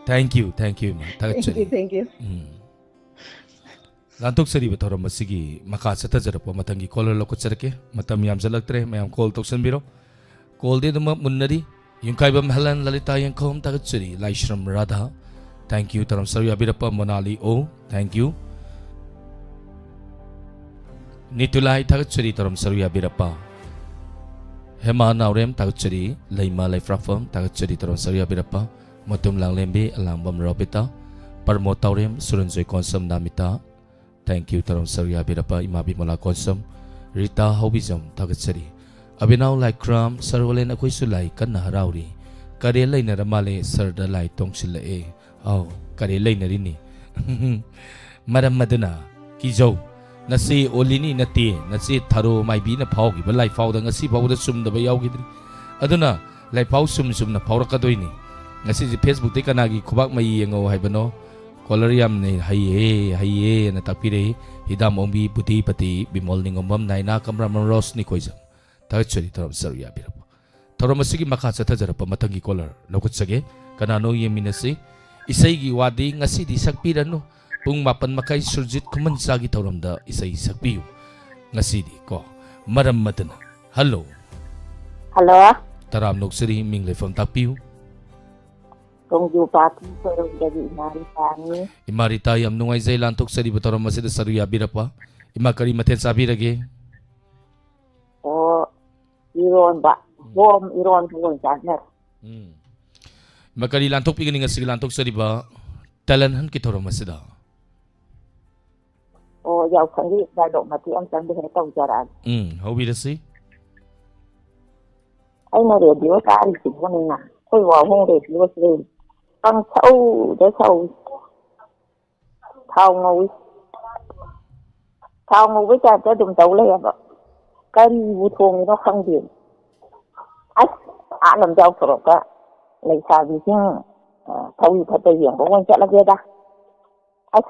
Thank you, Ima. Thank you. Lantok sari batoram masigi makasa tajarap matangi caller loko charke matam yam jalaktre mayam call toksan biro call de duma munnari yung kaibam halan lalita yang kom tagat sari Laishram Radha. Thank you taram sari abirapa Monali O. Thank you. Nitulai tagat sari taram sari abirapa Hema Naurem tagat sari Laima Laifrafam tagat sari taram sari abirapa Matum lang lembe alambam robita Parmo taurem Suranjoy konsam namita. Thank you taram sarya birapa imabi mola konsam Rita Hobizam tagatsari Abinaw lai kram sarwalen akoy sulay kan naharauri Kare lay na ramale sarda lai tong sila Oh, kare lay na rin Madam Madana Kijaw Nasi olini nati Nasi tharo may bi na pao Iba lai pao da ngasi pao da sum da bayaw gidri Aduna lai pao sum na pao rakadoy ni Ngasi si Facebook di kanagi kubak may iyangaw hay bano Koloriam ni haye na takpire hidam ombi puti pati bimol ning ombam nai na kamram ros ni koizam tachori taram sarya birapa taram asigi makasa tajarapa matangi kolar lokut sage kanano yeminasi isai gi wadi ngasi di sakpirano pung mapan makai surjit kumansagi taramda isai sakpiu ngasidi ko maram madana hello Hello taram noksari ming lefam takpiu kung yu pati pero dari Marita ni imarita yam nungai zai lantok sari batoram masida saru yabirapa imakari maten sabirage o iron ba bom iron ko janer makari lantok pigani ngasigi lantok sari ba talan han kitoram masida o yau khangi da do mati am sang de tau jaran how we see ai na radio ta ri sin ko na koi wa hong radio se tăng sâu để sâu thao ngồi với cha cái đùm tàu lên vậy cái vụ thuồng nó không điểm ấy làm giàu rồi cả lấy sao vì chứ thâu thật tự nhiên của con chạy là kia ta ấy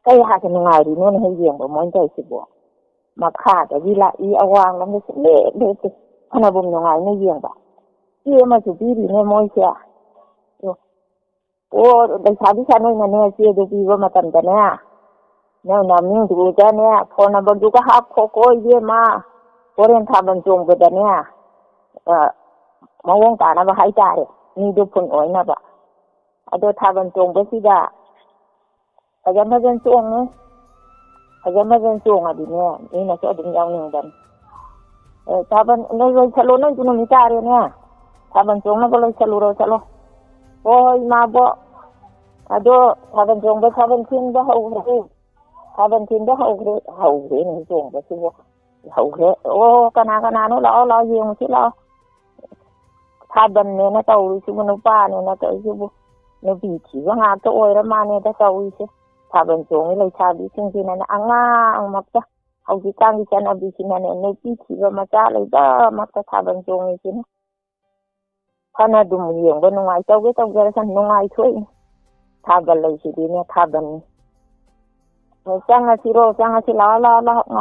cái hai cái ngày thì nó hay diện của mọi người sẽ bỏ mà khá cái gì lại y awang lắm nó sẽ lệ được chứ anh em vùng ngày nó diện vậy kia mà chủ đi thì nó mọi xeโอ้ได้ชาดิฉันเนี่ยเนี่ยเสียดูปีว่ามาตั้งแต่เนี่ยเนี่ยน้ำนิ่งดูแต่เนี่ยพอนำบรรจุก็หักโคยเยี่ยมาพอเรียนทำบรรจุไปแต่เนี่ยมาวงการนะว่าหายใจนี่ดูผลอ้อยนะปะเอาดูทำบรรจุไปสิจ้าอาจจะไม่เป็นช่วงนี้อาจจะไม่เป็นช่วงอ่ะดิเนี่ยนี่นะจะดึงยาวหนึ่งกันทำบรรในเลยฉลุนั่นจุนมิจารีเนี่ยทำบรรจุนั่นก็เลยฉลุเราฉลุโอ้ยมาบ่อะโดถ้าเป็นจงไปถ้าเป็นทิ้งบ่เฮาเด้ถ้าเป็นทิ้งบ่เฮาเด้นี่จงไปสิบ่เฮาเด้โอ้กะนาโนเรายิงสิเราถ้าเป็นเนี่ยนะเตาสิบ่นป้าเนี่ยนะเตาสิบ่นบีที่ว่าหาตัวโอ้ยละมาเนี่ยเตาสิถ้าเป็นจงนี่เลยชาดิสิ่งที่นั่นอังมักจะเฮาสิตั้งดิฉันอบิสินั่นเนี่ยในที่ที่ว่ามาจ้าเลยบ่มักจะถ้าเป็นจงนี่สิขณะดูมืออย่างเป็นนายเจ้าก็ต้องเจอกันนายช่วยท่าบันเลยสิดีเนี่ยท่าบันจังสิโรจังสิลา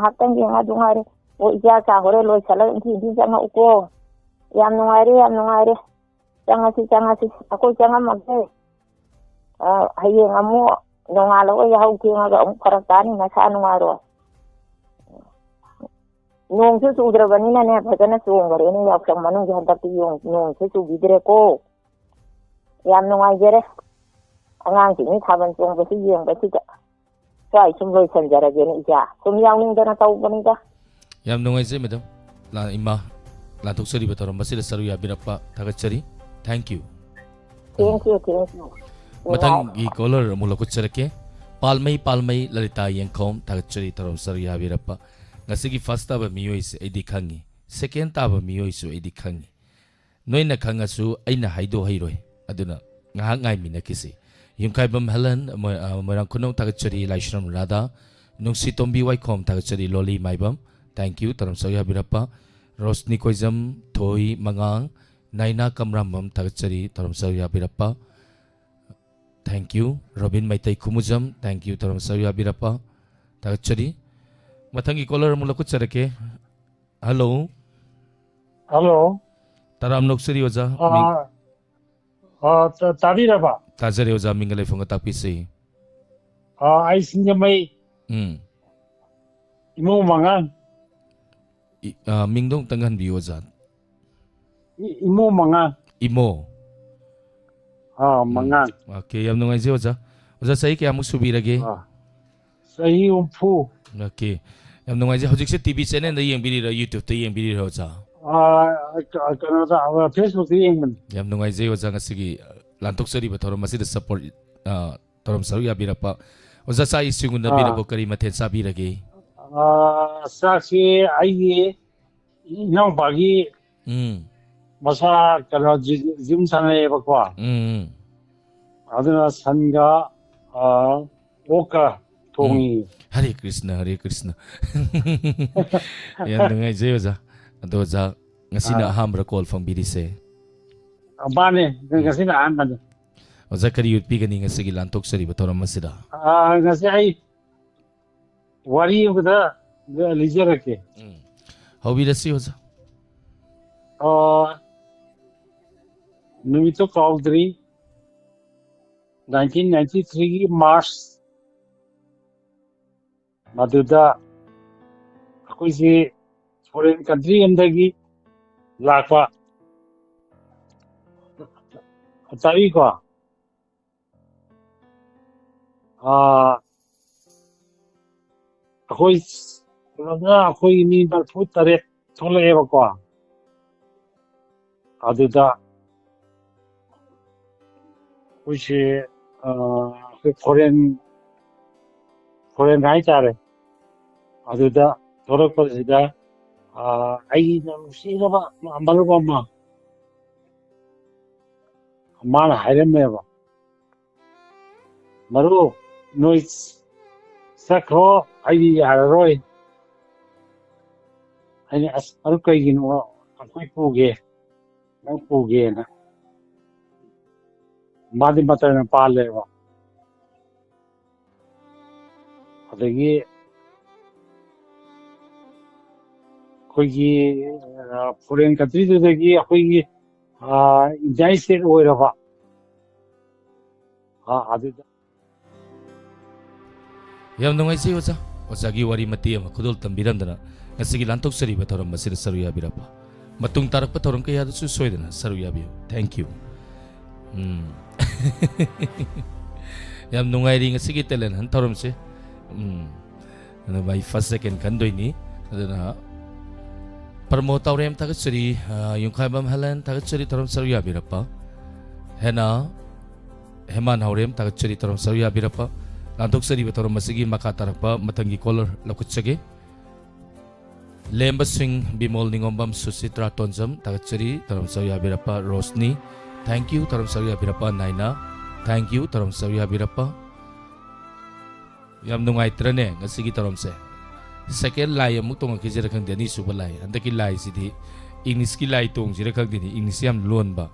หักตั้งยังดูงานเลยโอ้ยจ้าข้าหัวเลยสลับที่จังอุโกยามนายเรจังสิaku jangan makaiให้ยังมั่วนงาแล้วก็ยาวเกี่ยงกับองค์พระตานี่นะชานงาโรนงชูดระบันนี่นะเนี่ยพระเจ้าสูงกว่านี้อยากจังมันงยันตัดที่นงชูบิดเรโกยามนงไอเจเรงานที่นี่ทำมันจงไปที่ยังไปที่จะใช่ชุมเลยสัญญาเจนี่จ้าชุมยาวนึงจะน่าเท่ากันนี่จ้ายามนงไอเจไม่ต้องลานอิมาลานทุกสิ่งที่เรามาสิเลสรุยาบิรับปะทักษะรี thank you มาทั้งอีกอลล์มูลคุชเรเกpalmai lalita yang komทักษะรีเราสรุยาบิรับปะngasigi first tab miyoi se edi khangi second tab miyoi su edi khangi noina khanga su aina haido hairoi aduna ngaha ngai mina kisi yumkai bam halan morang kunong tagachari laishram rada nungsi tombi waikhom tagachari loli maibam thank you taram soya birappa rosni koizam thoi mangang naina kamramam tagachari taram soya birappa thank you robin maitai khumujam thank you taram soya birappa tagachari mathangi caller mula kucharake hello taram noksari oja tarira ba tajare oja mingale phonga tapisi ai sinjamai imo mangan mingdong tangan bi oja imo mangan mangan okay yam nungai je oja sai ke amuk subirage sai umpu okay yam nungai je hojik se tv channel da yengbiri ra youtube da yengbiri ra oja Facebook yengman yam nungai je oja ngasigi lantok sari ba thorom masida support thorom saru ya birapa oja sai singunda birapa kari mathen sabirage saksi ai nong bagi masa kalau gym sana ba kwa aduna sanga oka tongi Hare Krishna yan nungai je oja ado ja ngasina hamra call from bidise abane ngasina anban oja kari yut pigani ngasigi lantok sari ba thorom masida ngasi ai wari uda lijarake how birasi oja numito Kaudri 1993 March Maduda ꯑꯩꯈꯣꯏꯁꯤ ꯐꯣꯔꯦꯟ ꯀꯟꯇ꯭ꯔꯤ ꯑꯃꯗꯒꯤ ꯂꯥꯛꯄ ꯇꯥꯛꯏꯀꯣ ꯑꯩꯈꯣꯏ ꯀꯩꯅꯣꯗ ꯑꯩꯈꯣꯏꯒꯤ ꯃꯤ 43 ꯊꯣꯛꯂꯛꯑꯦꯕꯀꯣ ꯑꯗꯨꯗ ꯑꯩꯈꯣꯏꯁꯦ ꯑꯩꯈꯣꯏ ꯐꯣꯔꯦꯟ ꯍꯥꯏꯇꯥꯔꯦ ꯑꯗꯨꯗ ꯊꯣꯛꯂꯛꯄꯁꯤꯗ ꯑꯩꯅ ꯅꯨꯡꯁꯤꯔꯕ ꯃꯔꯨꯞ ꯑꯃ ꯃꯥꯅ ꯍꯥꯏꯔꯝꯃꯦꯕ ꯃꯔꯨꯞ ꯅꯣꯏ ꯆꯠꯈ꯭ꯔꯣ ꯑꯩꯗꯤ ꯌꯥꯔꯔꯣꯏ ꯑꯩꯅ ꯑꯁ ꯃꯔꯨꯞ ꯀꯩꯒꯤꯅꯣ ꯑꯩꯈꯣꯏ ꯄꯨꯒꯦ ꯅꯪ ꯄꯨꯒꯦꯅ मादी मात्रा में पाल लेगा अदगी कोई फॉरेन कंट्री दुदगी कोई इंडिया स्टेट ओइरबा अदु yam nungai si ocha ocha gi wari mati ama khudul tambiramdana ngasigi lantok sari ba thoram masir saru ya birapa matung tarak pa thoram ka ya su soidana saru ya bi thank you yam nungai ri ngasigi telen han thoram se na bai first second kan doini adana promote tawrem ta sari yungkhai bam halan ta sari thoram saru ya birapa hena heman haurem ta sari thoram saru ya birapa lantok sari batorom masigi makatarapa matangi color lakutsage lemba swing bimol ningombam susitra tonjam tagachari taram sawiya birapa rosni thank you taram sawiya birapa naina thank you taram sawiya birapa yam nungai trane ngasigi taram se second line amuk tong akijira khang deni suba line andaki line sidi english ki line tong jira khang deni english yam lon ba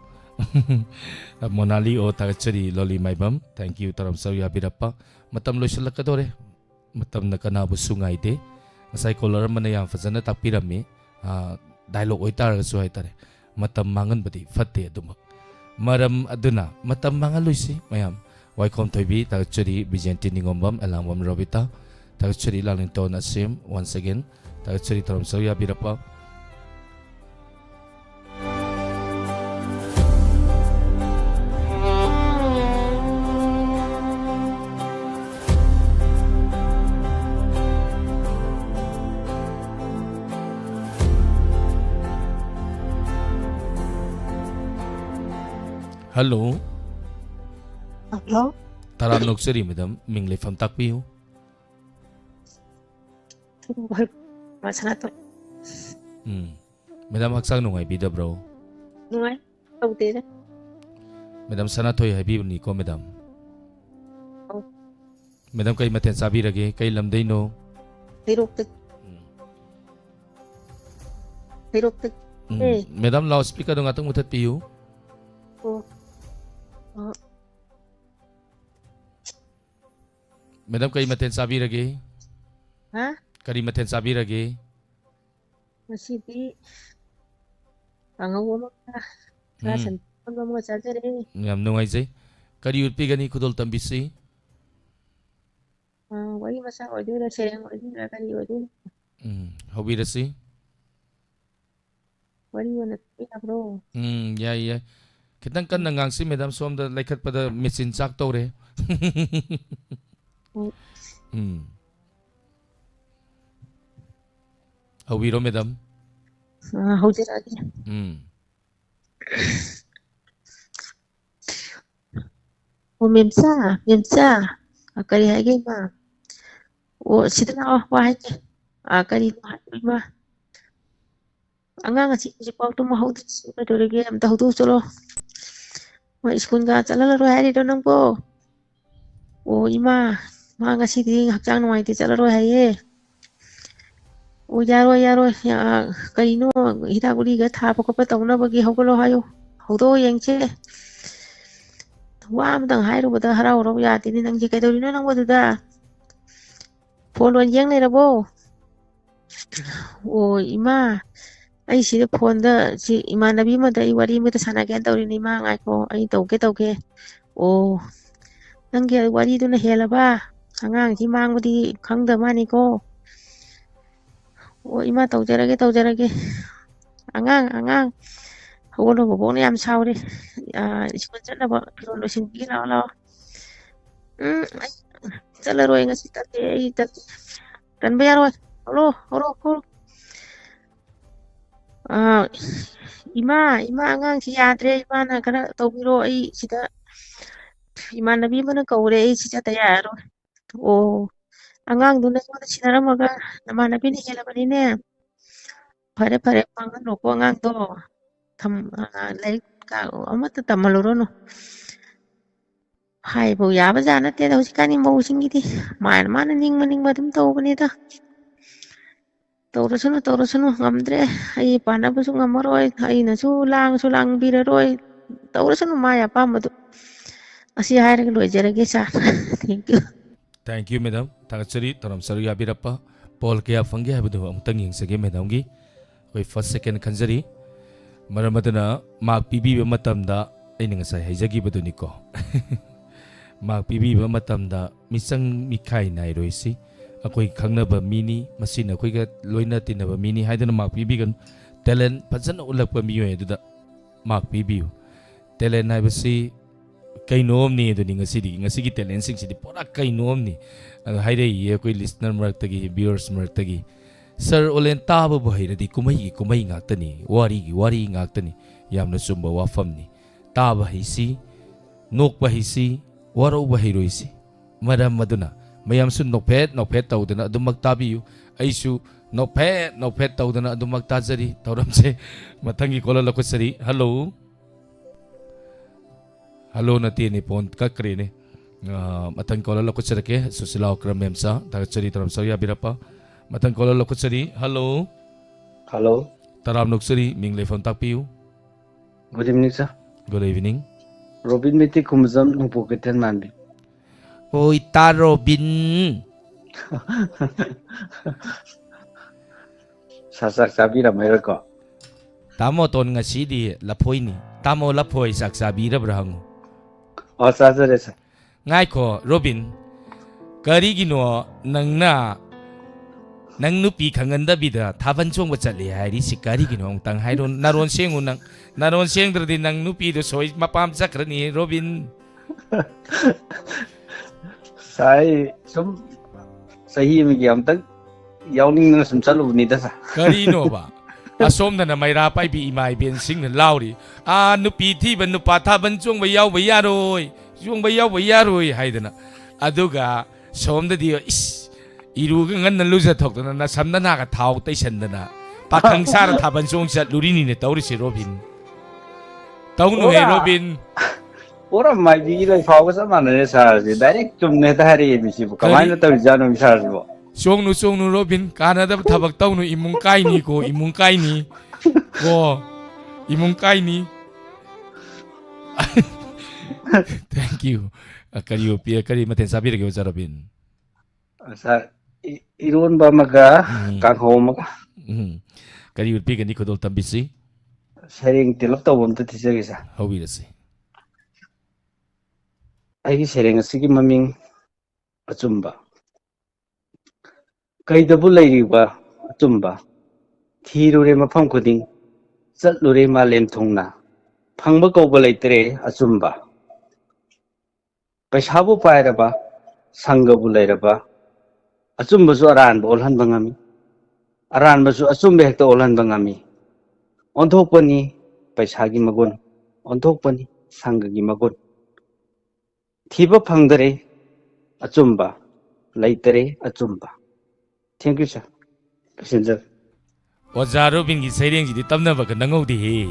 monali o tagachari loli maibam thank you taram sawiya birapa matam loisalakadore matam na kanabu sungay de ngasay color man yam fazana takpirami dialogue oitar su haitare matam mangan badi fatte adumak maram aduna matam mangan loisi mayam waikom toibi tagachari bijenti ningombam alangwam robita tagachari lalington asim once again tagachari taram sawiya birapa Hello. Hello. Taram nokseri madam mingle fam takpiu. Masana to. Madam haksang nungai bida bro. Nungai. Tawde na. Madam sana toy habi ni ko madam. Madam kay maten sabi rage kay lamday no. Hirok tek. Madam loudspeaker dong atong mutat piu. Madam kay maten sabi rage? Ha? Kari maten sabi rage? Masidi. Pangawa mo ka. Kasan mo mo charger eh. Ngam nungay say. Kari urpi gani kudol tambisi? Wai masa odu na sereng odu na kari odu. Hobi rasi? Wari wana ya bro. Yeah. Kitang kan nangang si madam som da laikhat pada machine chak tore. Hawiro madam. Hawjir agi. Memsa. Kari hagi ma. Sidana wa hagi. Kari ma. Angang asi pau tu mau tu dorege am tahu tu chalo. Ma school ga chalala ro hari donang po. Ima ma ngasi di hakjang noi ti chalala ro haye. Yaro ya kaino hita guri ga tha pa ko pa tauna bagi hogolo hayo. Hodo yengche. Wa am dang hai ro bada harau ro ya ti ni nang ji kai do no nang bodu da. Phone wan yeng nei ra bo. Ima ai si phone da si imanabi ma da I wari ma da sana gan tawri ni ma ngai ko ai tawke nang ge wari du na hela ba angang ji mang budi khang da mani ko ꯑꯣ ꯏꯃꯥ ꯇꯧꯖꯔꯒꯦ ꯑꯉꯥꯡ ꯍꯧꯒꯠꯂꯣ ꯕꯣꯕꯣꯛꯅ ꯌꯥꯝ ꯁꯥꯎꯔꯦ ꯁ꯭ꯀꯨꯜ ꯆꯠꯅꯕ ꯐꯤꯔꯣꯜ ꯂꯣꯏꯁꯤꯟꯕꯤꯒꯦ ꯂꯥꯛꯑꯣ ꯑꯩ ꯆꯠꯂꯔꯣꯏ ꯉꯁꯤ ꯇꯜꯂꯦ ꯑꯩ ꯇꯟꯕ ꯌꯥꯔꯣꯏ ꯍꯧꯔꯣ ꯏꯃꯥ ꯑꯉꯥꯡꯁꯤ ꯌꯥꯗ꯭ꯔꯦ ꯏꯃꯥꯅ ꯈꯔ ꯇꯧꯕꯤꯔꯣ ꯑꯩ ꯁꯤꯗ 이만나비 분은 거울에 진짜 대야로 오 안강도 내가 지나라마가 나만나비니 헬라버니네 fare pangan ko ngang to tham lấy ka amata tamalorono hai bo ya ba jana te da husikani mo singi ti mana ning madum to bani ta tawrasunu ngamdre ai pana bu su ngamaroi ai na su lang biraroi tawrasunu maya pamadu asi hairag loijarage sa Thank you, madam. Tagachari, taram saru yabirappa. Paul kaya fangi habdu amtang yingsage madam gi. Koi first second kanjari. Maramadana mark PB matamda aining sai haijagi baduni ko. Mark PB matamda misang mikai nai roisi. Akoi khangnaba mini masina akoi ga loina tinaba mini haidana mark PB gan talent fajana ulakpa miyo eduda mark PB. Talent haibasi kainom ni edu ngasigi talent sing sidi pura kainom ni ado haire ye koi listener martagi viewers martagi sir olen taba bo haire di kumai ngaktani wari ngaktani yamna sumba wafam ni taba haisi nokba haisi waro ba hiroisi madam maduna mayam sun nokpet tawdana adumak tabiyu aisu nokpet tawdana adumak tajari tawramse matangi kola lakosari Hello nati ni pon kakri ni matan kola lakot sarake susilaw kramem sa tagachari taram sarya birapa matan kola lakot sari hello taram noksari mingle phone takpiu Good evening sir. Good evening. Robin miti kumzam nungpo keten mandi. Oi ta Robin. Sasak sabi ramai ko. Tamo ton ngasi di lapoi ni. Tamo lapoi sak sabi ra brahang. Sasare sir. Ngai ko Robin. Karigino nang nupi khanganda bida thaban chong ba chali hairi sikari gino tang hairon naron seng dradi nang nupi do soi mapam chakrani Robin. Sai sum sahi mi gi amtak yawning na sum chalu ni da sa. Kari no ba. Asom na maira pai bi imai ben sing na lauri. Nupi thi ban nupa thaban chong ba yaw ba yaroi haidana. Aduga som da dio is iruga ngan luza thokdana na samna na ka thau taisandana pakhang sar thaban chong chat lurini ne tawri si Robin. Tawnu he Robin. Ora mai bi lai phau sa man ne sa direct tum ne ta hari mi si kamai na taw janu mi sa bo. Songnu Robin Canada thabak tawnu imung kai ni ko imung kai ni. Thank you. Kari maten sabir ke Robin. Sa iron ba maga kang ho maga. Kari urpi gani kodol tambisi. Sharing tilap taw bom ta tisagi sa. Hawirasi. Ai sharing asigi maming achumba. Kaidabu lairiba achumba. Thirure mafam khuding chatlure malem thongna. Phangba kawba laitre achumba. Paisabu pairaba sangabu lairaba achumbasu aranba olhan bangami aranbasu achumba hekta olhan bangami onthokpani paisagi magun onthokpani sangagi magun thiba phangdare achumba laitere achumba. Thank you sir. Passenger Oja Robin gi saireng ji tamna ba ka nangodi he.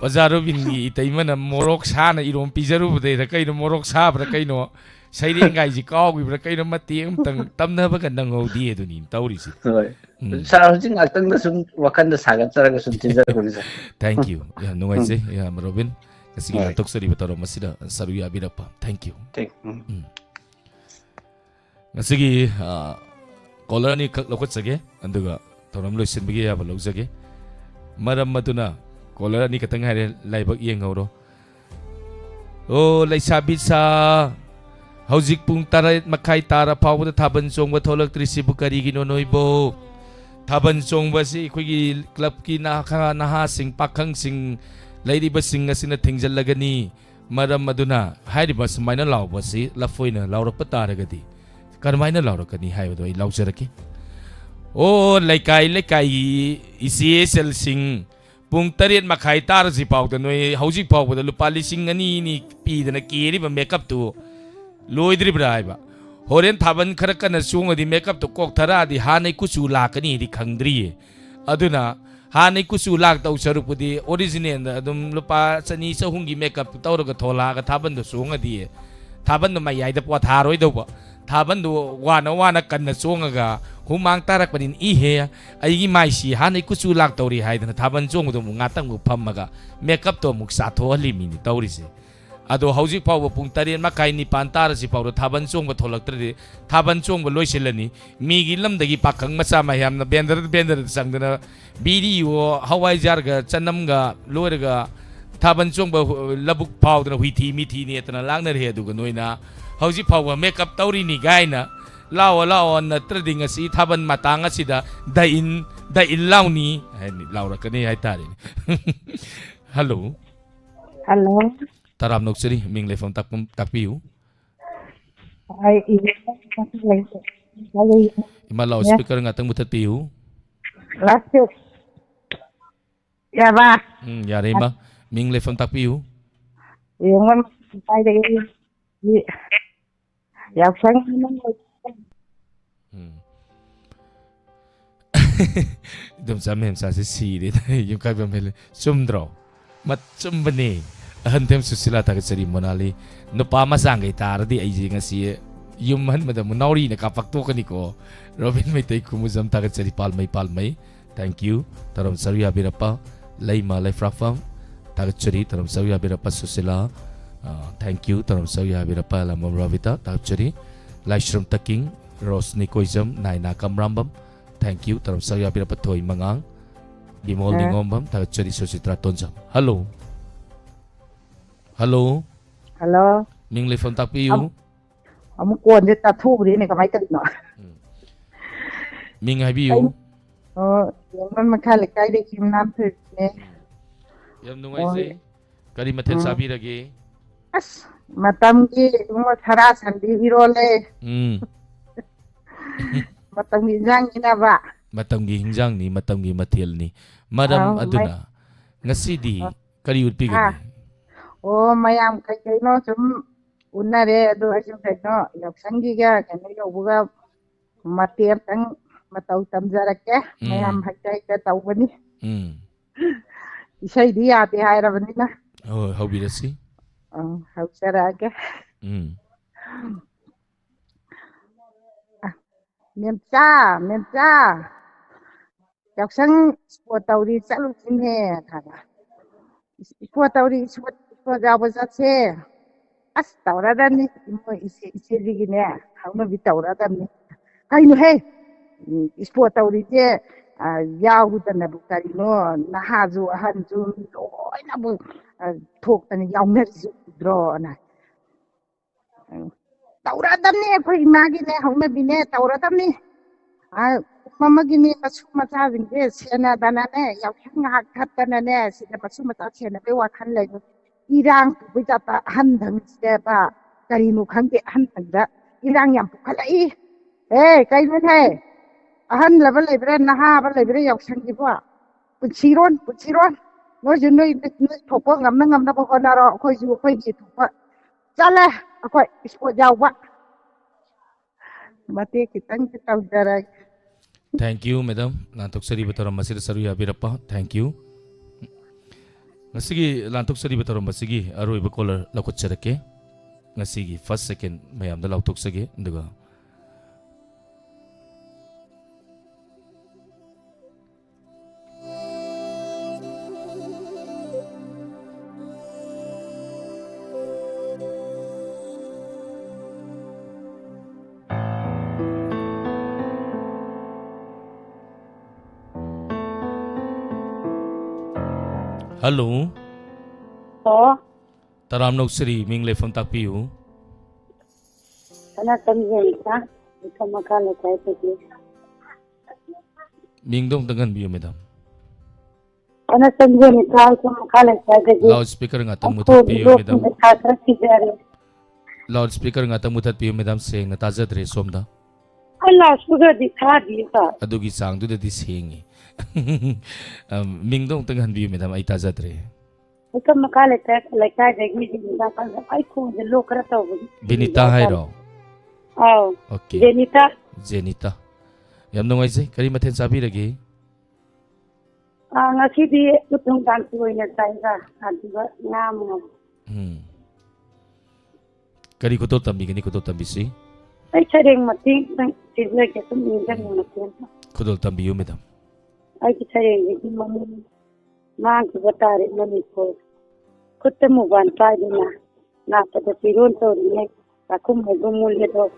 Oja Robin gi itaimana morok sa na irom pijaru bude da kaino morok sa bra kaino saireng gai ji kaw gi bra kaino mati tang tamna ba ka nangodi he duni tawri si. Sa hujing atang da sum wakan da sagat taraga sum tinjar ko ni sir. Thank you. Ya nungai se ya Robin. Kasi tok sari bataro masida saruya birapa. Thank you. Ngasigi caller ni kak lokot sage anduga thoram loisin bigi ya balok sage maram maduna caller ni katang hare laibak yeng horo o laisabi sa haujik pung tara makai tara pawda thaban chongba tholak trisi bukari gi nonoi bo ꯊꯥꯕꯜ ꯆꯣꯡꯕꯁꯤ ꯑꯩꯈꯣꯏꯒꯤ ꯀ꯭ꯂꯕꯀꯤ ꯅꯍꯥꯁꯤꯡ ꯄꯥꯈꯪꯁꯤꯡ ꯂꯩꯔꯤꯕꯁꯤꯡ ꯑꯁꯤꯅ ꯊꯤꯡꯖꯤꯜꯂꯒꯅꯤ ꯃꯔꯝ ꯑꯗꯨꯅ ꯍꯥꯏꯔꯤꯕ ꯁꯨꯃꯥꯏꯅ ꯂꯥꯎꯕꯁꯤ ꯂꯐꯣꯏꯅ ꯂꯥꯎꯔꯛꯄ ꯇꯥꯔꯒꯗꯤ ꯀꯔꯝꯍꯥꯏꯅ ꯂꯥꯎꯔꯛꯀꯅꯤ ꯍꯥꯏꯕꯗꯣ ꯑꯩ ꯂꯥꯎꯖꯔꯛꯀꯦ ꯑꯣ ꯂꯩꯀꯥꯏ ꯂꯩꯀꯥꯏꯒꯤ ꯏꯆꯦꯆꯜꯁꯤꯡ ꯄꯨꯡ 8:30 ꯇꯥꯔꯁꯤ ꯐꯥꯎꯗ ꯅꯣꯏ ꯍꯧꯖꯤꯛ ꯐꯥꯎꯕꯗ ꯂꯨꯄꯥ 2,200 ꯄꯤꯗꯅ ꯀꯦꯔꯤꯕ ꯃꯦꯀꯞꯇꯨ ꯂꯣꯏꯗ꯭ꯔꯤꯕ꯭ꯔꯥ ꯍꯥꯏꯕ ꯍꯣꯔꯦꯟ ꯊꯥꯕꯜ ꯈꯔ ꯀꯟꯅ ꯆꯣꯡꯉꯗꯤ ꯃꯦꯀꯞꯇꯨ ꯀꯣꯛꯊꯔꯛꯑꯗꯤ ꯍꯥꯟꯅꯩ ꯀꯨꯆꯨ ꯂꯥꯛꯀꯅꯤꯗꯤ ꯈꯪꯗ꯭ꯔꯤꯌꯦ ꯑꯗꯨꯅ ꯍꯥꯟꯅꯩ ꯀꯨꯆꯨ ꯂꯥꯛꯇꯧ ꯁꯔꯨꯛꯄꯨꯗꯤ ꯑꯣꯔꯤꯖꯤꯅꯦꯜꯗ ꯑꯗꯨꯝ ꯂꯨꯄꯥ 200-300ꯒꯤ ꯃꯦꯀꯞꯇꯨ ꯇꯧꯔꯒ ꯊꯣꯛꯂꯛꯑꯒ ꯊꯥꯕꯜꯗꯨ ꯆꯣꯡꯉꯗꯤ ꯊꯥꯕꯜꯗꯨ ꯃꯌꯥꯏꯗ ꯄꯣꯊꯥꯔꯣꯏꯗꯧꯕ ꯊꯥꯕꯜꯗꯨ ꯋꯥꯅ ꯀꯟꯅ ꯆꯣꯡꯉꯒ ꯍꯨꯃꯥꯡ ꯇꯥꯔꯛꯄꯅꯤꯅ 이해 ꯑꯩꯒꯤ ꯃꯥꯏꯁꯤ ꯍꯥꯟꯅꯩ ꯀꯨꯆꯨ ꯂꯥꯛꯇꯧꯔꯤ ꯍꯥꯏꯗꯅ ꯊꯥꯕꯜ ꯆꯣꯡꯕꯗꯣ ꯑꯃꯨꯛ ꯉꯥꯛꯇꯪꯃꯨꯛ ꯐꯝꯃꯒ ꯃꯦꯀꯞꯇꯣ ꯑꯃꯨꯛ ꯆꯥꯊꯣꯛꯍꯜꯂꯤꯃꯤꯅꯤ ꯇꯧꯔꯤꯁꯦ ꯑꯗꯣ ꯍꯧꯖꯤꯛ ꯐꯥꯎꯕ ꯄꯨꯡ 8:30-9 ꯇꯥꯔꯁꯤ ꯐꯥꯎꯕ ꯊꯥꯕꯜ ꯆꯣꯡꯕ ꯊꯣꯛꯂꯛꯇ꯭ꯔꯗꯤ ꯊꯥꯕꯜ ꯆꯣꯡꯕ ꯂꯣꯏꯁꯤꯜꯂꯅꯤ ꯃꯤꯒꯤ ꯂꯝꯗꯒꯤ ꯄꯥꯈꯪ ꯃꯆꯥ ꯃꯌꯥꯝꯅ ꯕꯦꯟꯗꯔꯗ ꯆꯪꯗꯅ ꯕꯤꯔꯤꯌꯣ ꯍꯋꯥꯏꯖꯥꯔꯒ ꯆꯅꯝꯒ ꯂꯣꯏꯔꯒ ꯊꯥꯕꯜ ꯆꯣꯡꯕ ꯂꯕꯨꯛ ꯐꯥꯎꯗꯅ ꯍꯨꯏꯊꯤ ꯃꯤꯊꯤ ꯅꯦꯠꯇꯅ ꯂꯥꯛꯅꯔꯦ ꯑꯗꯨꯒ ꯅꯣꯏꯅ ꯍꯧꯖꯤꯛ ꯐꯥꯎꯕ ꯃꯦꯀꯞ ꯇꯧꯔꯤꯅꯤ ꯒꯥꯏꯅ ꯂꯥꯛꯑꯣ ꯅꯠꯇ꯭ꯔꯗꯤ ꯉꯁꯤ ꯊꯥꯕꯜ ꯃꯇꯥꯡ ꯑꯁꯤꯗ ꯗꯏꯟ ꯂꯥꯎꯅꯤ ꯍꯥꯏꯅꯤ ꯂꯥꯎꯔꯛꯀꯅꯤ ꯍꯥꯏꯇꯥꯔꯦ ꯍꯜꯂꯣ ꯍꯜꯂꯣ ꯇꯔꯥꯝ ꯅꯣꯛꯆꯔꯤ ꯃꯤꯡ ꯂꯩꯐꯝ ꯇꯥꯛꯄꯤꯌꯨ ꯏꯃꯥ ꯂꯥꯎꯠ ꯁ꯭ꯄꯤꯀꯔ ꯉꯥꯛꯇꯪ ꯃꯨꯊꯠꯄꯤꯌꯨ ꯌꯥꯕ ꯌꯥꯔꯦ ꯏꯃꯥ ꯃꯤꯡ ꯂꯩꯐꯝ ꯇꯥꯛꯄꯤꯌꯨ ꯌꯥꯎꯁꯪ ꯑꯗꯨꯝ ꯆꯥꯃꯦꯝꯆꯥꯁꯤ ꯁꯤꯔꯦ ꯌꯨꯝꯈꯥꯏꯕꯝ ꯍꯦꯜꯂꯦ ꯆꯨꯝꯗ꯭ꯔꯣ ꯆꯨꯝꯕꯅꯦ ꯑꯍꯟꯊꯦꯝ ꯁꯨꯁꯤꯂꯥ ꯊꯥꯒꯠꯆꯔꯤ ꯃꯣꯅꯥꯂꯤ ꯅꯨꯄꯥ ꯃꯆꯥꯡꯒꯩ ꯇꯥꯔꯗꯤ ꯑꯩꯁꯦ ꯉꯁꯤ ꯌꯨꯝ ꯍꯟꯕꯗ ꯑꯃꯨꯛ ꯅꯥꯎꯔꯤꯅ ꯀꯥꯞꯄꯛꯇꯣꯛꯀꯅꯤꯀꯣ ꯔꯣꯕꯤꯟ ꯃꯩꯇꯩ ꯈꯨꯃꯨꯖꯝ ꯊꯥꯒꯠꯆꯔꯤ ꯄꯥꯜꯃꯩ ꯊꯦꯡꯛ ꯌꯨ ꯇꯔꯝ ꯆꯔꯨ ꯌꯥꯕꯤꯔꯞꯄ ꯂꯩꯃ ꯂꯩꯐ꯭राꯛꯐꯝ ꯊꯥꯒꯠꯆꯔꯤ ꯇꯔꯝ ꯆꯔꯨ ꯌꯥꯕꯤꯔꯞꯄ ꯁꯨꯁꯤꯂꯥ ꯊꯦꯡꯛ ꯌꯨ ꯇꯔꯝ ꯆꯔꯨ ꯌꯥꯕꯤꯔꯞꯄ ꯂꯝꯕꯝ ꯔꯕꯤꯇꯥ ꯊꯥꯒꯠꯆꯔꯤ ꯂꯥꯏꯁ꯭ꯔꯝ ꯇꯀꯤꯡ ꯔꯣꯁꯅꯤ ꯀꯣꯏꯖꯝ ꯅꯥꯏꯅꯥ ꯀꯝꯔꯥꯝꯕꯝ ꯊꯦꯡꯛ ꯌꯨ ꯇꯔꯝ ꯆꯔꯨ ꯌꯥꯕꯤꯔꯞꯄ ꯊꯣꯏ ꯃꯉꯥꯡ ꯕꯤꯃꯣꯜ ꯅꯤꯉꯣꯝꯕꯝ ꯊꯥꯒꯠꯆꯔꯤ ꯁꯨꯆꯤꯇ꯭ꯔꯥ ꯇꯣꯟꯖꯝ ꯍꯜꯂꯣ ꯃꯤꯡ ꯂꯩꯐꯝ ꯇꯥꯛꯄꯤꯌꯨ ꯑꯃꯨꯛ ꯀꯣꯟꯁꯦ ꯇꯥꯊꯣꯛꯎꯔꯦꯅꯦ ꯀꯃꯥꯏꯅ ꯇꯧꯔꯤꯅꯣ ꯃꯤꯡ ꯍꯥꯏꯕꯤꯌꯨ ꯌꯦꯡꯕꯟ ꯃꯈꯥ ꯂꯩꯀꯥꯏꯗꯒꯤ ꯌꯨꯝꯅꯥꯝ ꯊꯣꯏꯕꯤꯅꯦ ꯌꯥꯝ ꯅꯨꯡꯉꯥꯏꯖꯩ ꯀꯔꯤ ꯃꯊꯦꯜ ꯆꯥꯕꯤꯔꯒꯦ ꯑꯁ ꯃꯇꯝꯒꯤ ꯁꯔꯥ ꯁꯟꯗꯤ ꯏꯔꯣꯜꯂꯦ ꯃꯇꯝꯒꯤ ꯏꯟꯖꯥꯡꯅꯤꯅꯕ ꯃꯇꯝꯒꯤ ꯍꯤꯟꯖꯥꯡꯅꯤ ꯃꯇꯝꯒꯤ ꯃꯊꯦꯜꯅꯤ ꯃꯔꯝ ꯑꯗꯨꯅ ꯉꯁꯤꯗꯤ ꯀꯔꯤ ꯎꯠꯄꯤꯒꯅꯤ ꯑꯣ ꯃꯌꯥꯝ ꯀꯩꯅꯣ ꯁꯨꯝ ꯎꯅꯔꯦ ꯑꯗꯣ ꯑꯩꯁꯨ ꯀꯩꯅꯣ ꯌꯥꯎꯁꯪꯒꯤꯒ ꯀꯩꯅꯣ ꯌꯧꯕꯒ ꯃꯇꯦꯛ ꯑꯃꯇꯪ ꯃꯇꯧ ꯇꯝꯖꯔꯛꯀꯦ ꯃꯌꯥꯝ ꯍꯩꯇ ꯇꯧꯕꯅꯤ ꯏꯁꯩꯗꯤ ꯌꯥꯗꯦ ꯍꯥꯏꯔꯕꯅꯤꯅ ꯍꯣꯏ ꯍꯧꯕꯤꯔꯁꯤ ꯍꯧꯖꯔꯛꯑꯒꯦ ꯃꯦꯝꯆꯥ ꯌꯥꯎꯁꯪ ꯏꯁꯄꯣꯔꯠ ꯇꯧꯔꯤ ꯆꯠꯂꯨꯁꯤꯅꯦ ꯏꯁꯄꯣꯔꯠ ꯇꯧꯔꯤ ꯏꯁꯄꯣꯔꯠ ꯌꯥꯎꯕ ꯆꯠꯁꯦ ꯑꯁ ꯇꯧꯔꯗꯝꯅꯤ ꯃꯣꯏ ꯏꯆꯦꯁꯤꯒꯤꯅꯦ ꯍꯧꯅꯕꯤ ꯇꯧꯔꯗꯝꯅꯤ ꯀꯩꯅꯣꯍꯦ ꯏꯁꯄꯣꯔꯠ ꯇꯧꯔꯤꯁꯦ ꯌꯥꯎꯗꯅꯕꯨ ꯀꯔꯤꯅꯣ ꯅꯍꯥꯁꯨ ꯑꯍꯟꯁꯨ ꯂꯣꯏꯅꯕꯨ ꯊꯣꯛꯇꯅ ꯌꯥꯎꯅꯔꯤꯁꯤ ꯎꯗ꯭ꯔꯣꯅ ꯇꯧꯔꯗꯝꯅꯤ ꯑꯩꯈꯣꯏ ꯏꯃꯥꯒꯤꯅꯦ ꯍꯧꯅꯕꯤꯅꯦ ꯇꯧꯔꯗꯝꯅꯤ ꯑꯃꯒꯤꯅꯦ ꯃꯁꯨ ꯃꯆꯥꯁꯤꯡꯁꯦ ꯁꯦꯟꯅꯗꯅꯅꯦ ꯌꯥꯎꯁꯪ ꯉꯥꯏꯍꯥꯛ ꯊꯠꯇꯅꯅꯦ ꯁꯤꯗ ꯃꯁꯨ ꯃꯆꯥ ꯁꯦꯟꯅꯕꯩ ꯋꯥꯈꯜ ꯂꯩꯕ ꯏꯔꯥꯡ ꯄꯨꯕꯩ ꯖꯥꯠꯇ ꯑꯍꯟꯗꯪꯁꯤꯗꯕ ꯀꯔꯤꯅꯣ ꯈꯪꯗꯦ ꯑꯍꯟꯗꯪꯗ ꯏꯔꯥꯡ ꯌꯥꯝ ꯄꯨꯈꯠꯂꯛꯏ ꯀꯩꯅꯣꯅꯦ ꯑꯍꯟꯂꯕ ꯂꯩꯕ꯭ꯔꯥ ꯅꯍꯥꯕ ꯂꯩꯕ꯭ꯔꯥ ꯌꯥꯎꯁꯪꯒꯤꯕꯣ ꯄꯨꯟꯁꯤꯔꯣꯟ ꯅꯣꯏꯁꯨ ꯅꯣꯏ ꯊꯣꯛꯄ ꯉꯝꯅꯕ ꯍꯣꯠꯅꯔꯣ ꯑꯩꯈꯣꯏꯁꯨ ꯑꯩꯈꯣꯏꯒꯤ ꯊꯣꯛꯄ ꯆꯠꯂꯦ ꯑꯩꯈꯣꯏ ꯏꯁꯄꯣꯔꯠ ꯌꯥꯎꯕ ꯃꯇꯦꯛ ꯈꯤꯇꯪꯗꯤ ꯇꯧꯖꯔꯒꯦ ꯊꯦꯡꯛ ꯌꯨ ꯃꯦꯗꯝ ꯂꯥꯟꯊꯣꯛꯆꯔꯤꯕ ꯊꯧꯔꯝ ꯑꯁꯤꯗ ꯁꯔꯨꯛ ꯌꯥꯕꯤꯔꯛꯄ ꯊꯦꯡꯛ ꯌꯨ ꯉꯁꯤꯒꯤ ꯂꯥꯟꯊꯣꯛꯆꯔꯤꯕ ꯊꯧꯔꯝ ꯑꯁꯤꯒꯤ ꯑꯔꯣꯏꯕ ꯀꯣꯂꯔ ꯂꯧꯈꯠꯆꯔꯛꯀꯦ ꯉꯁꯤꯒꯤ ꯐꯥꯔꯁ ꯁꯦꯀꯦꯟ ꯃꯌꯥꯝꯗ ꯂꯥꯎꯊꯣꯛꯆꯒꯦ ꯑꯗꯨꯒ Hello. Taram Noksiri, Ming Lefon Tapiu. Mingdong tangan biyo madam. Ana sanjani ka ko makala sa gaji. Loudspeaker nga tang mutat biyo madam. Loudspeaker nga tang mutat biyo madam seng na tajadre somda. Allah sugar di khadi ka. Adugi sang du di sengi. Mingdong tangan biyo madam ay tajadre. Ika makala sa ka gaji di ka ay ko de lokra to. Benita hayro. Oh. Okay. Zenita. Yam nungay say kari maten sabi lagi. Ngasi utong dansi oina tayo adiba ngam. Kari kutol tambi gani kutol tambi si. Ay chareng mati sigla ke tum ingan mati. Kutol tambi yo madam. Ay chareng di mami mang ko batare mani ko. Kutta mo ban pa dina. Na pada piron to ne akum mo gumul to.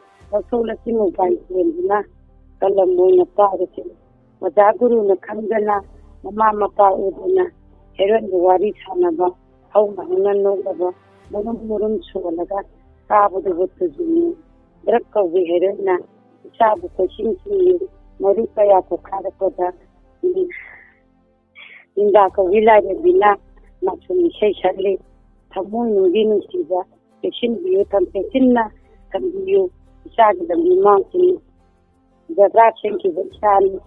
Sola si mo ban dina. Kalam mo na pare si. Madaguru na kangana mama mapa udina. Heron wari sana ba. Au mahunan no ba. Murum solaga. Kabu de butu jini. Drakka we heron na. Sabu ko shinki. Maru kaya ko kada ko da. Inda ko wilaya bina. Masumi shay shali. Tamu nungi nusiba. Pesin biyo tam pesin na. Tam biyo. Isagi da bima sini. Jadrat shinki bishani.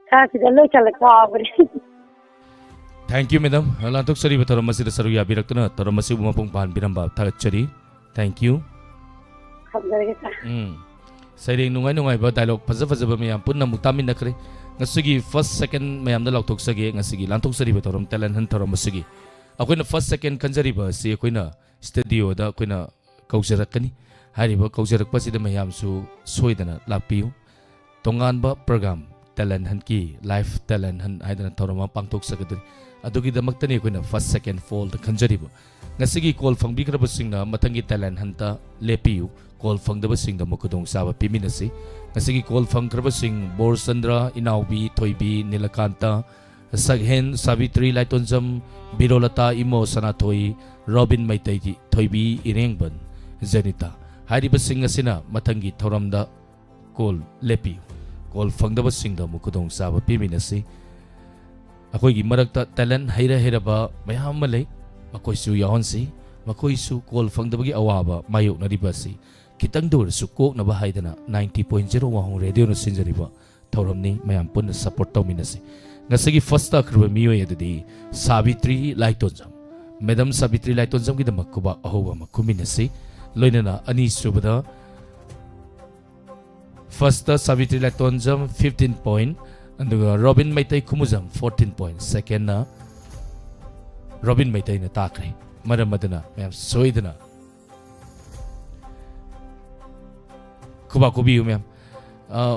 Kasi dalo chala kaabri. Thank you madam. Lantok sari ba taram masih saru ya birak na taram masih umapong pahan biramba tagat chari. Thank you. Khamdar kita. Sayring nungay ba dialog faza ba mayam pun na mutamin nakre. Ngasigi first second mayam na lautok sagi ngasigi lantok sari ba taram talan han taram masigi. Ako na first second kanjari ba si ako na studio da ako na kaujarak kani. Hari ba kaujarak pa sida mayam su soy dana lapiyo. Tongan ba program talent han ki live talent han ay dana taram pangtok sagadri. Adugi damak tani ako na first second fall da kanjari ba. Ngasigi call fang bikra ba sing na matangi talent hanta lepiyo. Call fang da ba sing da mukudong saba piminasi. Ngasigi call fang kraba sing Borsandra, Inaubi, Toybi, Nilakanta, Saghen, Savitri, Laitonjam, Birolata, Imo, Sanatoy, Robin Maitay, Toybi, Irengban, Zenita. Hari ba sing ngasina matangi tauramda call lepiyo. Call fang da ba sing da mukudong saba piminasi. Ako maragta talent hayra ba mayam malay. Makoy su yahon si. Makoy su call fang da bagi awaba mayo na riba si. Kitang dur sukok na bahay na 90.0 wahong radio na sinjari ba. Tauram ni mayam pun na support tau minasi. Nga sige first ta kriba miyo ya dadi Savitri Laitonjam. Madam Savitri Laitonjam kita makuba ahoba makuminasi. Loy na ani subada. First ta Savitri Laitonjam 15 point. Anduga Robin Maitay Kumuzam 14 point. Second na Robin Maitay na takre. Maramadana mayam soydana. Kuba kubi mayam.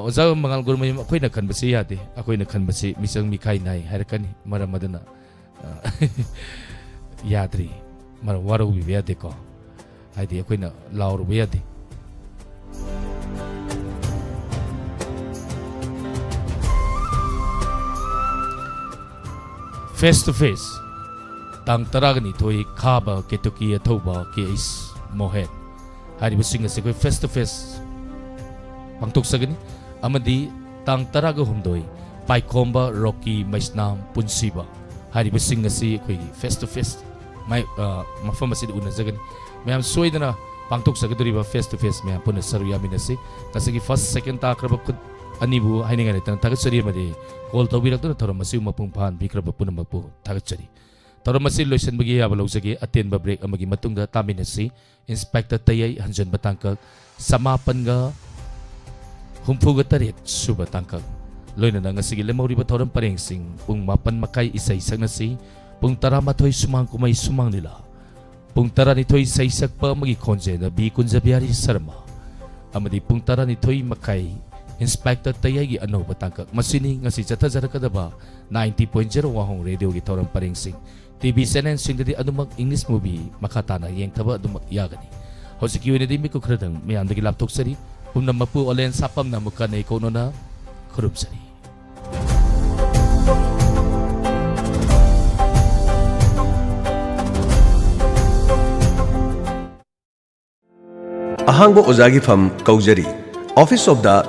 Oza mangal guru mayam ako'y nagkanbasi yate. Ako'y nagkanbasi misang mikay nai harakani maramadana. Yadri marawaro biyate ko. Haydi ako'y na lauro biyate. Face to face. Tang taragani toy kaba ketuki atoba ke is mohet. Hari basing asi ko face to face. Pangtok sagani amadi tang taraga humdoy paikomba Rocky Maisnam Punsiba. Hari basing asi ko face to face. May mafamasi una sagani. Mayam soy na pangtok sagaduri ba face to face mayam pun saruya minasi. Kasi first second ta akraba anibu hainingani tang tagat sari madi call tawirak to taram masi umapung pahan bikraba pun mapu tagat sari. Taram masi loisan bagi abalog sagi atin ba break amagi matung da taminasi Inspector Tayay hanjan batangkag samapan ga humpuga tarit suba tangkag. Loy na nga sige lemaw riba taram parengsing pung mapan makay isa-isag na si pung tara matoy sumang kumay sumang nila. Pung tara nito'y isa-isag pa magi konje na bikon sa biyari sarma. Amadi pung tara nito'y makay Inspector Tayay gi ano batangkag masini nga si Chatazara kadaba 90.0 wahong radio gi taram parengsing. TV CNN sing dari anu mag English movie makatana yang taba adu yagani. Hosi kiwe di mi ko kredang mi andagi laptop sari pum na mapu olen sapam na muka na ikono na kurup sari. Ahangbo ozagi fam kaujari Office of the